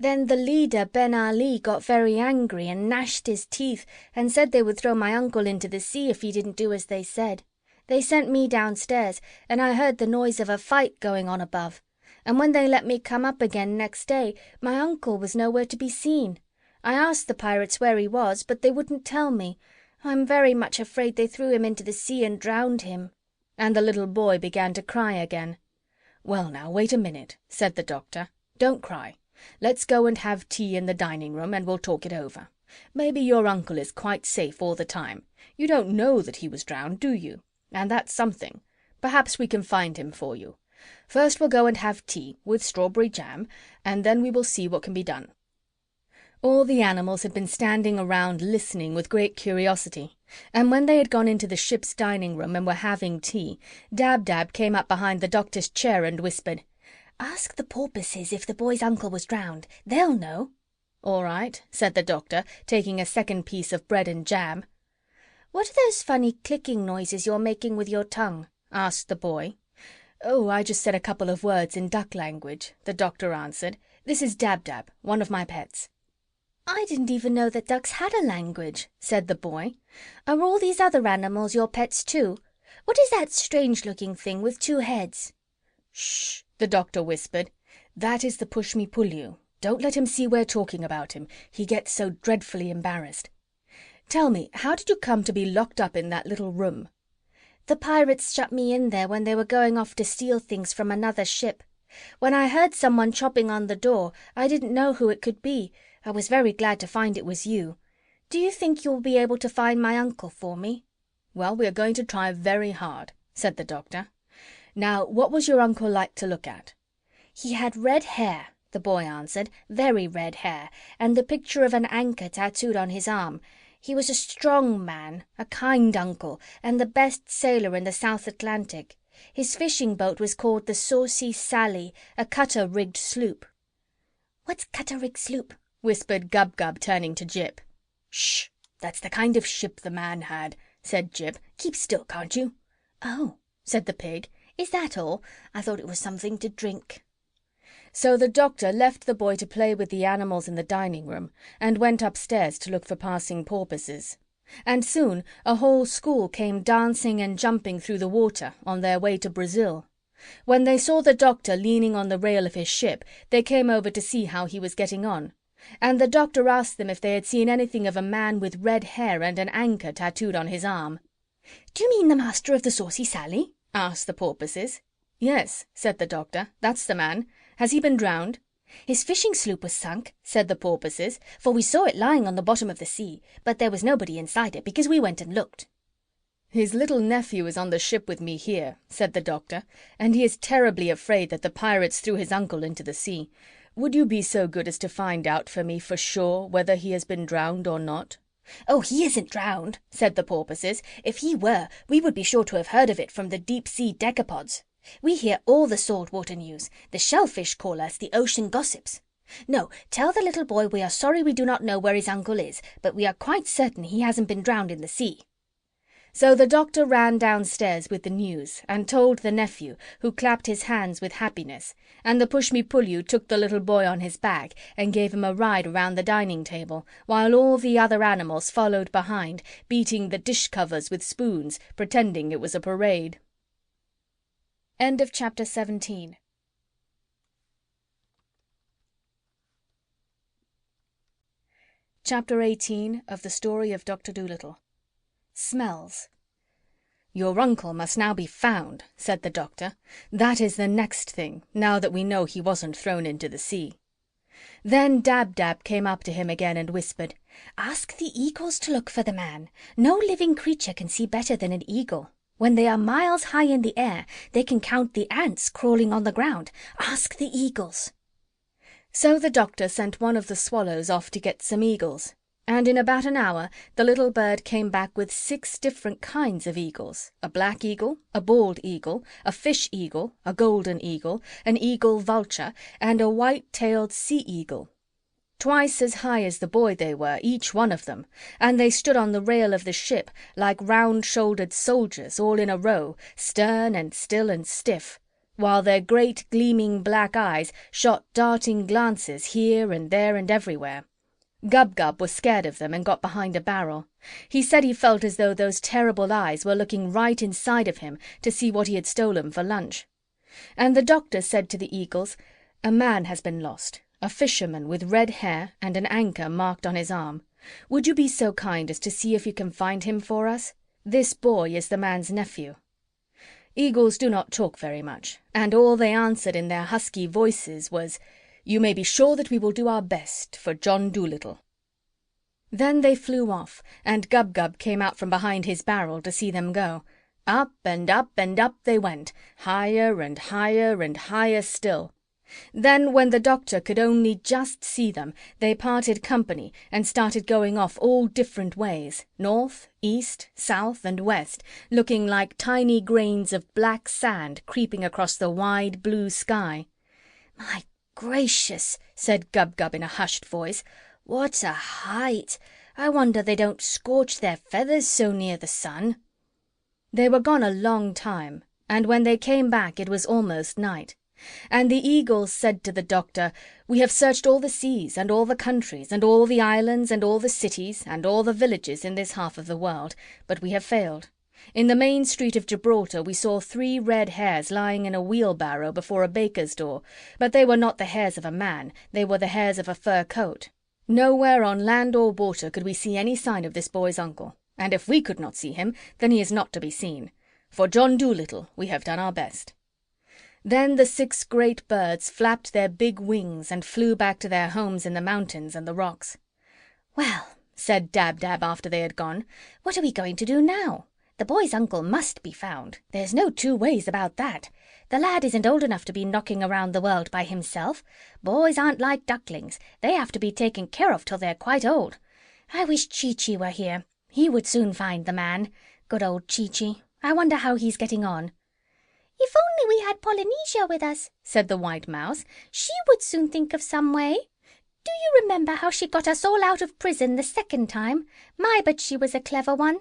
Then the leader, Ben Ali, got very angry and gnashed his teeth and said they would throw my uncle into the sea if he didn't do as they said. They sent me downstairs, and I heard the noise of a fight going on above. And when they let me come up again next day, my uncle was nowhere to be seen. I asked the pirates where he was, but they wouldn't tell me. I'm very much afraid they threw him into the sea and drowned him." And the little boy began to cry again. "Well, now, wait a minute," said the doctor. "Don't cry. Let's go and have tea in the dining room and we'll talk it over. Maybe your uncle is quite safe all the time. You don't know that he was drowned, do you? And that's something. Perhaps we can find him for you. First we'll go and have tea with strawberry jam, and then we will see what can be done." All the animals had been standing around listening with great curiosity, And when they had gone into the ship's dining room and were having tea, Dab-Dab came up behind the doctor's chair and whispered, "Ask the porpoises if the boy's uncle was drowned. They'll know." "All right," said the doctor, taking a second piece of bread and jam. "What are those funny clicking noises you're making with your tongue?" asked the boy. "Oh, I just said a couple of words in duck language," the doctor answered. "This is Dab-Dab, one of my pets." "I didn't even know that ducks had a language," said the boy. "Are all these other animals your pets too? What is that strange-looking thing with two heads?" "Shh," the doctor whispered. "That is the push-me-pull-you. Don't let him see we're talking about him. He gets so dreadfully embarrassed. Tell me, how did you come to be locked up in that little room?" "The pirates shut me in there when they were going off to steal things from another ship. When I heard someone chopping on the door, I didn't know who it could be. I was very glad to find it was you. Do you think you'll be able to find my uncle for me?" "Well, we are going to try very hard," said the doctor. "Now, what was your uncle like to look at?" "He had red hair," the boy answered, "very red hair, and the picture of an anchor tattooed on his arm. He was a strong man, a kind uncle, and the best sailor in the South Atlantic. His fishing boat was called the Saucy Sally, a cutter-rigged sloop." "What's cutter-rigged sloop?" whispered Gub-Gub, turning to Jip. "Shh! That's the kind of ship the man had," said Jip. "Keep still, can't you?" "Oh," said the pig. "Is that all? I thought it was something to drink." So the doctor left the boy to play with the animals in the dining room and went upstairs to look for passing porpoises. And soon a whole school came dancing and jumping through the water on their way to Brazil. When they saw the doctor leaning on the rail of his ship, they came over to see how he was getting on. And the doctor asked them if they had seen anything of a man with red hair and an anchor tattooed on his arm. "Do you mean the master of the Saucy Sally?" asked the porpoises. "Yes," said the doctor, "that's the man. Has he been drowned?" "His fishing sloop was sunk," said the porpoises, "for we saw it lying on the bottom of the sea, but there was nobody inside it because we went and looked." "His little nephew is on the ship with me here," said the doctor, "and he is terribly afraid that the pirates threw his uncle into the sea. Would you be so good as to find out for me for sure whether he has been drowned or not?" "Oh, he isn't drowned," said the porpoises. "If he were, we would be sure to have heard of it from the deep-sea decapods. We hear all the saltwater news. The shellfish call us the ocean gossips. No, tell the little boy we are sorry we do not know where his uncle is, but we are quite certain he hasn't been drowned in the sea." So the doctor ran downstairs with the news and told the nephew, who clapped his hands with happiness, and the push-me-pull-you took the little boy on his back and gave him a ride around the dining table, while all the other animals followed behind, beating the dish covers with spoons, pretending it was a parade. End of chapter 17. Chapter 18 of the Story of Doctor Dolittle. Smells. "Your uncle must now be found," said the doctor. "That is the next thing, now that we know he wasn't thrown into the sea." Then Dab-Dab came up to him again and whispered, "Ask the eagles to look for the man. No living creature can see better than an eagle. When they are miles high in the air, they can count the ants crawling on the ground. Ask the eagles." So the doctor sent one of the swallows off to get some eagles, and in about an hour the little bird came back with 6 different kinds of eagles: a black eagle, a bald eagle, a fish eagle, a golden eagle, an eagle vulture, and a white-tailed sea eagle. Twice as high as the boy they were, each one of them, and they stood on the rail of the ship like round-shouldered soldiers all in a row, stern and still and stiff, while their great gleaming black eyes shot darting glances here and there and everywhere. Gub-Gub was scared of them and got behind a barrel. He said he felt as though those terrible eyes were looking right inside of him to see what he had stolen for lunch. And the doctor said to the eagles, "A man has been lost, a fisherman with red hair and an anchor marked on his arm. Would you be so kind as to see if you can find him for us? This boy is the man's nephew." Eagles do not talk very much, and all they answered in their husky voices was, "You may be sure that we will do our best for John Dolittle." Then they flew off, and Gub-Gub came out from behind his barrel to see them go. Up and up and up they went, higher and higher and higher still. Then, when the doctor could only just see them, they parted company and started going off all different ways, north, east, south, and west, looking like tiny grains of black sand creeping across the wide blue sky. "My gracious," said Gub-Gub in a hushed voice. "What a height! I wonder they don't scorch their feathers so near the sun." They were gone a long time, and when they came back it was almost night. And the eagles said to the doctor, "We have searched all the seas and all the countries and all the islands and all the cities and all the villages in this half of the world, but we have failed. In the main street of Gibraltar we saw 3 red hares lying in a wheelbarrow before a baker's door, but they were not the hairs of a man, they were the hairs of a fur coat. Nowhere on land or water could we see any sign of this boy's uncle, and if we could not see him, then he is not to be seen. For John Dolittle we have done our best." Then the 6 great birds flapped their big wings and flew back to their homes in the mountains and the rocks. "Well," said Dab-Dab after they had gone, "what are we going to do now? The boy's uncle must be found. There's no 2 ways about that. The lad isn't old enough to be knocking around the world by himself. Boys aren't like ducklings. They have to be taken care of till they're quite old. I wish Chee-Chee were here. He would soon find the man. Good old Chee-Chee. I wonder how he's getting on." "If only we had Polynesia with us," said the White Mouse. "She would soon think of some way. Do you remember how she got us all out of prison the second time? My, but she was a clever one."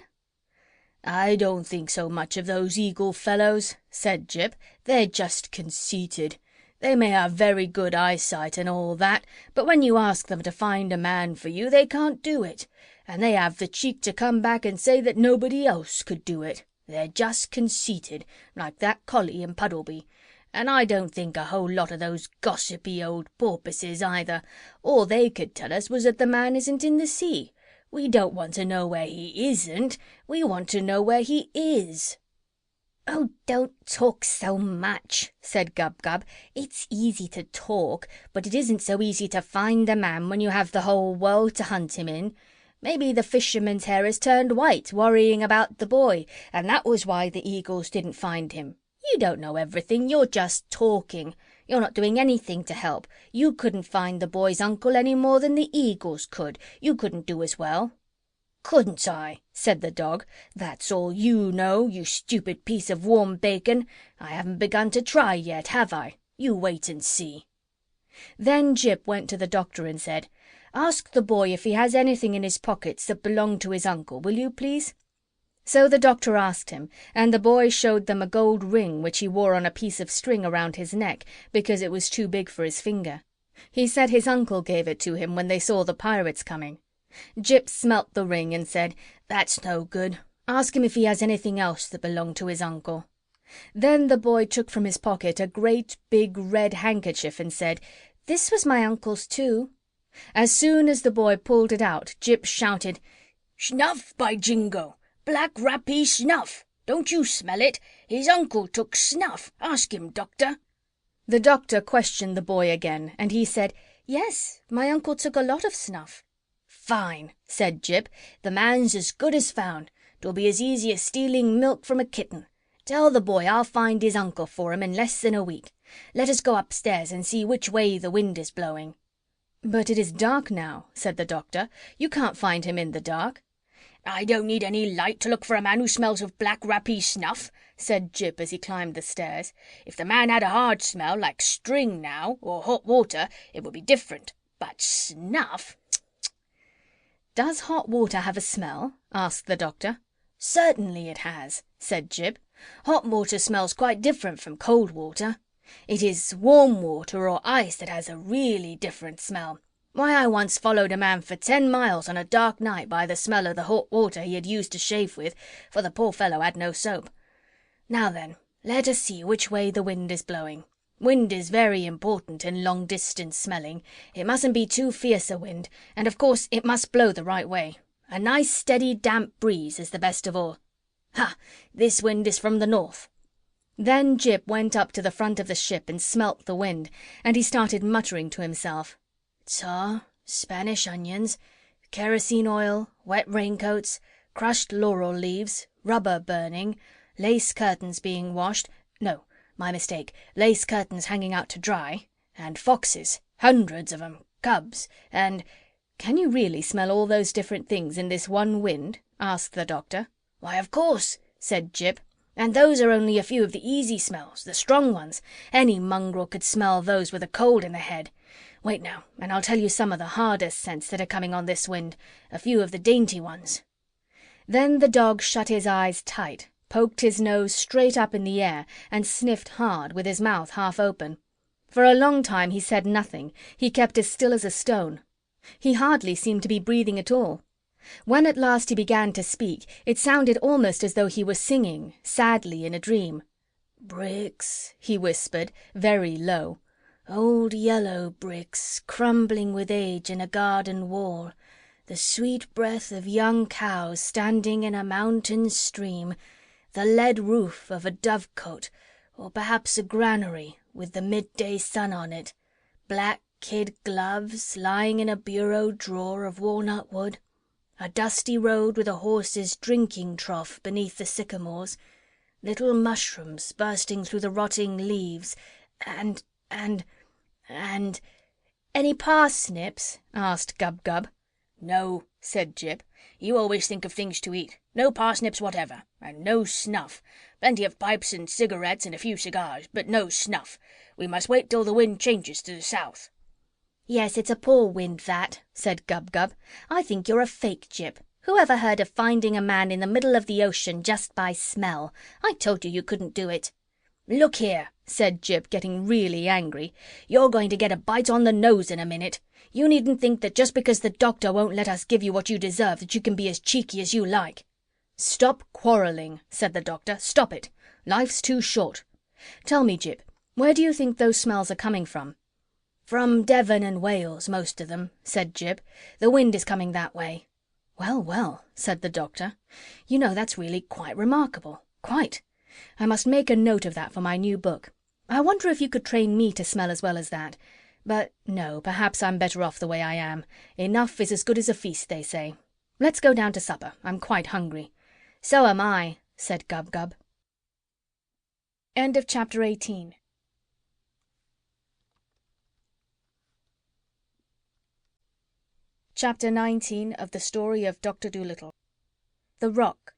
"I don't think so much of those eagle fellows," said Jip. "They're just conceited. They may have very good eyesight and all that, but when you ask them to find a man for you, they can't do it. And they have the cheek to come back and say that nobody else could do it. They're just conceited, like that collie in Puddleby. And I don't think a whole lot of those gossipy old porpoises either. All they could tell us was that the man isn't in the sea. We don't want to know where he isn't. We want to know where he is." "Oh, don't talk so much," said Gub-Gub. "It's easy to talk, but it isn't so easy to find a man when you have the whole world to hunt him in. Maybe the fisherman's hair has turned white worrying about the boy, and that was why the eagles didn't find him. You don't know everything. You're just talking. You're not doing anything to help. You couldn't find the boy's uncle any more than the eagles could. You couldn't do as well." "Couldn't I?" said the dog. "That's all you know, you stupid piece of warm bacon. I haven't begun to try yet, have I? You wait and see." Then Jip went to the doctor and said, "Ask the boy if he has anything in his pockets that belonged to his uncle, will you, please?" So the doctor asked him, and the boy showed them a gold ring which he wore on a piece of string around his neck because it was too big for his finger. He said his uncle gave it to him when they saw the pirates coming. Jip smelt the ring and said, "That's no good. Ask him if he has anything else that belonged to his uncle." Then the boy took from his pocket a great big red handkerchief and said, "This was my uncle's too." As soon as the boy pulled it out, Jip shouted, "Snuff, by jingo! Black rappee snuff! Don't you smell it? His uncle took snuff. Ask him, doctor." The doctor questioned the boy again, and he said, "Yes, my uncle took a lot of snuff." "Fine," said Jip. "The man's as good as found. 'Twill be as easy as stealing milk from a kitten. Tell the boy I'll find his uncle for him in less than a week. Let us go upstairs and see which way the wind is blowing." "But it is dark now," said the doctor. "You can't find him in the dark." "I don't need any light to look for a man who smells of black rappee snuff," said Jip as he climbed the stairs. "If the man had a hard smell, like string now, or hot water, it would be different. But snuff—" "Does hot water have a smell?" asked the doctor. "Certainly it has," said Jip. "Hot water smells quite different from cold water. It is warm water or ice that has a really different smell. Why, I once followed a man for 10 miles on a dark night by the smell of the hot water he had used to shave with, for the poor fellow had no soap. Now then, let us see which way the wind is blowing. Wind is very important in long-distance smelling. It mustn't be too fierce a wind, and of course it must blow the right way. A nice steady damp breeze is the best of all. Ha! This wind is from the north." Then Jip went up to the front of the ship and smelt the wind, and he started muttering to himself. "Tar, Spanish onions, kerosene oil, wet raincoats, crushed laurel leaves, rubber burning, lace curtains being washed—no, my mistake, lace curtains hanging out to dry, And foxes, hundreds of 'em, cubs, and—" "Can you really smell all those different things in this one wind?" asked the Doctor. "Why, of course," said Jip. "And those are only a few of the easy smells, the strong ones. Any mongrel could smell those with a cold in the head. Wait now, and I'll tell you some of the hardest scents that are coming on this wind, a few of the dainty ones." Then the dog shut his eyes tight, poked his nose straight up in the air, and sniffed hard, with his mouth half open. For a long time he said nothing. He kept as still as a stone. He hardly seemed to be breathing at all. When at last he began to speak, it sounded almost as though he were singing, sadly, in a dream. "Bricks," he whispered, very low. "Old yellow bricks, crumbling with age in a garden wall. The sweet breath of young cows standing in a mountain stream. The lead roof of a dovecote, or perhaps a granary, with the midday sun on it. Black kid gloves lying in a bureau drawer of walnut wood. A dusty road with a horse's drinking trough beneath the sycamores. Little mushrooms bursting through the rotting leaves. And... "Any parsnips?" asked Gub-Gub. "No," said Jip. "You always think of things to eat. No parsnips whatever. And no snuff. Plenty of pipes and cigarettes and a few cigars, but no snuff. We must wait till the wind changes to the south." "Yes, it's a poor wind, that," said Gub-Gub. "I think you're a fake, Jip. Whoever heard of finding a man in the middle of the ocean just by smell? I told you couldn't do it." "Look here," said Jip, getting really angry. "You're going to get a bite on the nose in a minute. You needn't think that just because the Doctor won't let us give you what you deserve that you can be as cheeky as you like." "Stop quarrelling," said the Doctor. "Stop it. Life's too short. Tell me, Jip, where do you think those smells are coming from?" "From Devon and Wales, most of them," said Jip. "The wind is coming that way." "Well, well," said the Doctor. "You know, that's really quite remarkable. Quite. I must make a note of that for my new book. I wonder if you could train me to smell as well as that. But no, perhaps I'm better off the way I am. Enough is as good as a feast, they say. Let's go down to supper. I'm quite hungry." "So am I," said Gub-Gub. End of chapter 18. Chapter 19 of the Story of Doctor Dolittle. The Rock.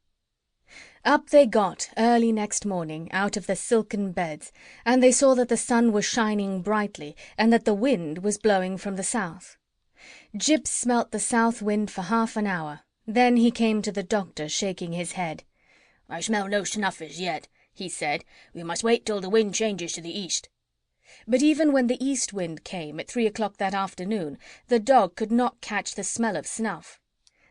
Up they got early next morning out of the silken beds, and they saw that the sun was shining brightly and that the wind was blowing from the south. Jip smelt the south wind for half an hour. Then he came to the Doctor, shaking his head. "I smell no snuff as yet," he said. "We must wait till the wind changes to the east." But even when the east wind came at 3 o'clock that afternoon, the dog could not catch the smell of snuff.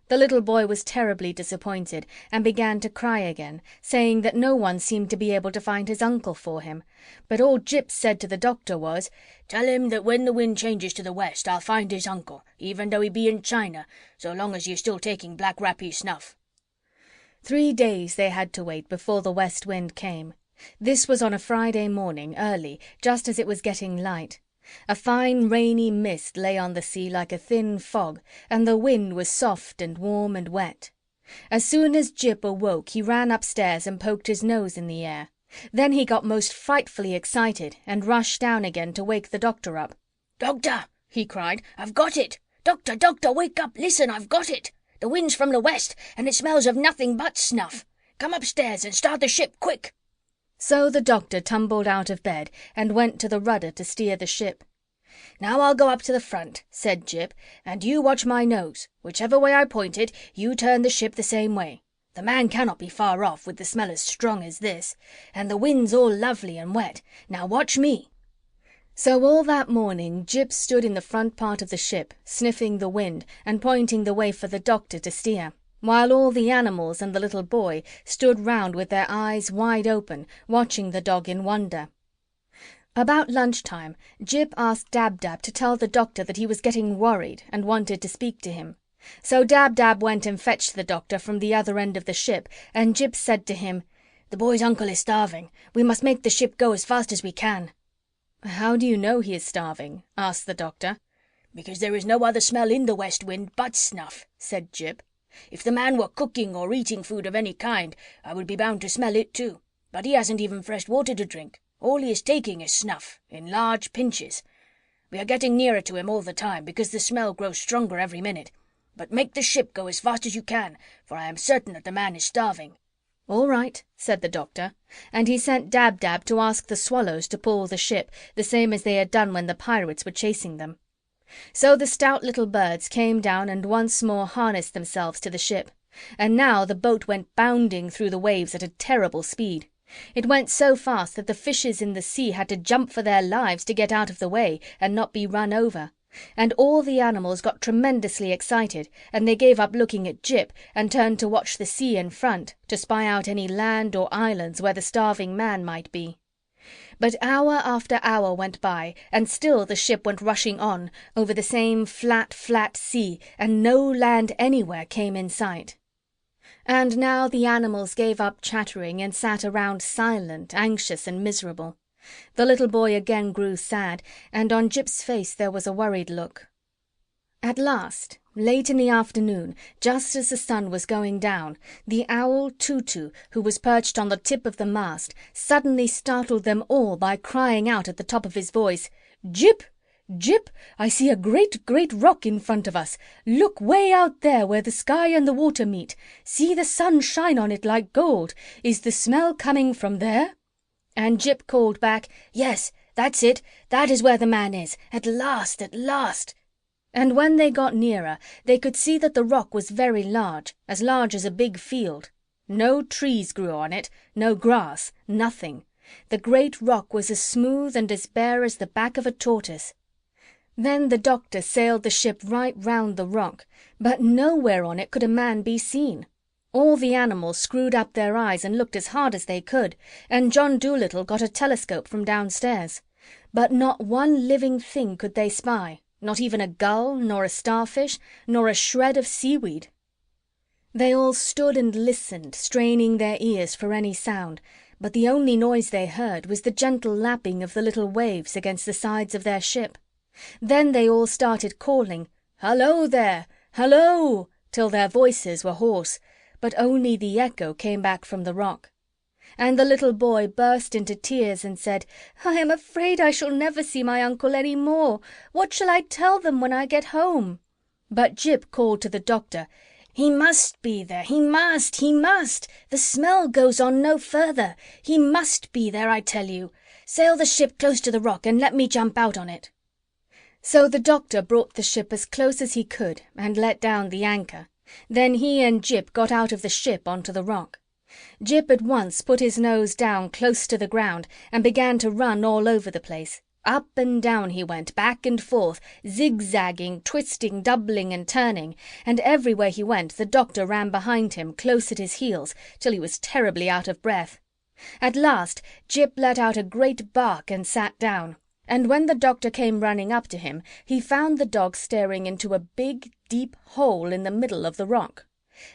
The little boy was terribly disappointed and began to cry again, saying that no one seemed to be able to find his uncle for him. But all Jip said to the Doctor was, "Tell him that when the wind changes to the west I'll find his uncle, even though he be in China, so long as you're still taking Black Rappy snuff." 3 days they had to wait before the west wind came. This was on a Friday morning, early, just as it was getting light. A fine rainy mist lay on the sea like a thin fog, and the wind was soft and warm and wet. As soon as Jip awoke he ran upstairs and poked his nose in the air. Then he got most frightfully excited and rushed down again to wake the Doctor up. "Doctor!" he cried. "I've got it! Doctor, Doctor, wake up! Listen, I've got it! The wind's from the west, and it smells of nothing but snuff. Come upstairs and start the ship, quick!" So the Doctor tumbled out of bed and went to the rudder to steer the ship. "Now I'll go up to the front," said Jip, "and you watch my nose. Whichever way I point it, you turn the ship the same way. The man cannot be far off with the smell as strong as this. And the wind's all lovely and wet. Now watch me." So all that morning Jip stood in the front part of the ship, sniffing the wind and pointing the way for the Doctor to steer, while all the animals and the little boy stood round with their eyes wide open, watching the dog in wonder. About lunchtime, Jip asked Dab-Dab to tell the Doctor that he was getting worried and wanted to speak to him. So Dab-Dab went and fetched the Doctor from the other end of the ship, and Jip said to him, "The boy's uncle is starving. We must make the ship go as fast as we can." "How do you know he is starving?" asked the Doctor. "Because there is no other smell in the west wind but snuff," said Jip. "If the man were cooking or eating food of any kind, I would be bound to smell it too. But he hasn't even fresh water to drink. All he is taking is snuff, in large pinches. We are getting nearer to him all the time because the smell grows stronger every minute. But make the ship go as fast as you can, for I am certain that the man is starving." "All right," said the doctor, and he sent Dab-Dab to ask the swallows to pull the ship, the same as they had done when the pirates were chasing them. So the stout little birds came down and once more harnessed themselves to the ship, and now the boat went bounding through the waves at a terrible speed. It went so fast that the fishes in the sea had to jump for their lives to get out of the way and not be run over. And all the animals got tremendously excited, and they gave up looking at Jip and turned to watch the sea in front, to spy out any land or islands where the starving man might be. But hour after hour went by, and still the ship went rushing on, over the same flat, flat sea, and no land anywhere came in sight. And now the animals gave up chattering and sat around silent, anxious, and miserable. The little boy again grew sad, and on Jip's face there was a worried look. At last, late in the afternoon, just as the sun was going down, the owl Tutu, who was perched on the tip of the mast, suddenly startled them all by crying out at the top of his voice, "Jip! Jip! I see a great, great rock in front of us. Look way out there where the sky and the water meet. See the sun shine on it like gold. Is the smell coming from there?" And Jip called back, "Yes, that's it. That is where the man is. At last, at last." And when they got nearer, they could see that the rock was very large as a big field. No trees grew on it, no grass, nothing. The great rock was as smooth and as bare as the back of a tortoise. Then the doctor sailed the ship right round the rock, but nowhere on it could a man be seen. All the animals screwed up their eyes and looked as hard as they could, and John Dolittle got a telescope from downstairs. But not one living thing could they spy, not even a gull, nor a starfish, nor a shred of seaweed. They all stood and listened, straining their ears for any sound, but the only noise they heard was the gentle lapping of the little waves against the sides of their ship. Then they all started calling, "Hullo there! Hullo!" till their voices were hoarse, but only the echo came back from the rock. And the little boy burst into tears and said, "I am afraid I shall never see my uncle any more. What shall I tell them when I get home?" But Jip called to the doctor, "He must be there. He must! He must! The smell goes on no further. He must be there, I tell you. Sail the ship close to the rock and let me jump out on it." So the doctor brought the ship as close as he could and let down the anchor. Then he and Jip got out of the ship onto the rock. Jip at once put his nose down close to the ground and began to run all over the place. Up and down he went, back and forth, zigzagging, twisting, doubling and turning, and everywhere he went the doctor ran behind him, close at his heels, till he was terribly out of breath. At last Jip let out a great bark and sat down, and when the doctor came running up to him, he found the dog staring into a big, deep hole in the middle of the rock.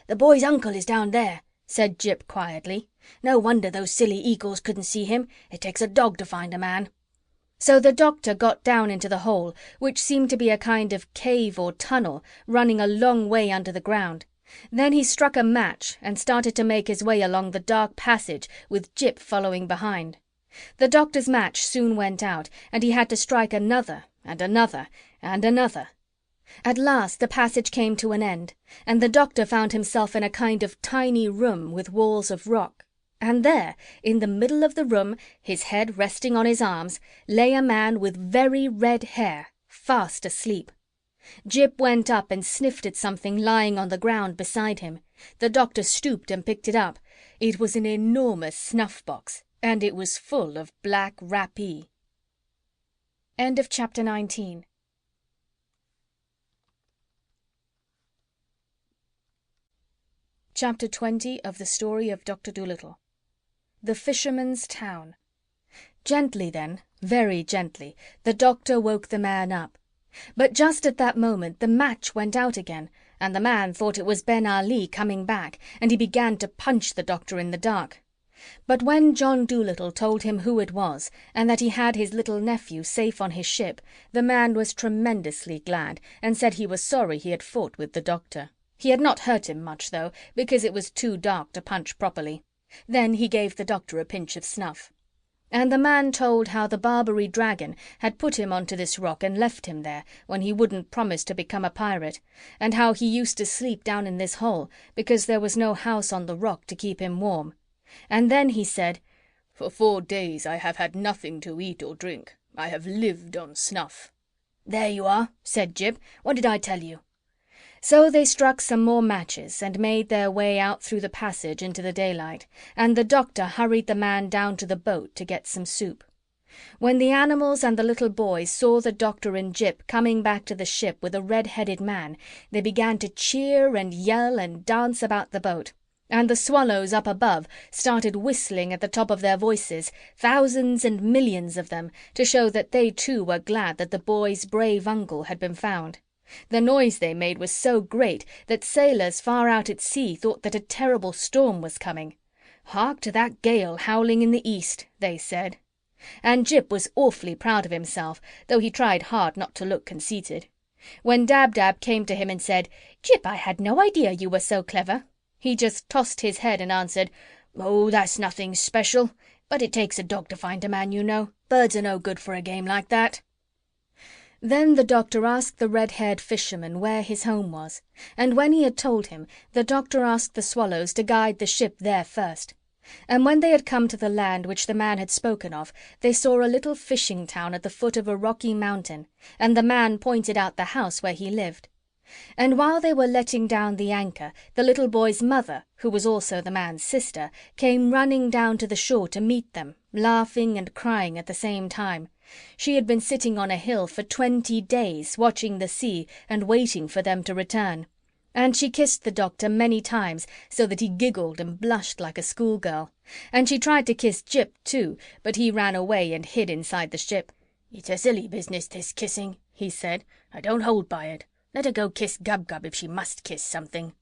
"The boy's uncle is down there," said Jip quietly. "No wonder those silly eagles couldn't see him. It takes a dog to find a man." So the doctor got down into the hole, which seemed to be a kind of cave or tunnel running a long way under the ground. Then he struck a match and started to make his way along the dark passage with Jip following behind. The doctor's match soon went out, and he had to strike another and another and another. At last the passage came to an end, and the doctor found himself in a kind of tiny room with walls of rock. And there, in the middle of the room, his head resting on his arms, lay a man with very red hair, fast asleep. Jip went up and sniffed at something lying on the ground beside him. The doctor stooped and picked it up. It was an enormous snuff-box, and it was full of black rappee. End of chapter 19. Chapter 20 of the Story of Doctor Dolittle. The Fisherman's Town. Gently then, very gently, the doctor woke the man up. But just at that moment the match went out again, and the man thought it was Ben Ali coming back, and he began to punch the doctor in the dark. But when John Dolittle told him who it was, and that he had his little nephew safe on his ship, the man was tremendously glad, and said he was sorry he had fought with the doctor. He had not hurt him much, though, because it was too dark to punch properly. Then he gave the doctor a pinch of snuff. And the man told how the Barbary dragon had put him onto this rock and left him there when he wouldn't promise to become a pirate, and how he used to sleep down in this hole because there was no house on the rock to keep him warm. And then he said, "For 4 days I have had nothing to eat or drink. I have lived on snuff." "There you are," said Jip. "What did I tell you?" So they struck some more matches and made their way out through the passage into the daylight, and the doctor hurried the man down to the boat to get some soup. When the animals and the little boys saw the doctor and Jip coming back to the ship with a red-headed man, they began to cheer and yell and dance about the boat, and the swallows up above started whistling at the top of their voices, thousands and millions of them, to show that they too were glad that the boy's brave uncle had been found. The noise they made was so great that sailors far out at sea thought that a terrible storm was coming. "Hark to that gale howling in the east," they said. And Jip was awfully proud of himself, though he tried hard not to look conceited. When Dab-Dab came to him and said, "Jip, I had no idea you were so clever," he just tossed his head and answered, "Oh, that's nothing special, but it takes a dog to find a man, you know. Birds are no good for a game like that." Then the doctor asked the red-haired fisherman where his home was, and when he had told him, the doctor asked the swallows to guide the ship there first. And when they had come to the land which the man had spoken of, they saw a little fishing town at the foot of a rocky mountain, and the man pointed out the house where he lived. And while they were letting down the anchor, the little boy's mother, who was also the man's sister, came running down to the shore to meet them, laughing and crying at the same time. She had been sitting on a hill for 20 days, watching the sea and waiting for them to return. And she kissed the doctor many times, so that he giggled and blushed like a schoolgirl. And she tried to kiss Jip too, but he ran away and hid inside the ship. "It's a silly business, this kissing," he said. "I don't hold by it. Let her go kiss Gub-Gub if she must kiss something."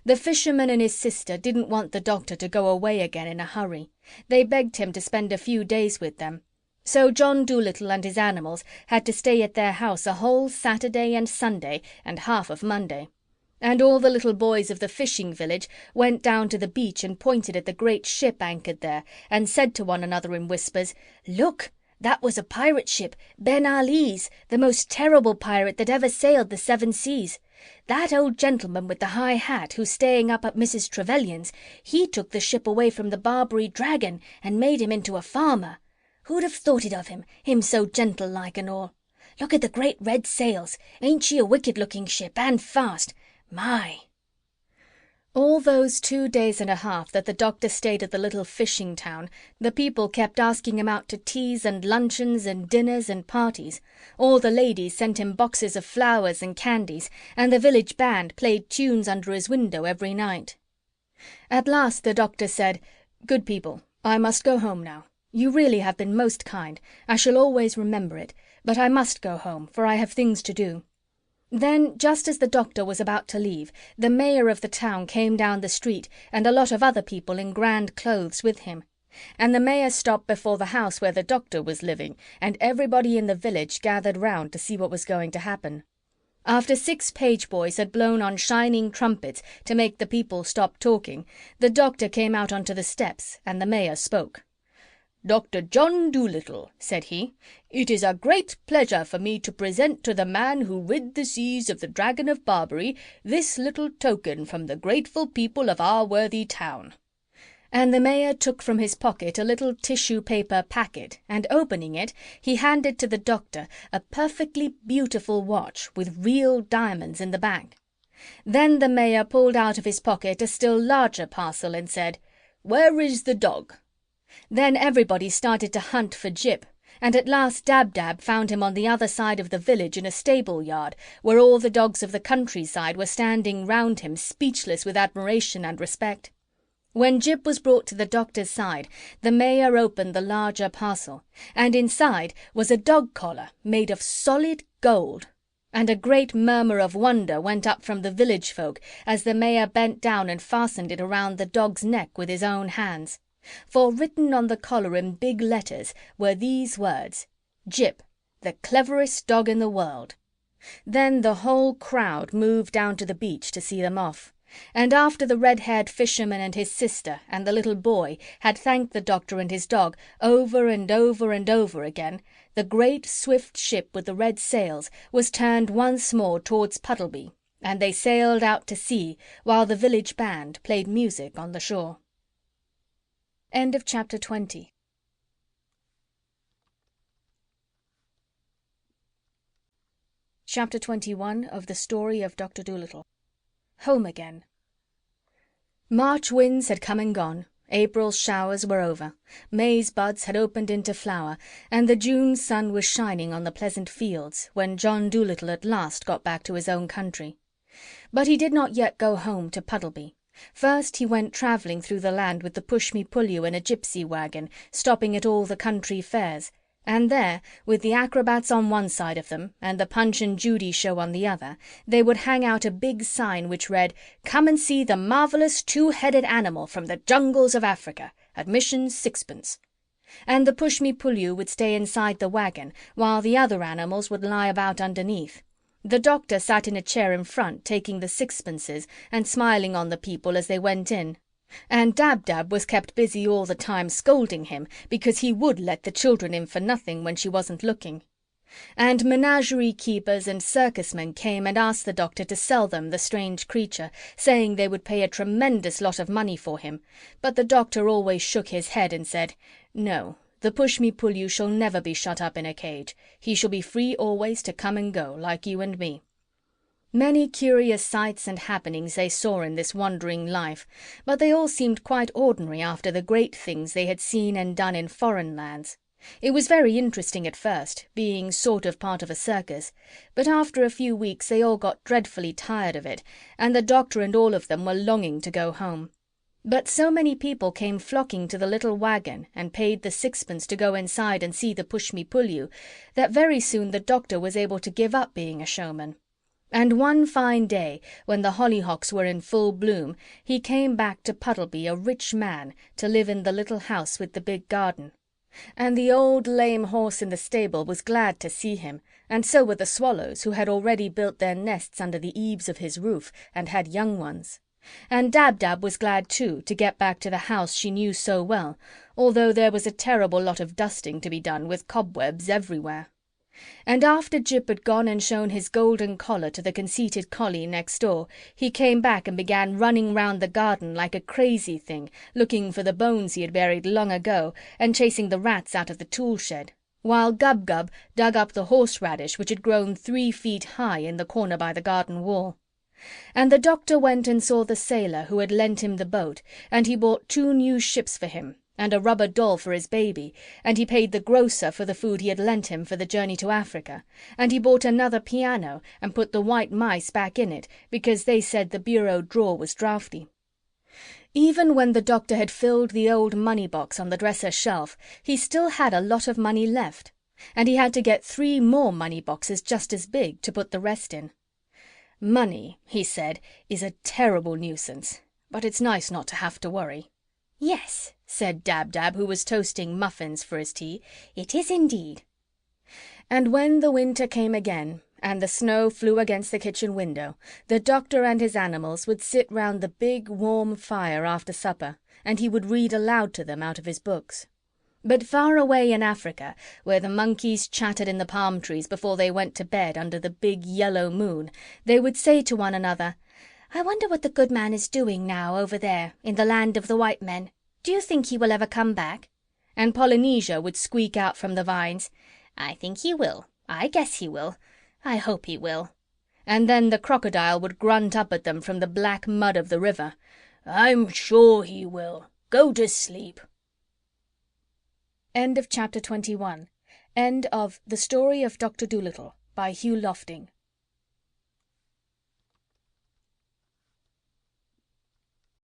The fisherman and his sister didn't want the doctor to go away again in a hurry. They begged him to spend a few days with them. So John Dolittle and his animals had to stay at their house a whole Saturday and Sunday and half of Monday. And all the little boys of the fishing village went down to the beach and pointed at the great ship anchored there and said to one another in whispers, "Look, that was a pirate ship, Ben Ali's, the most terrible pirate that ever sailed the 7 seas. That old gentleman with the high hat who's staying up at Mrs. Trevelyan's, he took the ship away from the Barbary dragon and made him into a farmer. Who'd have thought it of him, him so gentle-like and all? Look at the great red sails. Ain't she a wicked-looking ship, and fast? My!" All those 2 days and a half that the doctor stayed at the little fishing town, the people kept asking him out to teas and luncheons and dinners and parties. All the ladies sent him boxes of flowers and candies, and the village band played tunes under his window every night. At last the doctor said, "Good people, I must go home now. You really have been most kind. I shall always remember it, but I must go home, for I have things to do." Then, just as the doctor was about to leave, the mayor of the town came down the street, and a lot of other people in grand clothes with him. And the mayor stopped before the house where the doctor was living, and everybody in the village gathered round to see what was going to happen. After 6 page boys had blown on shining trumpets to make the people stop talking, the doctor came out onto the steps, and the mayor spoke. "Dr. John Dolittle," said he, "it is a great pleasure for me to present to the man who rid the seas of the dragon of Barbary this little token from the grateful people of our worthy town." And the mayor took from his pocket a little tissue paper packet, and opening it, he handed to the doctor a perfectly beautiful watch with real diamonds in the back. Then the mayor pulled out of his pocket a still larger parcel and said, "Where is the dog?" Then everybody started to hunt for Jip, and at last Dab-Dab found him on the other side of the village in a stable yard, where all the dogs of the countryside were standing round him, speechless with admiration and respect. When Jip was brought to the doctor's side, the mayor opened the larger parcel, and inside was a dog collar made of solid gold. And a great murmur of wonder went up from the village folk as the mayor bent down and fastened it around the dog's neck with his own hands. For written on the collar in big letters were these words, "Jip, the cleverest dog in the world." Then the whole crowd moved down to the beach to see them off, And after the red-haired fisherman and his sister and the little boy had thanked the doctor and his dog over and over and over again, the great swift ship with the red sails was turned once more towards Puddleby, and they sailed out to sea while the village band played music on the shore. End of chapter 20. Chapter 21 of the Story of Doctor Dolittle. Home again. March winds had come and gone, April's showers were over, May's buds had opened into flower, and the June sun was shining on the pleasant fields when John Dolittle at last got back to his own country. But he did not yet go home to Puddleby. First he went travelling through the land with the push-me-pull-you in a gypsy wagon, stopping at all the country fairs, and there, with the acrobats on one side of them and the Punch and Judy show on the other, they would hang out a big sign which read, "Come and see the marvellous two-headed animal from the jungles of Africa. Admission 6d." And the push-me-pull-you would stay inside the wagon while the other animals would lie about underneath. The doctor sat in a chair in front taking the sixpences and smiling on the people as they went in. And Dab-Dab was kept busy all the time scolding him because he would let the children in for nothing when she wasn't looking. And menagerie keepers and circus-men came and asked the doctor to sell them the strange creature, saying they would pay a tremendous lot of money for him, but the doctor always shook his head and said, "No, the push-me-pull-you shall never be shut up in a cage. He shall be free always to come and go, like you and me." Many curious sights and happenings they saw in this wandering life, but they all seemed quite ordinary after the great things they had seen and done in foreign lands. It was very interesting at first, being sort of part of a circus, but after a few weeks they all got dreadfully tired of it, and the doctor and all of them were longing to go home. But so many people came flocking to the little wagon and paid the 6d to go inside and see the push-me-pull-you that very soon the doctor was able to give up being a showman. And one fine day, when the hollyhocks were in full bloom, he came back to Puddleby a rich man to live in the little house with the big garden. And the old lame horse in the stable was glad to see him, and so were the swallows, who had already built their nests under the eaves of his roof and had young ones. And Dab-Dab was glad too to get back to the house she knew so well, although there was a terrible lot of dusting to be done with cobwebs everywhere. And after Jip had gone and shown his golden collar to the conceited collie next door, he came back and began running round the garden like a crazy thing, looking for the bones he had buried long ago and chasing the rats out of the tool-shed, while Gub-Gub dug up the horseradish which had grown 3 feet high in the corner by the garden wall. And the doctor went and saw the sailor who had lent him the boat, and he bought 2 new ships for him, and a rubber doll for his baby, and he paid the grocer for the food he had lent him for the journey to Africa, and he bought another piano and put the white mice back in it because they said the bureau drawer was draughty. Even when the doctor had filled the old money-box on the dresser shelf, he still had a lot of money left, and he had to get 3 more money-boxes just as big to put the rest in. "Money," he said, "is a terrible nuisance, but it's nice not to have to worry." "Yes," said Dab-Dab, who was toasting muffins for his tea, "it is indeed." And when the winter came again, and the snow flew against the kitchen window, the doctor and his animals would sit round the big warm fire after supper, and he would read aloud to them out of his books. But far away in Africa, where the monkeys chattered in the palm trees before they went to bed under the big yellow moon, they would say to one another, "I wonder what the good man is doing now over there in the land of the white men. Do you think he will ever come back?" And Polynesia would squeak out from the vines, "I think he will. I guess he will. I hope he will." And then the crocodile would grunt up at them from the black mud of the river, "I'm sure he will. Go to sleep." End of chapter 21. End of The Story of Doctor Dolittle by Hugh Lofting.